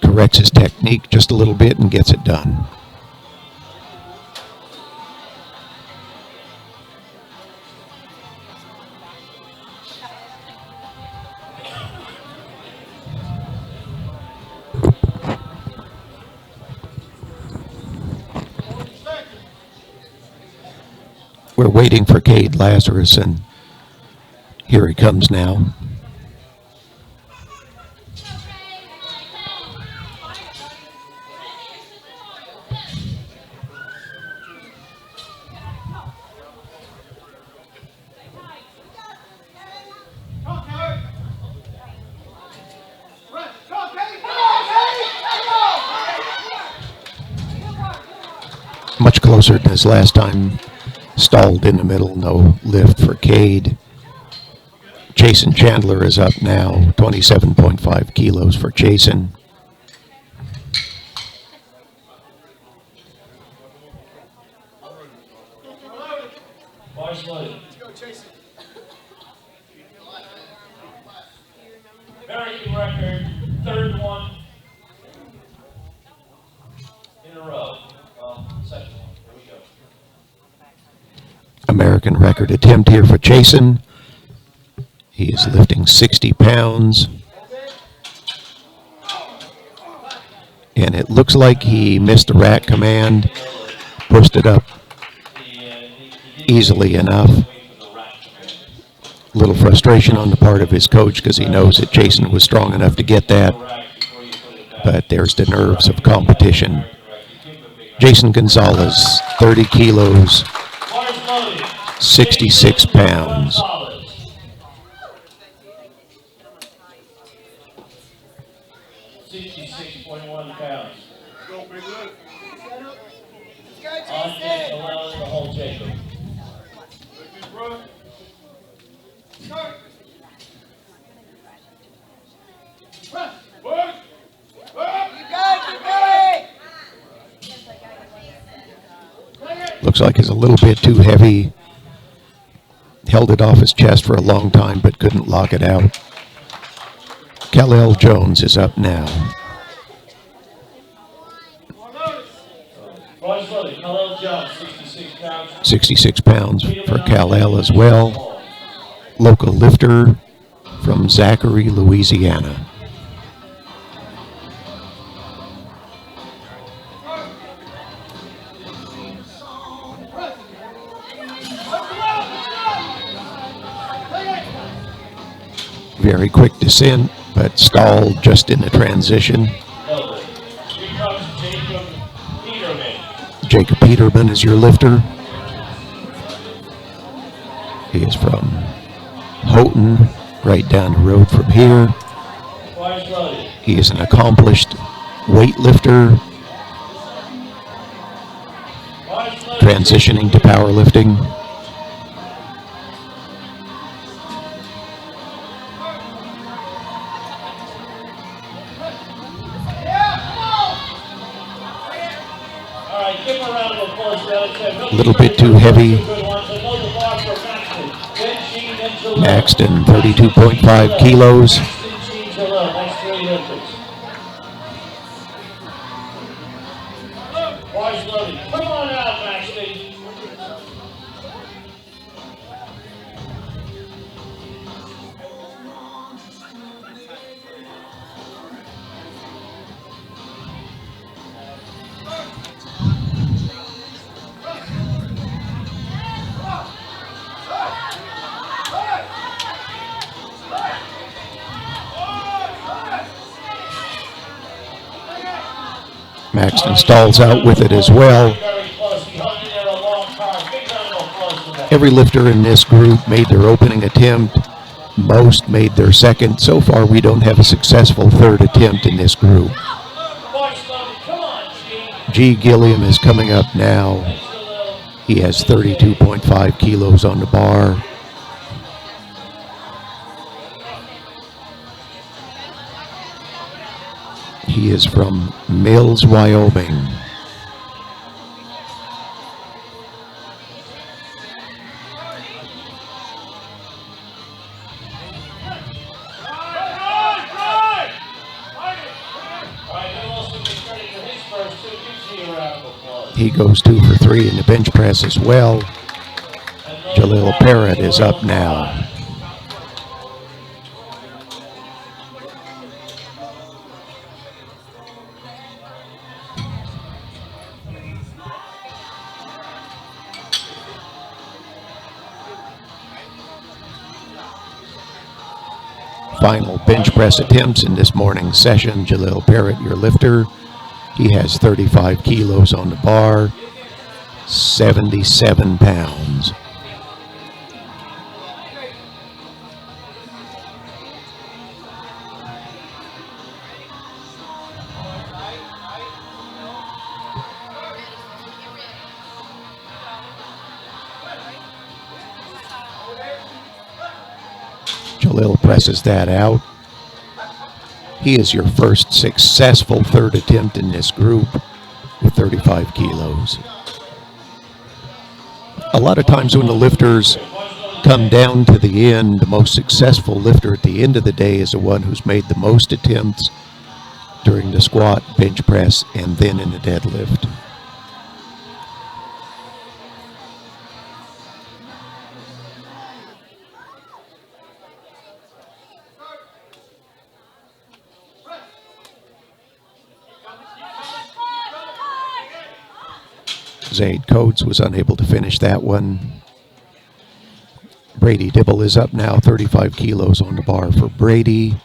corrects his technique just a little bit and gets it done. We're waiting for Cade Lazarus, and here he comes now. Much closer than his last time. Stalled in the middle, no lift for Cade. Jason Chandler is up now, 27.5 kilos for Jason. American record, third one in a row. Second one. Here we go. American record attempt here for Jason. He is lifting 60 pounds. And it looks like he missed the rack command, pushed it up easily enough. A little frustration on the part of his coach because he knows that Jason was strong enough to get that. But there's the nerves of competition. Jason Gonzalez, 30 kilos, 66 pounds. 66.1 pounds. Go, big lift. On Jake, allowing the whole Jacob. Lift his breath. Start. Push. Looks like it's a little bit too heavy. Held it off his chest for a long time, but couldn't lock it out. Kal-El Jones is up now. Rise loaded, Kal-El Jones, 66 pounds. 66 pounds for Kal-El as well. Local lifter from Zachary, Louisiana. Very quick descent, but stalled just in the transition. Here comes Jacob Peterman. Jacob Peterman is your lifter. He is from Houghton, right down the road from here. Rise loaded. He is an accomplished weightlifter, Rise loaded. transitioning to powerlifting. All right, give him a round of applause for that. A little bit too heavy. Maxton, 32.5 kilos. Next three lifters. Rise loaded. Come on out, Maxton. Maxton stalls out with it as well. Very close. He hung in there a long time. Big round of applause for that. Every lifter in this group made their opening attempt. Most made their second. So far, we don't have a successful third attempt in this group. Rise loaded. Come on, G. G. Gilliam is coming up now. He has 32.5 kilos on the bar. He is from Mills, Wyoming. He goes 2 for 3 in the bench press as well. Jalil Parrott is up now. Final bench press attempts in this morning's session. Jalil Parrott, your lifter. He has 35 kilos on the bar, 77 pounds. Jalil presses that out. He is your first successful third attempt in this group with 35 kilos. A lot of times when the lifters come down to the end, the most successful lifter at the end of the day is the one who's made the most attempts during the squat, bench press, and then in the deadlift. Zaid Coates was unable to finish that one. Brady Dibble is up now, 35 kilos on the bar for Brady.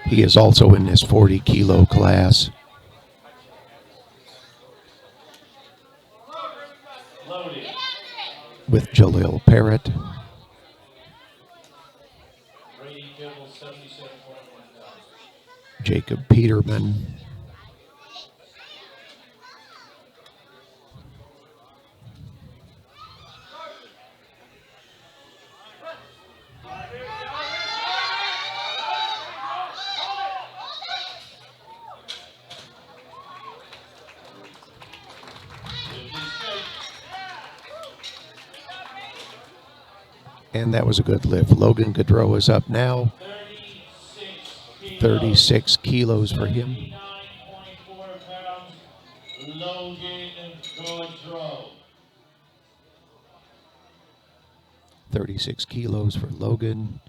He is also in this 40 kilo class. Loaded. With Jalil Parrott. Brady Dibble, 77.1 pounds. Jacob Peterman. And that was a good lift. Logan Gaudreau is up now. 36 kilos for him. 79.4 pounds. Logan Gaudreau. 36 kilos for Logan.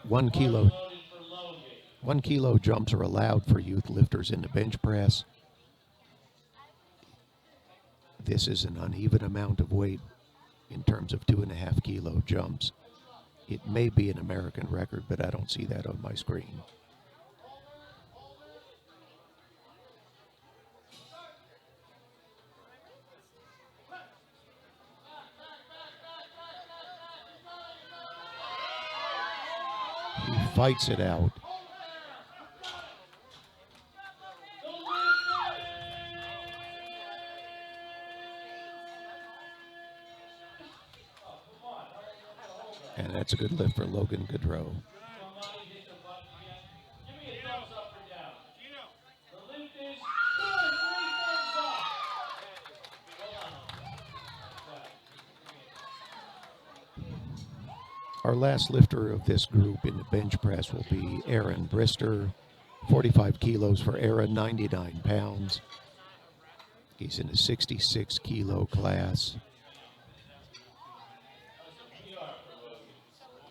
1 kilo. Loaded for Logan. 1 kilo jumps are allowed for youth lifters in the bench press. This is an uneven amount of weight in terms of 2.5 kilo jumps. It may be an American record, but I don't see that on my screen. He fights it out. And that's a good lift for Logan Gaudreau. Somebody hit the button again. Give me a thumbs up or down. The lift is good. 3 thumbs up. Hold on. Our last lifter of this group in the bench press will be Aaron Brister. 45 kilos for Aaron, 99 pounds. He's in a 66 kilo class.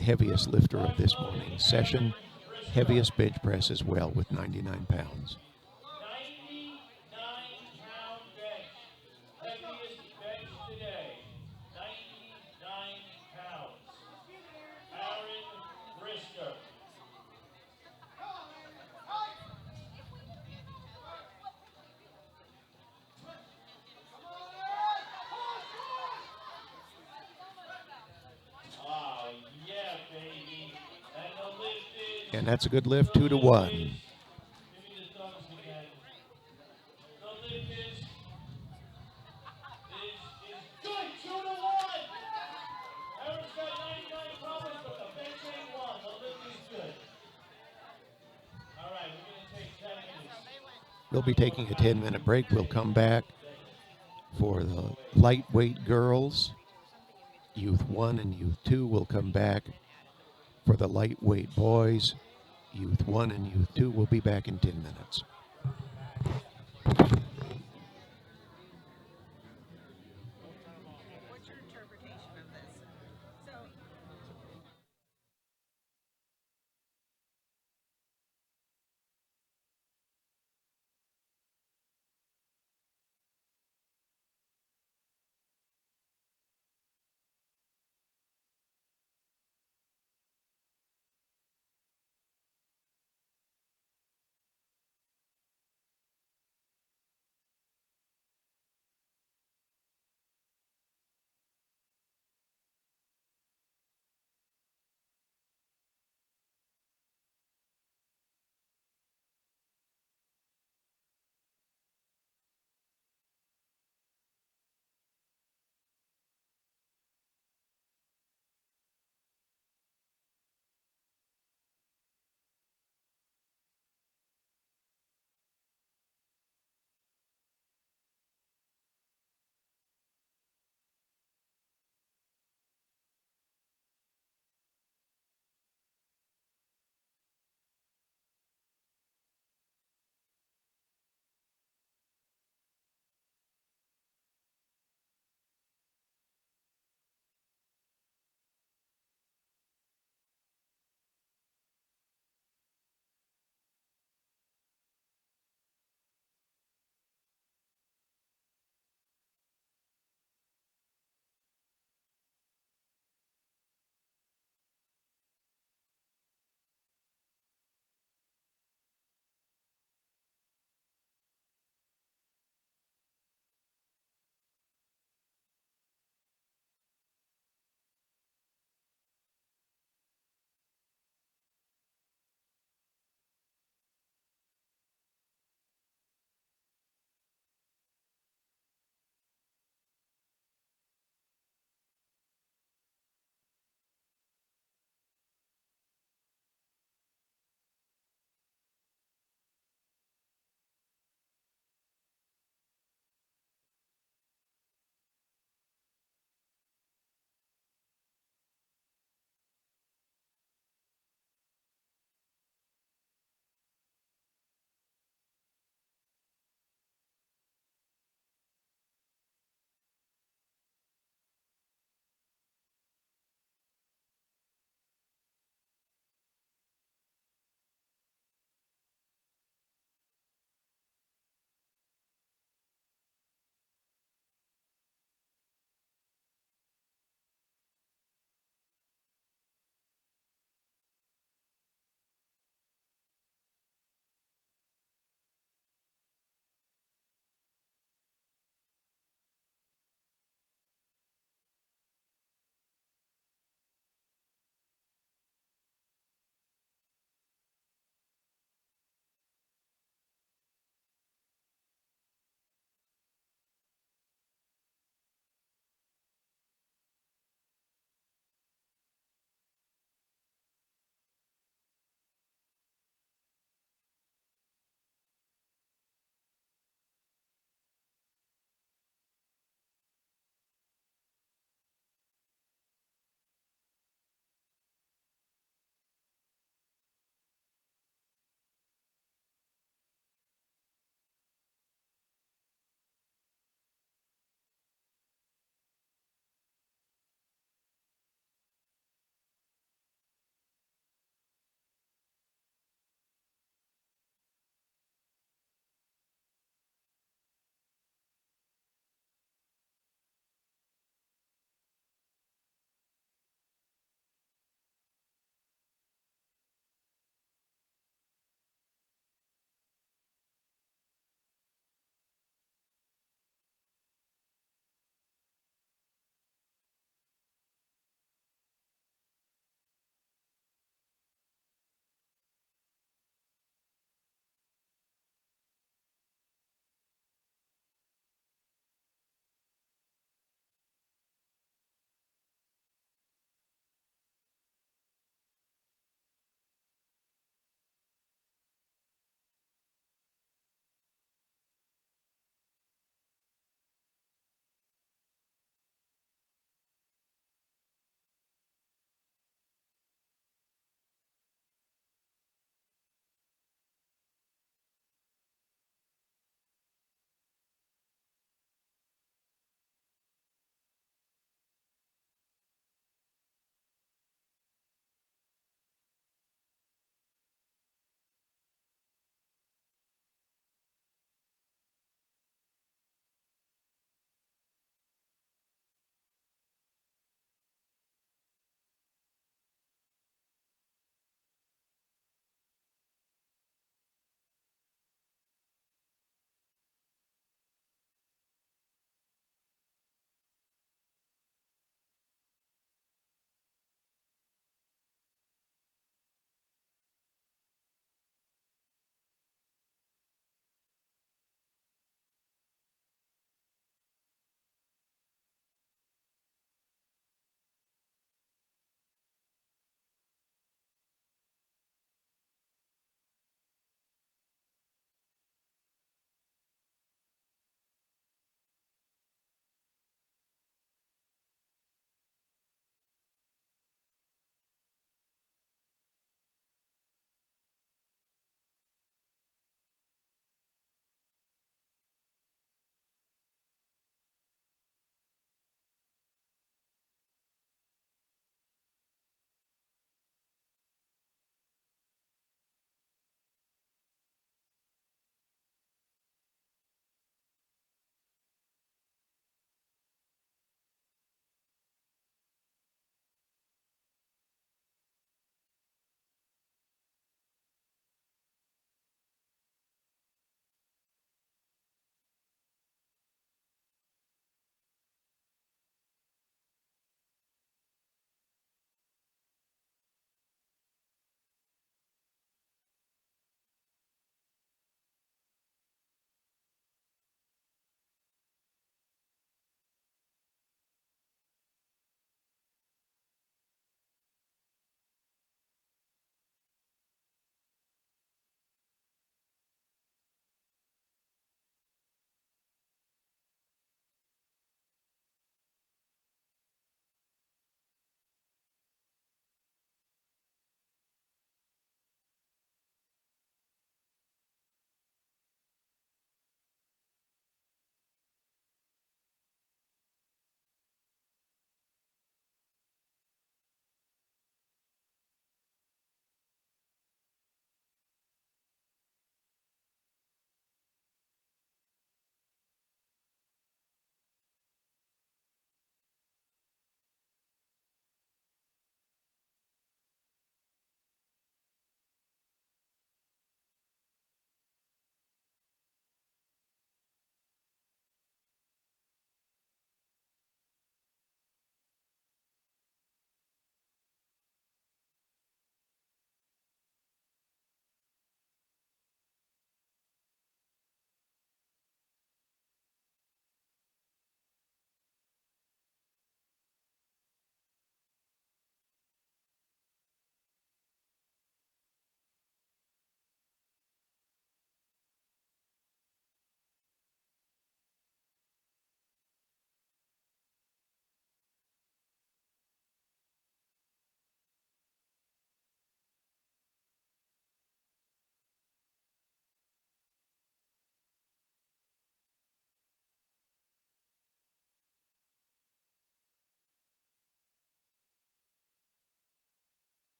Heaviest lifter of this morning's session. Heaviest bench press as well with 99 pounds. 99-pound bench. Heaviest bench today. 99 pounds. Aaron Brister. Oh, yeah, baby. And the lift is... And that's a good lift, 2 to 1. Give me the thumbs again. The lift is good. 2 to 1. Aaron's got 99 problems, but the bench ain't one. The lift is good. All right, we're going to take 10 minutes. We'll be taking a 10-minute break. We'll come back for the lightweight girls. Youth 1 and Youth 2 will come back for the lightweight boys. Youth 1 and Youth 2 will be back in 10 minutes.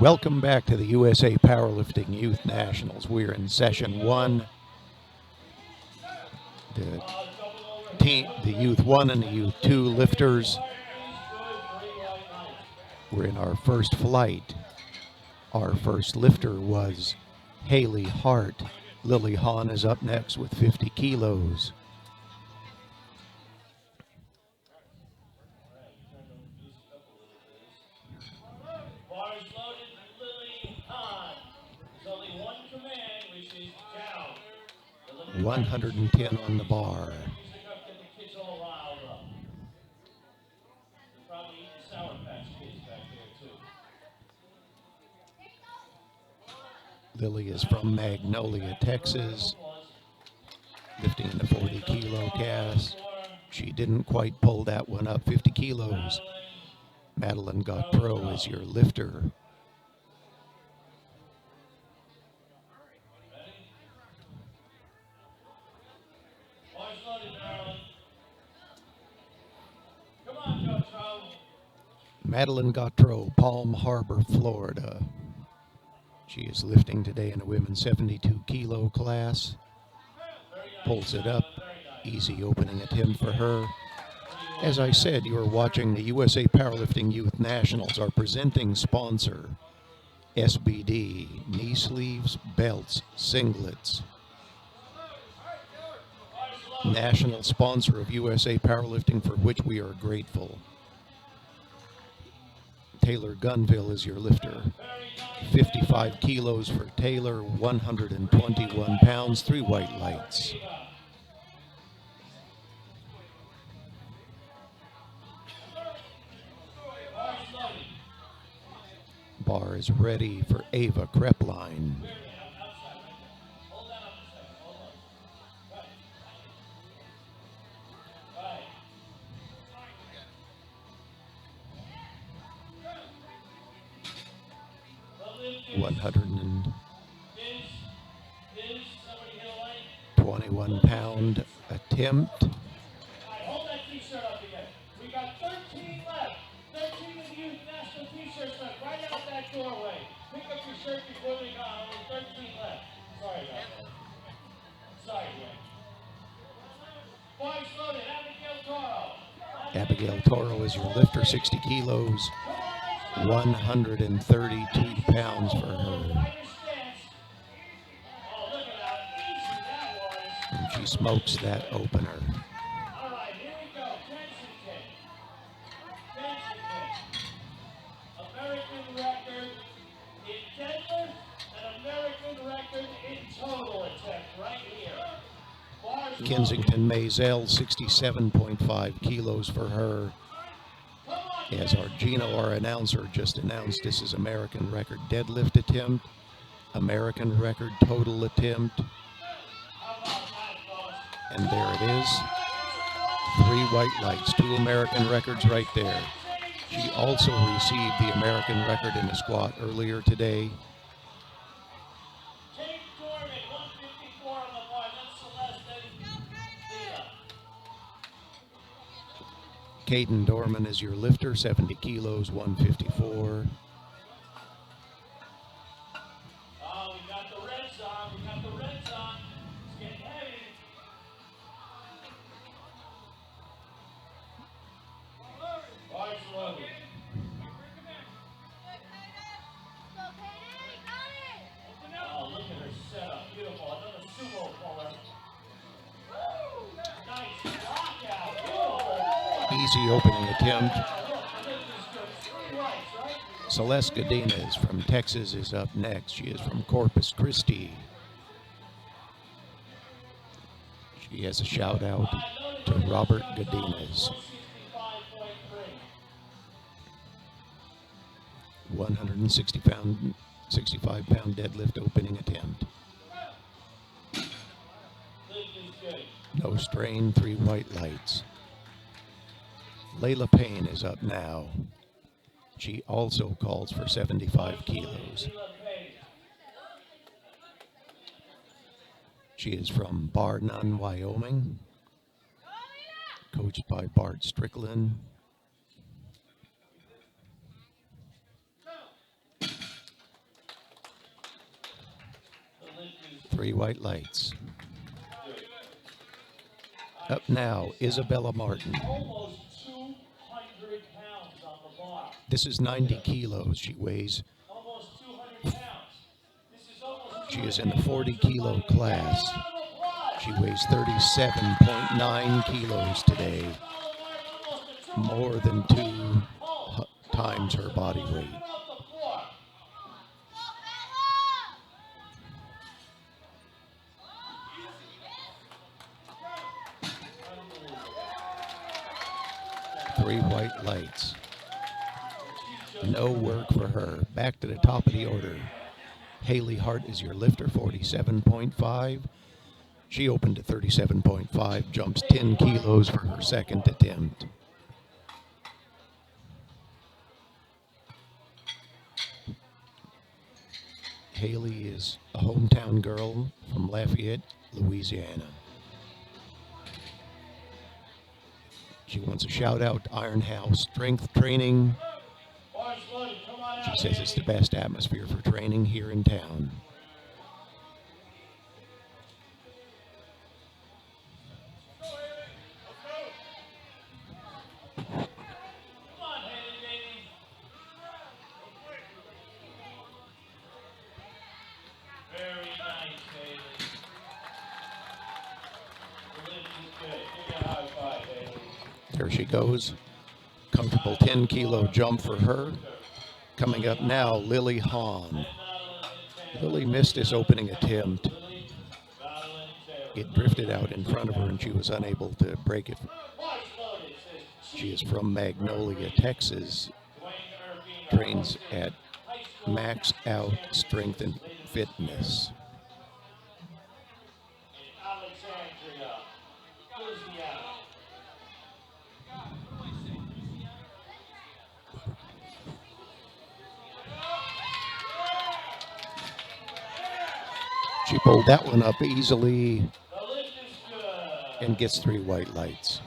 Welcome back to the USA Powerlifting Youth Nationals. We're in session 1. The Youth 1 and the Youth 2 lifters. We're in our first flight. Our first lifter was Haley Hart. Lily Hahn is up next with 50 kilos. Bars loaded, Lily Hahn. There's only one command, which is down. 110 on the bar. Music up, get the kids all riled up. They're probably eating Sour Patch Kids back there, too. Lily is from Magnolia, Texas, lifting in the 40 kilo cast. She didn't quite pull that one up, 50 kilos. Madeline Gautreau is your lifter. Bars loaded, Marilyn. Come on, Gautreau. Madeline Gautreau, Palm Harbor, Florida. She is lifting today in a women's 72 kilo class. Pulls it up. Easy opening attempt for her. As I said, you are watching the USA Powerlifting Youth Nationals. Our presenting sponsor, SBD, knee sleeves, belts, singlets. National sponsor of USA Powerlifting, for which we are grateful. Taylor Gunville is your lifter. 55 kilos for Taylor, 121 pounds, 3 white lights. Bar is ready for Ava Krepline. Hold that up a second. Hold on. Right. 121 pound attempt. All right, hold that t-shirt up again. We got 13 left. 13 of the youth national t-shirts left. Right out that doorway. Pick up your shirt before they got only 13 left. Sorry about that. Sorry, Glenn. Boys loaded, Abigail Toro. Abigail Toro is your lifter, 60 kilos, 132 pounds for her. And she smokes that opener. All right, here we go. Tension kick. Tension kick. American record in deadlift and American record in total attempt right here. Bars Kensington Maisel, 67.5 kilos for her. As our Gino, our announcer, just announced, this is American record deadlift attempt, American record total attempt. And there it is. 3 white lights, 2 American records right there. She also received the American record in the squat earlier today. Jake Dorman, 154 on the bar. That's Celeste Lita. Caden Dorman is your lifter, 70 kilos, 154. Oh, we got the reds on. We got the reds on. It's getting heavy. Bars loaded. Oh, look at her setup. Beautiful. Another sumo puller. Nice knockout. Beautiful. Easy opening attempt. This is good. 3 rights, right? Celeste Godinez from Texas is up next. She is from Corpus Christi. She has a shout out to Robert Godinez. 165 pound deadlift opening attempt. No strain, 3 white lights. Layla Payne is up now. She also calls for 75 kilos. She is from Bar None, Wyoming, coached by Bart Strickland. 3 white lights. Up now, Isabella Martin. Almost 200 pounds on the bar. This is 90 kilos she weighs. Almost 200 pounds. This is almost She is in the 40 kilo class. She weighs 37.9 kilos today, more than 2 times her body weight. Three white lights. No work for her. Back to the top of the order. Haley Hart is your lifter, 47.5. She opened at 37.5, jumps 10 kilos for her second attempt. Haley is a hometown girl from Lafayette, Louisiana. She wants a shout out to Iron House Strength Training. She says it's the best atmosphere for training here in town. Very nice, Haley. The lift is good. Give me a high five, Haley. There she goes. Comfortable 10 kilo jump for her. Coming up now, Lily Hahn. Lily missed his opening attempt. It drifted out in front of her and she was unable to break it. She is from Magnolia, Texas. Trains at Max Out Strength and Fitness. Alexandria, Louisiana. She pulled that one up easily The lift is good. and gets 3 white lights.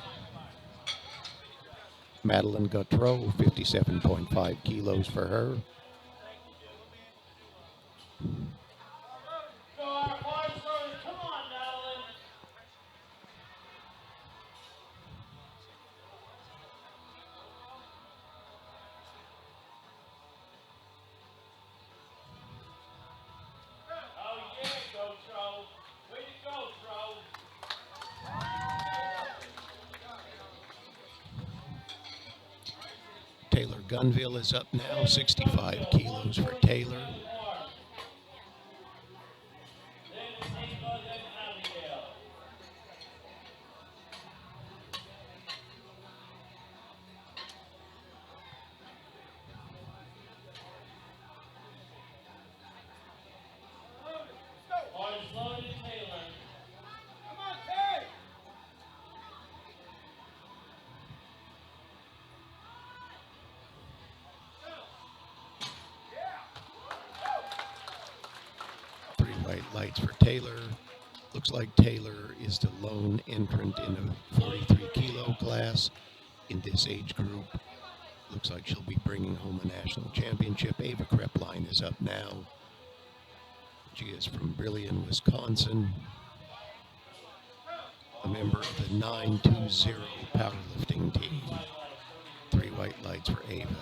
Madeline Gautreau, 57.5 kilos for her. Go our boys, come on, Madeline. Oh yeah, go Tro. Way to go, Tro. Taylor Gunville is up now, 65 kilos for Taylor. Then Ava, then Abigail. Boys loaded, Taylor. Come on, Tay! 3 white lights for Taylor. Looks like Taylor is the lone entrant in a 43 kilo class in this age group. Looks like she'll be bringing home a national championship. Ava Krepline is up now. She is from Brillion, Wisconsin. A member of the 920 powerlifting team. 3 white lights for Ava.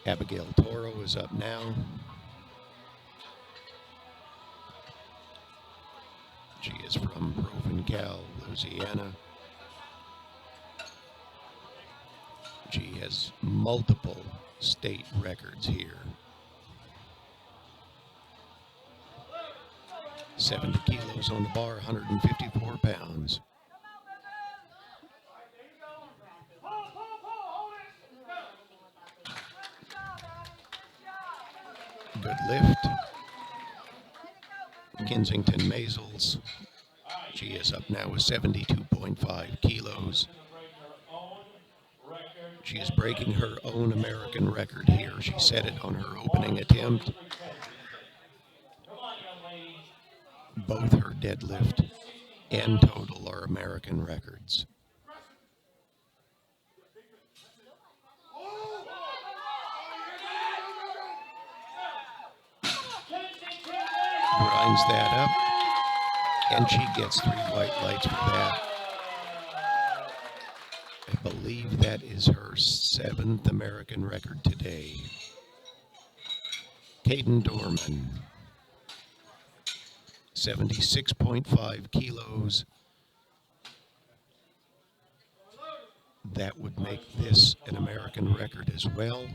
Abigail Toro is up now. She is from Provencal, Louisiana. She has multiple state records here. 70 kilos on the bar, 154 pounds. Good lift. Kensington Maisels. She is up now with 72.5 kilos. She is breaking her own American record here. She set it on her opening attempt. Both her deadlift and total are American records. grinds that up, and she gets 3 white lights for that. I believe that is her 7th American record today. Caden Dorman, 76.5 kilos. That would make this an American record as well.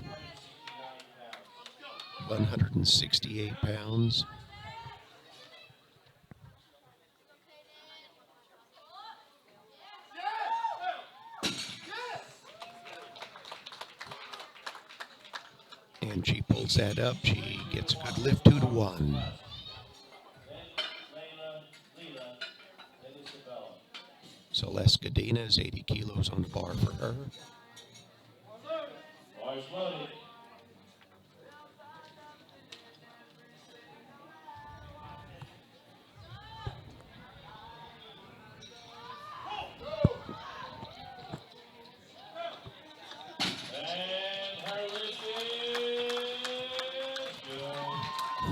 168 pounds. And she pulls that up. She gets a good lift, 2-1. Celeste Gadina is 80 kilos on the bar for her.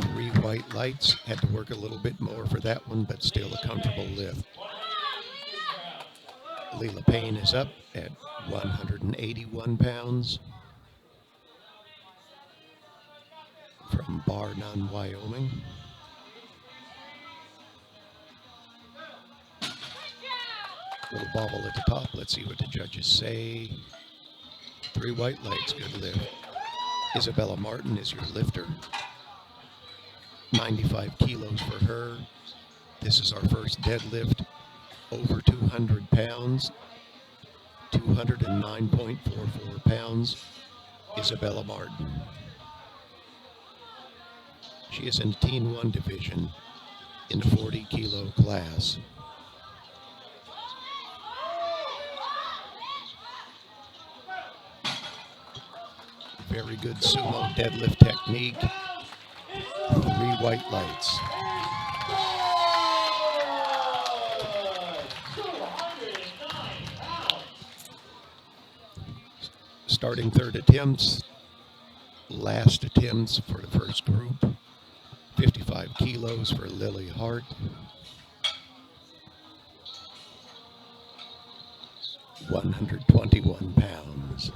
Three white lights. Had to work a little bit more for that one, but still a comfortable lift. Leela Payne is up at 181 pounds from Bar None, Wyoming. Little bobble at the top. Let's see what the judges say. 3 white lights, good lift. Isabella Martin is your lifter. 95 kilos for her. This is our first deadlift over 200 pounds. 209.44 pounds, Isabella Martin. She is in the Teen 1 division in the 40 kilo class. Very good sumo deadlift technique. 3 white lights. Starting third attempts, last attempts for the first group. 55 kilos for Lily Hart. 121 pounds.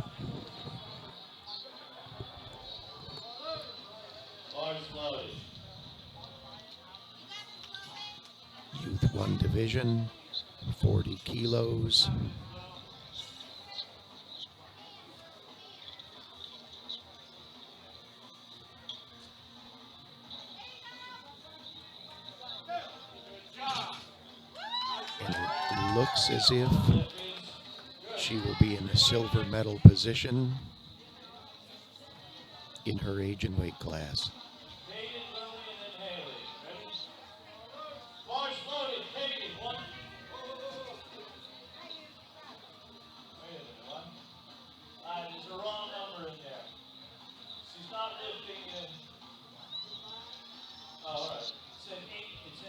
Youth 1 division, 40 kilos. And it looks as if she will be in a silver medal position in her age and weight class.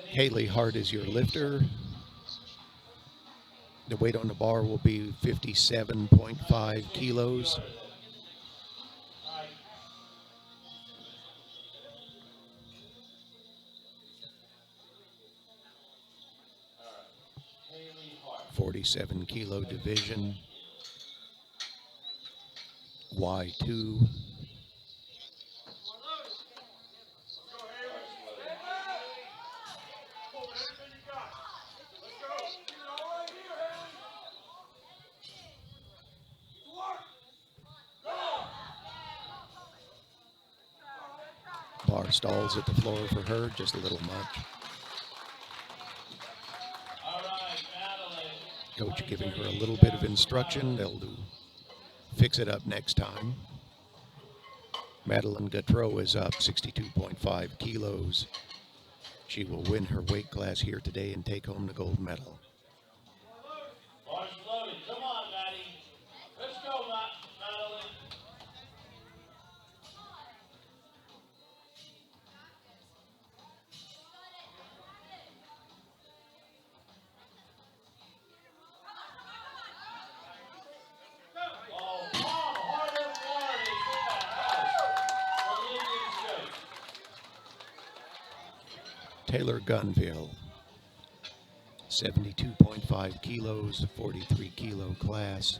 Haley Hart is your lifter. The weight on the bar will be 57.5 kilos. $47 kilo division. Y2. Bar stalls at the floor for her, just a little much. Coach giving her a little bit of instruction. They'll fix it up next time. Madeline Gautreau is up 62.5 kilos. She will win her weight class here today and take home the gold medal. Come on, Maddie. Let's go, Madeline. Taylor Gunville, 72.5 kilos, 43 kilo class.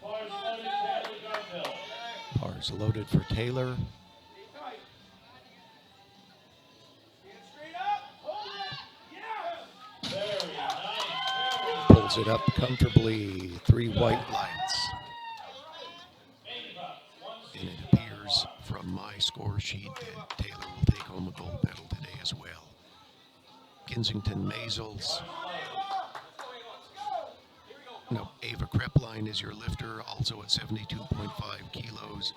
Bars loaded, Taylor Gunville. Bars loaded for Taylor. Very nice. Pulls it up comfortably. 3 white lights. And it appears from my score sheet that Taylor will take home a gold medal today as well. Kensington Maisels. No, Ava Krepline is your lifter, also at 72.5 kilos.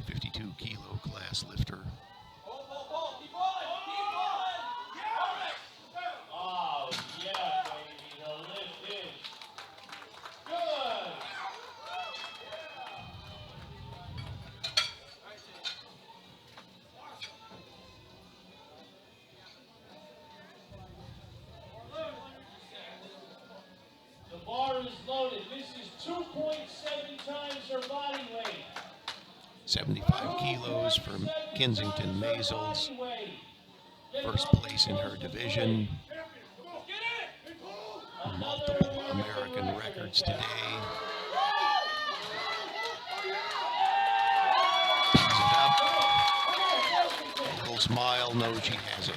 52 kilo class lifter. Oh, yeah, baby. The lift is good. The bar is loaded. This is 2.7 times her body weight. 75 kilos from Kensington Maisels. First place in her division. Multiple American records today. Picks it up. A little smile, knows she has it.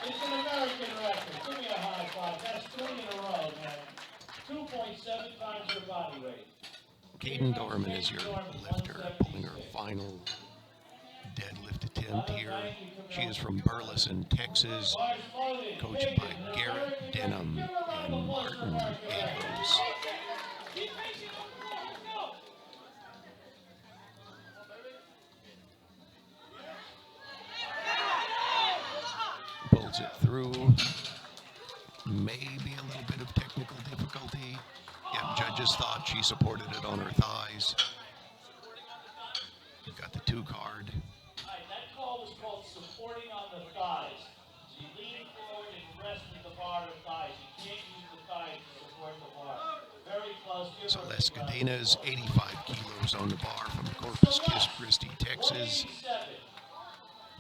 It's an American record. Give me a high five. That's 3 in a row, man. 2.7 times her body weight. Caden Dorman is your lifter, pulling her final deadlift attempt here. She is from Burleson, Texas, coached by Garrett Denham and Martin Eggos. Pulls it through. Maybe a little bit of technical difficulty. Yep, judges thought she supported it on her thighs. You've got the 2 card. That call was called supporting on the thighs. She leaned forward and rested the bar of thighs. You can't use the thighs to support the bar. Very close. Celeste Cadenas, 85 kilos on the bar from Corpus Christi, Texas.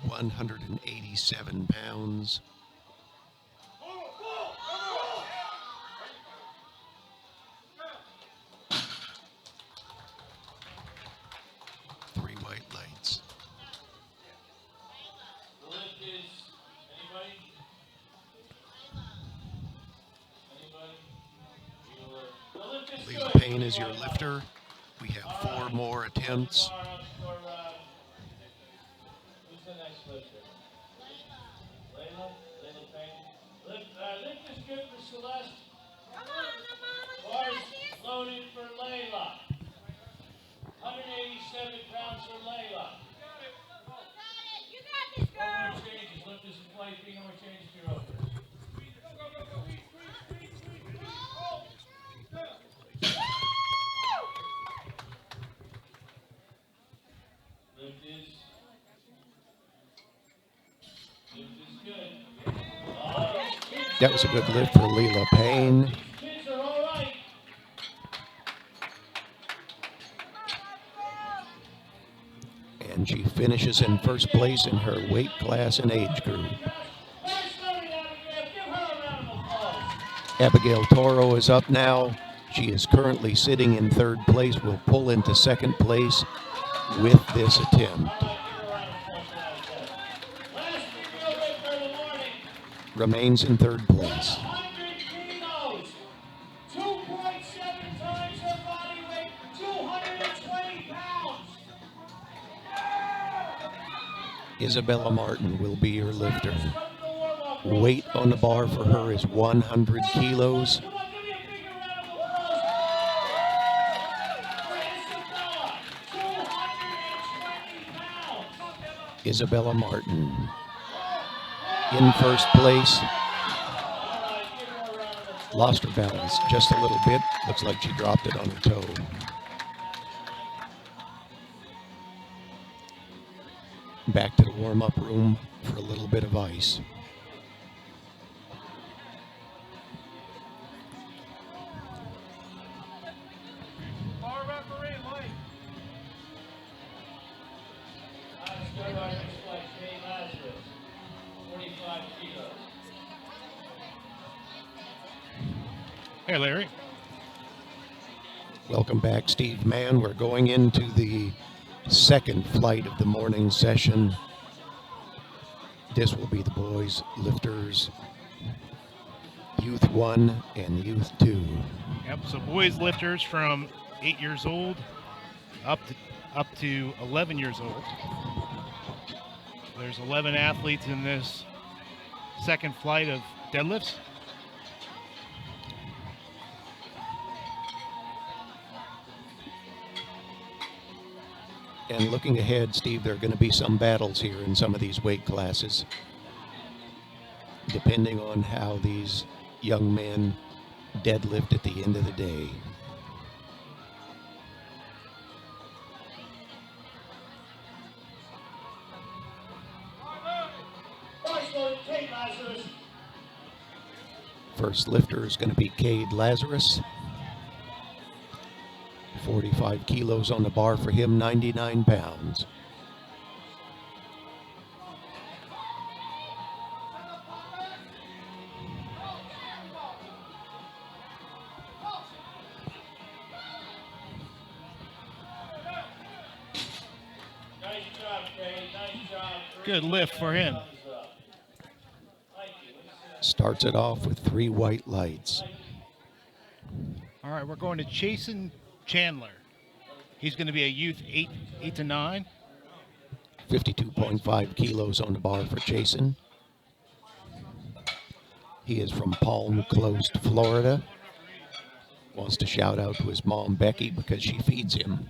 187 pounds. Lights. The lift is anybody? The lift is Leila good. Payne is your lifter. We have 4 more attempts. Who's the next lifter? Layla Payne. Lift is good for Celeste. Bars loaded for Layla. 187 pounds for Layla. No more changes. Lift is in place. No more changes to your open. Lift is good. That was a good lift for Leila Payne. Kids are all right. And she finishes in first place in her weight class and age group. Abigail Toro is up now. She is currently sitting in 3rd place. Will pull into 2nd place with this attempt. Remains in 3rd place. 100 kilos, 2.7 times her body weight, 220 pounds. Isabella Martin will be your lifter. Weight on the bar for her is 100 kilos. Come on, give me a bigger round of applause for Isabella, 220 pounds. Isabella Martin in first place. Lost her balance just a little bit. Looks like she dropped it on her toe. Back to the warm-up room for a little bit of ice. Oscar Rogers Flex, Jay Lazarus, 45 kilos. Hey, Larry. Welcome back, Steve Mann. We're going into the second flight of the morning session. This will be the boys lifters, Youth 1 and Youth 2. Yep. So boys lifters from 8 years old up to 11 years old. There's 11 athletes in this second flight of deadlifts. And looking ahead, Steve, there are going to be some battles here in some of these weight classes, depending on how these young men deadlift at the end of the day. First lifter is going to be Cade Lazarus. 45 kilos on the bar for him, 99 pounds. Nice job, Cade. Nice job. Good lift for him. Starts it off with 3 white lights. All right, we're going to Chasen Chandler. He's going to be a youth 8 to 9. 52.5 kilos on the bar for Jason. He is from Palm Coast, Florida. Wants to shout out to his mom, Becky, because she feeds him.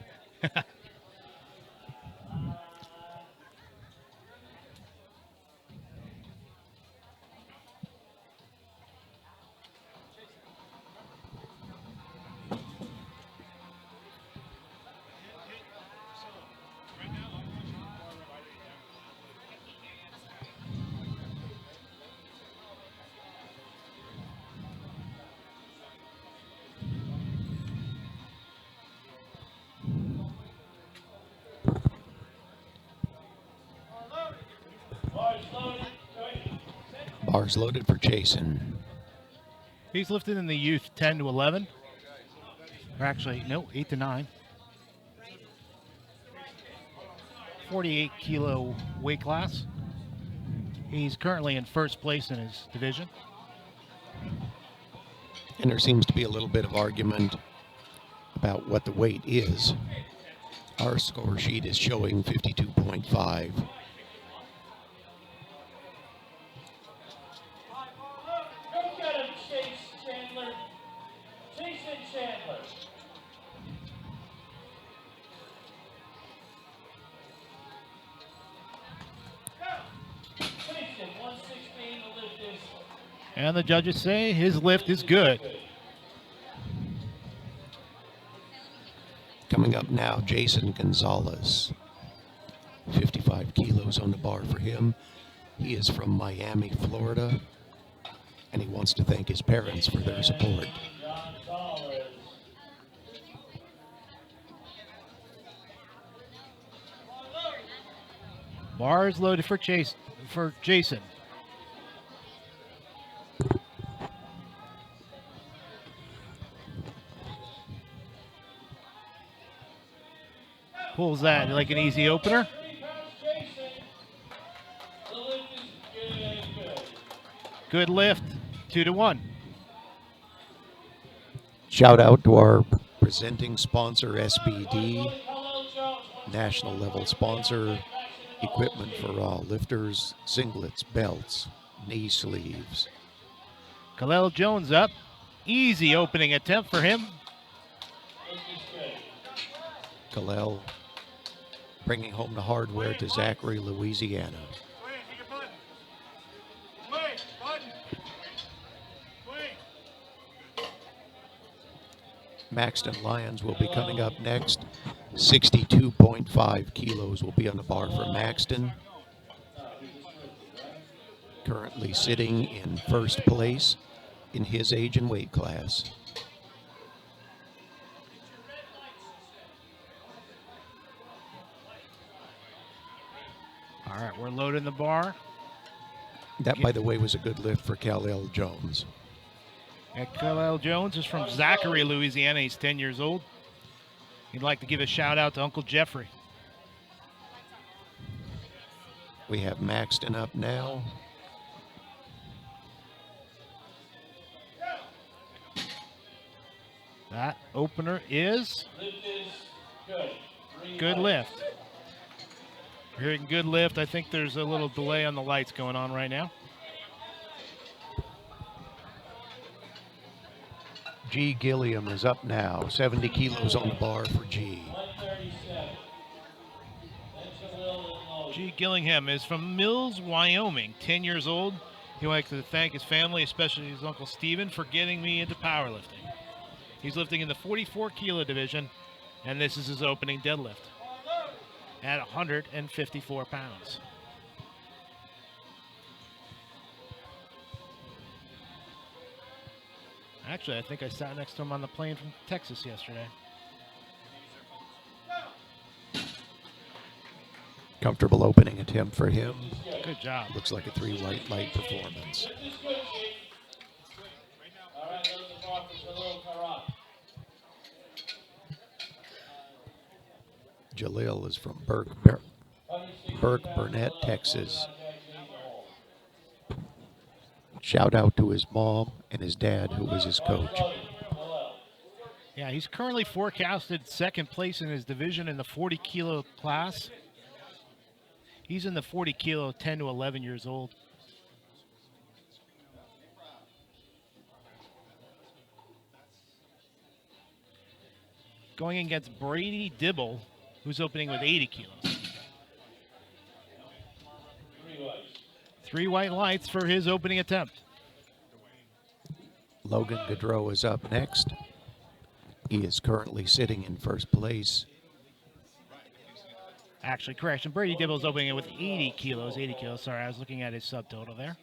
Bars loaded for Jason. He's lifted in the youth 10 to 11. Or actually, no, 8 to 9. 48 kilo weight class. He's currently in first place in his division. And there seems to be a little bit of argument about what the weight is. Our score sheet is showing 52.5. Go get him, Chase Chandler. Jason Chandler. Jason, 116, the lift is. And the judges say his lift is good. Coming up now, Jason Gonzalez. 55 kilos on the bar for him. He is from Miami, Florida, and he wants to thank his parents for their support. Gonzalez. Bars loaded for Jason. Pulls that like an easy opener. 3 pounds, Jason. The lift is good. Good lift, 2 to 1. Shout out to our presenting sponsor, SBD, national level sponsor, equipment for all lifters, singlets, belts, knee sleeves. Khalil Jones up. Easy opening attempt for him. Khalil bringing home the hardware to Zachary, Louisiana. Maxton Lyons will be coming up next. 62.5 kilos will be on the bar for Maxton. Currently sitting in first place in his age and weight class. All right, we're loading the bar. That, by the way, was a good lift for Kal-El Jones. And Kal-El Jones is from Zachary, Louisiana. He's 10 years old. He'd like to give a shout out to Uncle Jeffrey. We have Maxton up now. That opener is Lift is good. good lift. We're hearing good lift. I think there's a little delay on the lights going on right now. G. Gilliam is up now. 70 kilos on the bar for G. 137. Then Jalil and Lowe. G. Gillingham is from Mills, Wyoming, 10 years old. He'd like to thank his family, especially his Uncle Steven, for getting me into powerlifting. He's lifting in the 44 kilo division, and this is his opening deadlift at 154 pounds. Actually, I think I sat next to him on the plane from Texas yesterday. Comfortable opening attempt for him. Good job. Looks like a 3 white light performance. Lift is good, Chief. All right, load the bar for Jalil Karat. Jalil is from Burke, Burnett, Texas. Shout out to his mom and his dad, who was his coach. Yeah, he's currently forecasted second place in his division in the 40 kilo class. He's in the 40 kilo, 10 to 11 years old. Going against Brady Dibble, who's opening with 80 kilos. 3 white lights for his opening attempt. Logan Gaudreau is up next. He is currently sitting in first place. Actually, correction, Brady Dibble is opening it with 80 kilos. 80 kilos, sorry, I was looking at his subtotal there.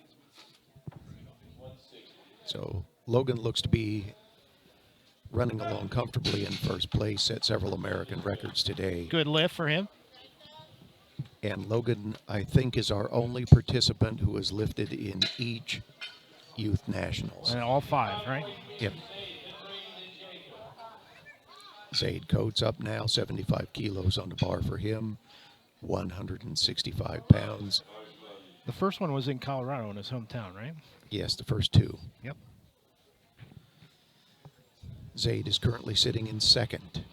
So Logan looks to be running along comfortably in first place, set several American records today. Good lift for him. And Logan, I think, is our only participant who has lifted in each youth nationals. And all 5, right? Yep. Zaid Coates up now, 75 kilos on the bar for him, 165 pounds. The first one was in Colorado, in his hometown, right? Yes, the first 2. Yep. Zaid is currently sitting in second.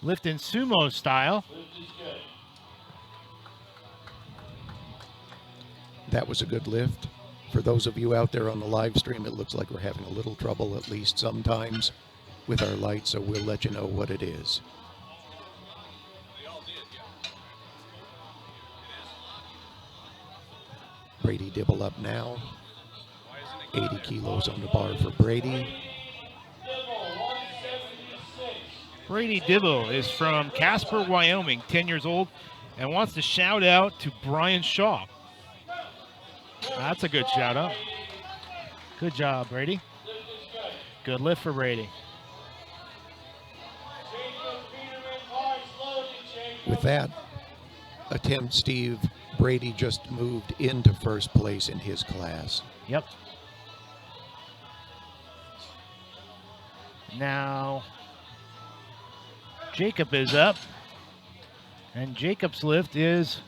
Lift in sumo style. Lift is good. That was a good lift. For those of you out there on the live stream, it looks like we're having a little trouble, at least sometimes, with our lights, so we'll let you know what it is. Brady Dibble up now. 80 kilos on the bar for Brady. Dibble, 176. Brady Dibble is from Casper, Wyoming, 10 years old, and wants to shout out to Brian Shaw. That's a good shout out. Good job, Brady. Lift is good. Good lift for Brady. Jacob Peterman, cards loaded, Jacob. With that attempt, Steve, Brady just moved into first place in his class. Yep. Now, Jacob is up, and Jacob's lift is,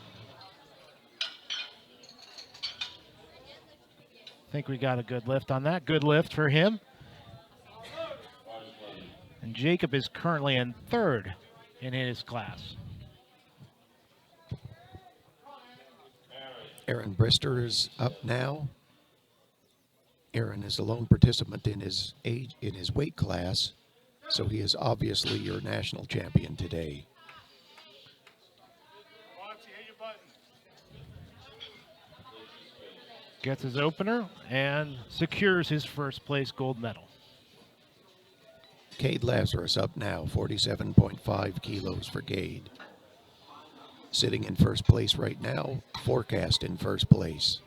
I think we got a good lift on that. Good lift for him. And Jacob is currently in third in his class. Aaron Brister is up now. Aaron is a lone participant in his weight class, so he is obviously your national champion today. Gets his opener and secures his first place gold medal. Cade Lazarus up now, 47.5 kilos for Cade. Sitting in first place right now, forecast in first place.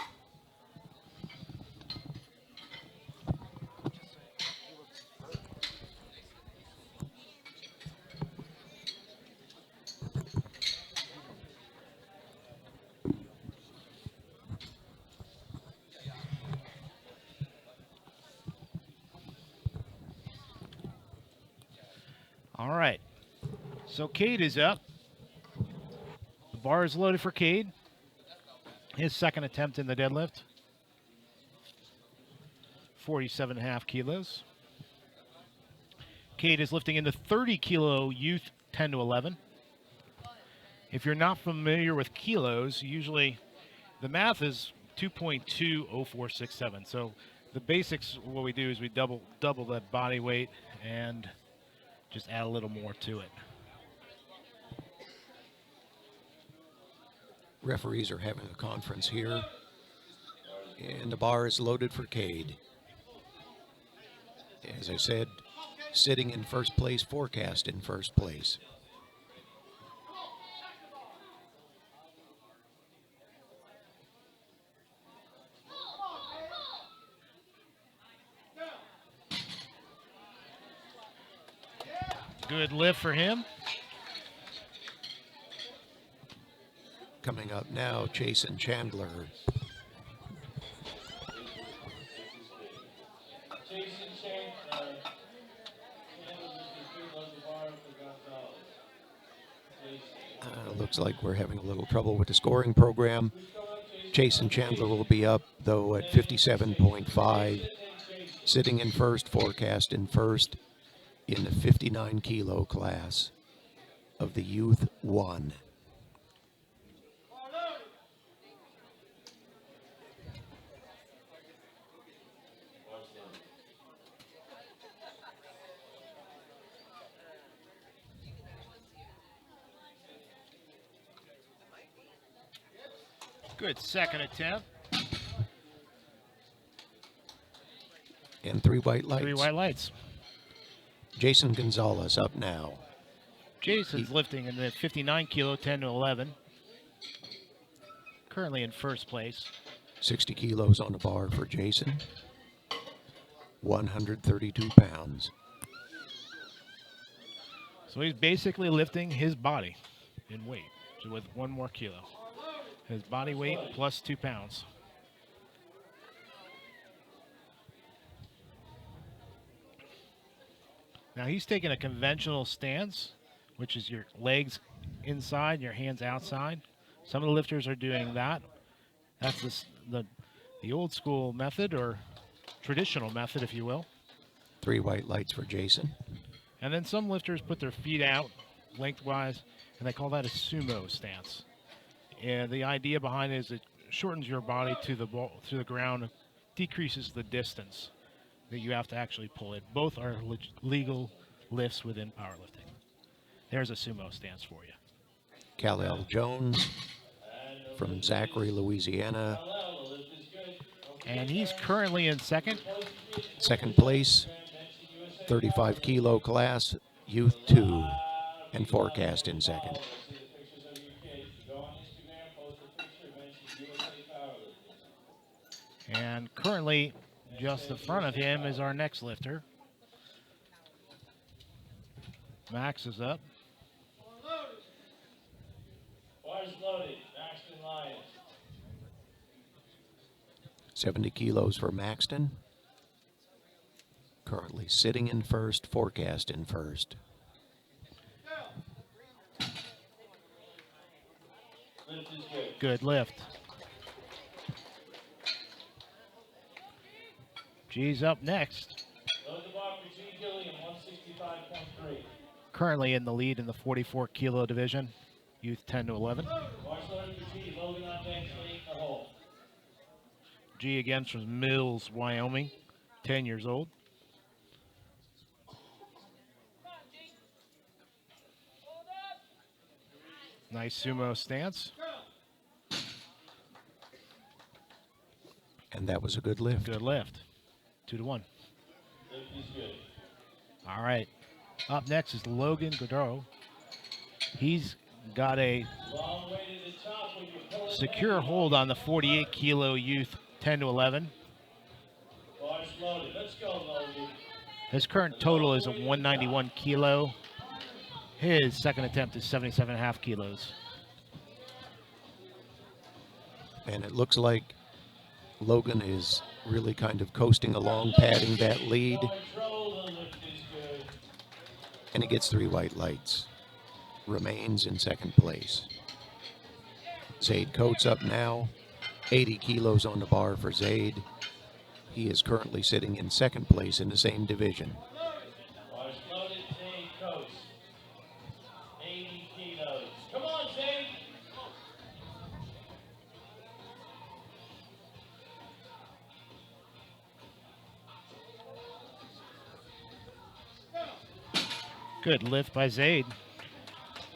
All right. So Cade is up. The bar is loaded for Cade. His second attempt in the deadlift. 47.5 kilos. Cade is lifting in the 30 kilo youth 10 to 11. If you're not familiar with kilos, usually the math is 2.20467. So the basics, what we do is we double that body weight and just add a little more to it. Referees are having a conference here, and the bar is loaded for Cade. As I said, sitting in first place, forecast in first place. Good lift for him. Coming up now, Jason Chandler. Jason Chandler. Looks like we're having a little trouble with the scoring program. Jason Chandler will be up, though, at 57.5. Sitting in first, forecast in first, in the 59 kilo class of the Youth 1. Good second attempt. And 3 white lights. 3 white lights. Jason Gonzalez up now. Jason's lifting in the 59 kilo 10 to 11. Currently in first place. 60 kilos on the bar for Jason. 132 pounds. So he's basically lifting his body in weight, so with 1 more kilo. His body weight plus 2 pounds. Now he's taking a conventional stance, which is your legs inside, your hands outside. Some of the lifters are doing that. That's the old school method, or traditional method, if you will. 3 white lights for Jason. And then some lifters put their feet out lengthwise, and they call that a sumo stance. And the idea behind it is it shortens your body to the ground, decreases the distance that you have to actually pull it. Both are legal lifts within powerlifting. There's a sumo stance for you. Kal-El Jones from Zachary, Louisiana. And he's currently in second. Second place, 35 kilo class, Youth 2, and forecast in second. And currently, just in front of him is our next lifter. Max is up. Bars loaded. Maxton Lyons. 70 kilos for Maxton. Currently sitting in first, forecast in first. Lift is good. Good lift. G's up next. Load the bar for G. Gilliam, 165.3. Currently in the lead in the 44 kilo division, youth 10 to 11. Bars loaded for G. Logan on bench, 8 in the hole. G again from Mills, Wyoming, 10 years old. Nice sumo stance. And that was a good lift. Good lift. 2 to 1. Lift is good. All right. Up next is Logan Godreau. He's got a Long way to the top with your pillar. secure hold on the 48 kilo youth 10 to 11. Bars loaded. Let's go, Logan. His current total is a 191 kilo. His second attempt is 77.5 kilos. And it looks like Logan is really kind of coasting along, padding that lead. Control, the lift is good. and he gets 3 white lights. Remains in second place. Zaid Coates up now. 80 kilos on the bar for Zaid. He is currently sitting in second place in the same division. Bars loaded, Zaid Coates. 80 kilos. Come on, Zaid. Good lift by Zaid.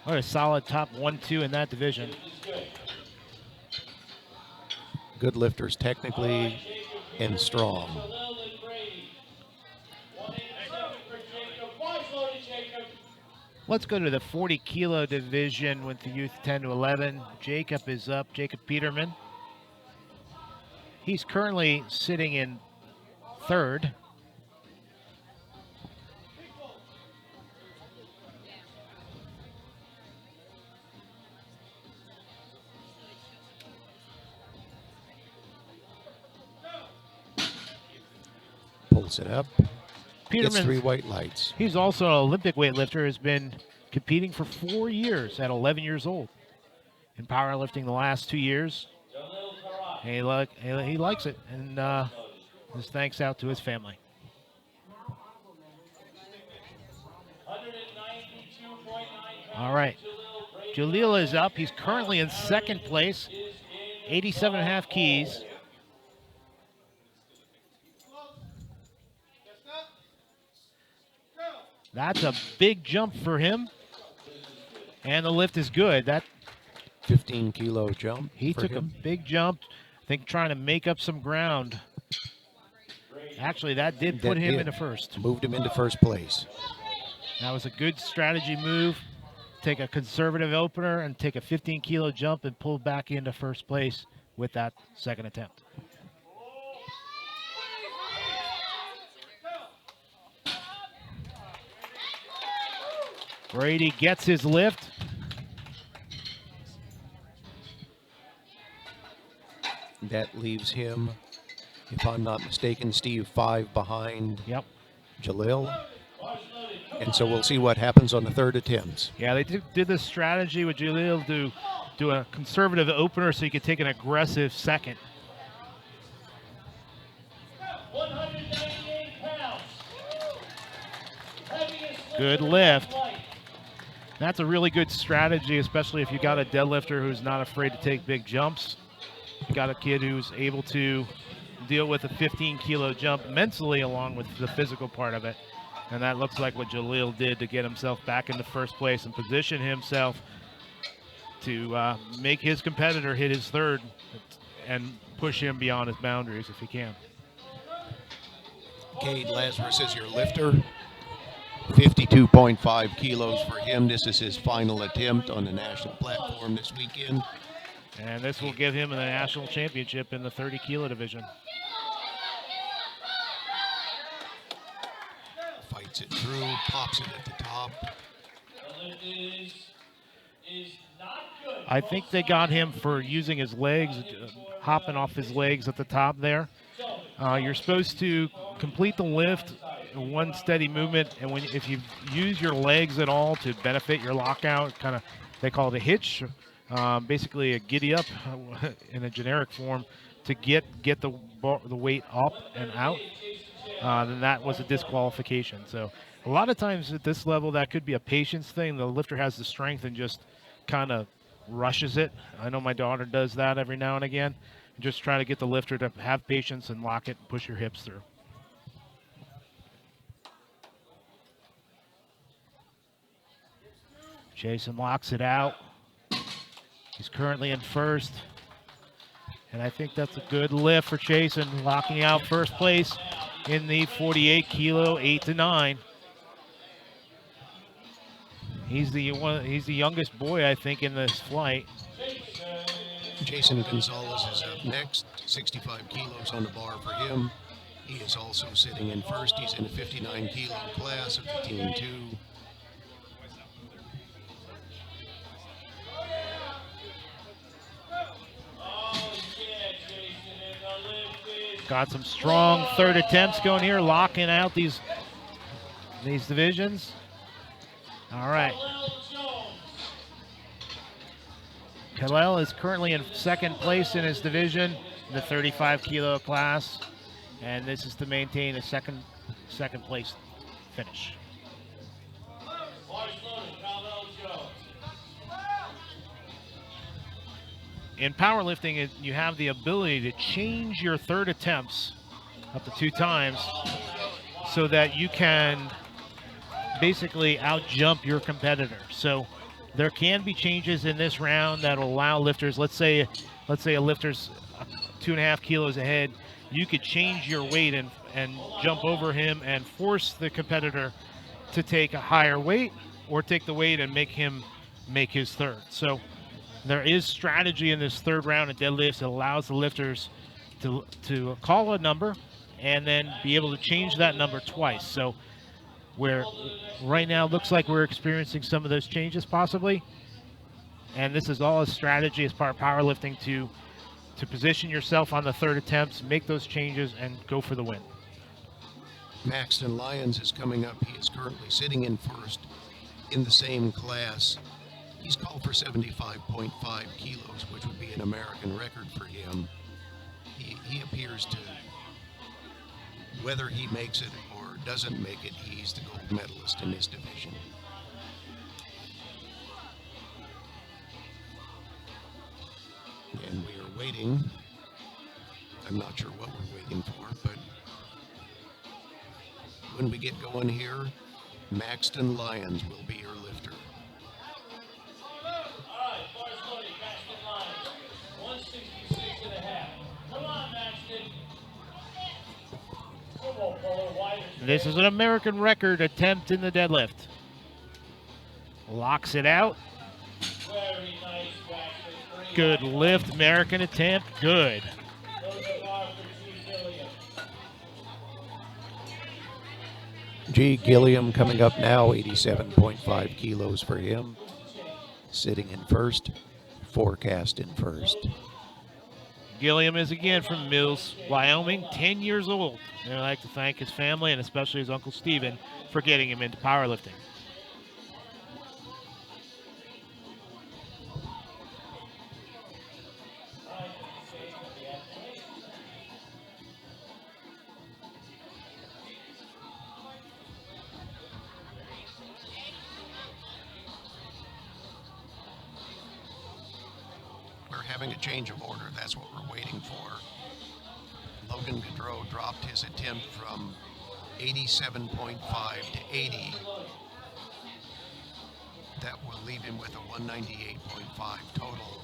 What a solid top 1-2 in that division. This is good. Good lifters technically and strong. Jalil and Brady. 187 for Jacob. Bars loaded, Jacob. Let's go to the 40 kilo division with the youth 10 to 11. Jacob is up, Jacob Peterman. He's currently sitting in third. Pulls it up. Gets Peterman, 3 white lights. he's also an Olympic weightlifter, has been competing for 4 years at 11 years old. In powerlifting the last 2 years. Jalil Karat. And he likes it, and his thanks out to his family. 192.9 pounds. All right. Jalil is up. He's currently in second place, 87.5 keys. That's a big jump for him, and the lift is good. That 15 kilo jump. he for took him. a big jump, I think, trying to make up some ground. Actually, that did put That him did. into first. Moved him into first place. That was a good strategy move. Take a conservative opener and take a 15 kilo jump and pull back into first place with that second attempt. Brady gets his lift. That leaves him, if I'm not mistaken, Steve, 5 behind Yep. Jalil. And so we'll see what happens on the third attempt. Yeah, they did this strategy with Jalil to do a conservative opener so you could take an aggressive second. 198 pounds. Heaviest Good lift. That's a really good strategy, especially if you got a deadlifter who's not afraid to take big jumps. You got a kid who's able to deal with a 15 kilo jump mentally along with the physical part of it. And that looks like what Jalil did to get himself back into first place and position himself to make his competitor hit his third and push him beyond his boundaries if he can. Cade Lazarus is your lifter. 52.5 kilos for him. This is his final attempt on the national platform this weekend. And this will give him the national championship in the 30 kilo division. Fights it through, pops it at the top. The lift is not good. I think they got him for using his legs, hopping off his legs at the top there. You're supposed to complete the lift in one steady movement, and if you use your legs at all to benefit your lockout, kind of, they call it a hitch, basically a giddy up in a generic form to get the weight up and out, then that was a disqualification. So a lot of times at this level, that could be a patience thing. The lifter has the strength and just kind of rushes it. I know my daughter does that every now and again. Just try to get the lifter to have patience and lock it and push your hips through. Jason locks it out. He's currently in first. And I think that's a good lift for Jason, locking out first place in the 48 kilo 8 to 9. He's the youngest boy, I think, in this flight. Jason Gonzalez is up next. 65 kilos on the bar for him. He is also sitting in first. He's in the 59 kilo class of the Team 2. Got some strong third attempts going here, locking out these divisions. All right. Hillel is currently in second place in his division, in the 35 kilo class, and this is to maintain a second place finish. In powerlifting, you have the ability to change your third attempts up to 2 times so that you can basically out-jump your competitor. So there can be changes in this round that will allow lifters, let's say a lifter's 2.5 kilos ahead, you could change your weight and jump over him and force the competitor to take a higher weight, or take the weight and make him make his third. So there is strategy in this third round of deadlifts that allows the lifters to call a number and then be able to change that number twice. So where right now looks like we're experiencing some of those changes possibly, and this is all a strategy as part of powerlifting to position yourself on the third attempts, make those changes, and go for the win. Maxton Lyons is coming up. He is currently sitting in first in the same class. He's called for 75.5 kilos, which would be an American record for him. He appears to, whether he makes it or doesn't make it, he's the gold medalist in this division. And we are waiting. I'm not sure what we're waiting for, but when we get going here, Maxton Lyons will be your lifter. This is an American record attempt in the deadlift. Locks it out. Good lift, American attempt, good. G. Gilliam coming up now, 87.5 kilos for him. Sitting in first, forecast in first. Gilliam is again from Mills, Wyoming, 10 years old. And I'd like to thank his family and especially his Uncle Stephen for getting him into powerlifting. Having a change of order, that's what we're waiting for. Logan Gaudreau dropped his attempt from 87.5 to 80. That will leave him with a 198.5 total,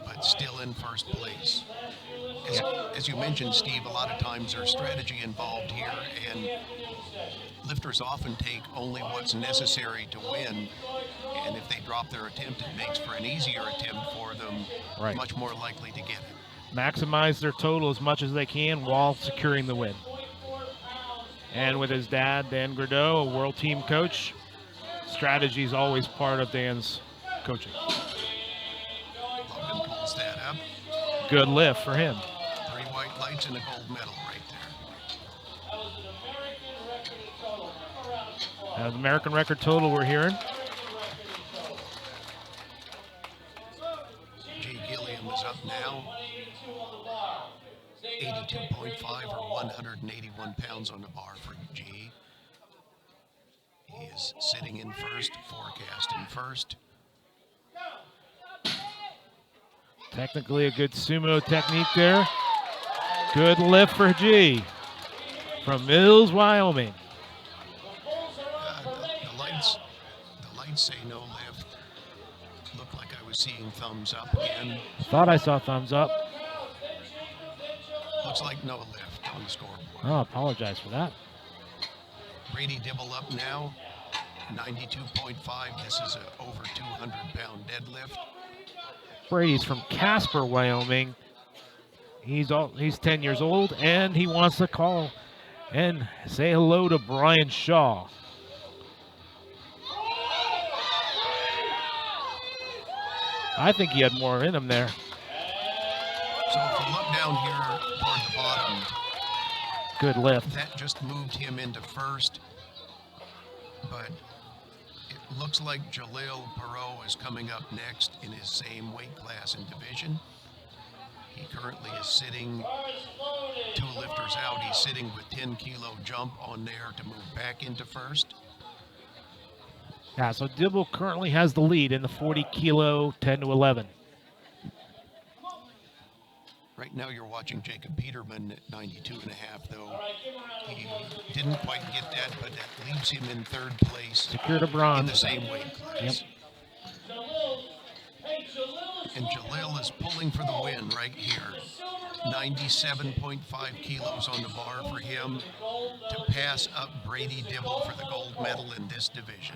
but still in first place. As you mentioned, Steve, a lot of times there's strategy involved here, and lifters often take only what's necessary to win. And if they drop their attempt, it makes for an easier attempt for them, right. Much more likely to get it. Maximize their total as much as they can while securing the win. And with his dad, Dan Gradeau, a world team coach, strategy is always part of Dan's coaching. Logan pulls that up. Good lift for him. 3 white lights and a gold medal right there. That's the American record total we're hearing. Is up now, 82.5 or 181 pounds on the bar for G. He is sitting in first, forecast in first. Technically a good sumo technique there. Good lift for G from Mills, Wyoming. The lights say no lift. Looked like I was seeing thumbs up again. Thought I saw thumbs up. Looks like no lift on the scoreboard. Oh, I apologize for that. Brady Dibble up now, 92.5. This is a over 200-pound deadlift. Brady's from Casper, Wyoming. He's 10 years old, and he wants to call and say hello to Brian Shaw. I think he had more in him there. So if you look down here toward the bottom, good lift. That just moved him into first, but It looks like Jalil Perot is coming up next in his same weight class and division. He currently is sitting 2 lifters out. He's sitting with 10-kilo jump on there to move back into first. Yeah, so Dibble currently has the lead in the 40-kilo, 10 to 11. Right now you're watching Jacob Peterman at 92.5, though. He didn't quite get that, but that leaves him in 3rd place Secured a bronze. in the same weight class. Yep. And Jalil is pulling for the win right here. 97.5 kilos on the bar for him to pass up Brady Dibble for the gold medal in this division.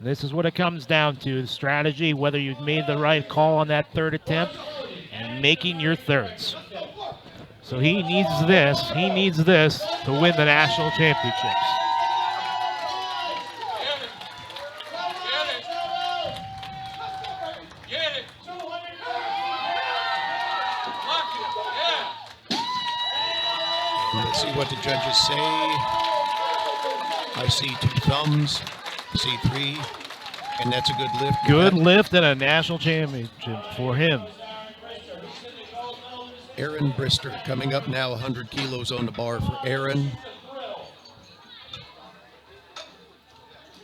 This is what it comes down to, the strategy, whether you've made the right call on that 3rd attempt and making your 3rds. So he needs this to win the national championships. Let's see what the judges say. I see 2 thumbs, I see 3, and that's a good lift. Good lift and a national championship for him. Aaron Brister coming up now, 100 kilos on the bar for Aaron.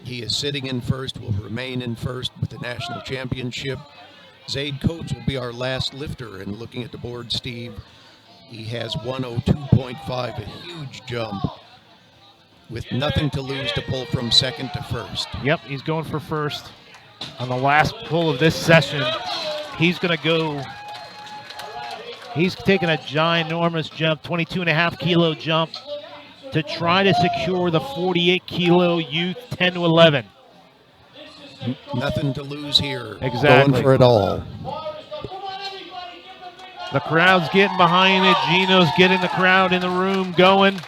He is sitting in first, will remain in first with the national championship. Zaid Coates will be our last lifter, and looking at the board, Steve, he has 102.5, a huge jump, with nothing to lose to pull from 2nd to 1st. Yep, he's going for first. On the last pull of this session, he's going to go. He's taking a ginormous jump, 22.5 kilo jump, to try to secure the 48 kilo youth 10 to 11. Nothing to lose here. Exactly. Going for it all. The crowd's getting behind it. Gino's getting the crowd in the room going.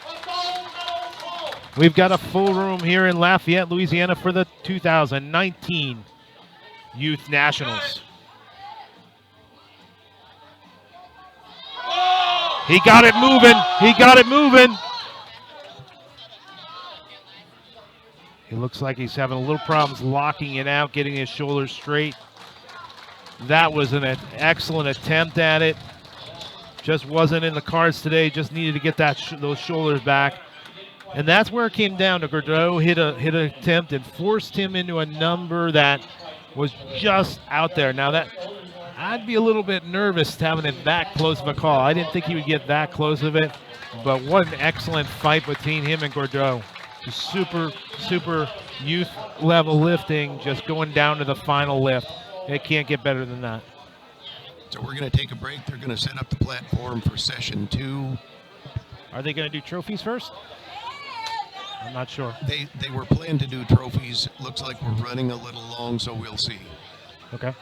We've got a full room here in Lafayette, Louisiana for the 2019 Youth Nationals. He got it moving. He got it moving. It looks like he's having a little problems locking it out, getting his shoulders straight. That was an excellent attempt at it. Just wasn't in the cards today. Just needed to get those shoulders back. And that's where it came down to. Gordeau hit an attempt and forced him into a number that was just out there. Now I'd be a little bit nervous having it that close of a call. I didn't think he would get that close of it, but what an excellent fight between him and Gordeau. Just super youth level lifting, just going down to the final lift. It can't get better than that. So we're going to take a break. They're going to set up the platform for session 2. Are they going to do trophies first? I'm not sure. They were planning to do trophies. Looks like we're running a little long, so we'll see. Okay.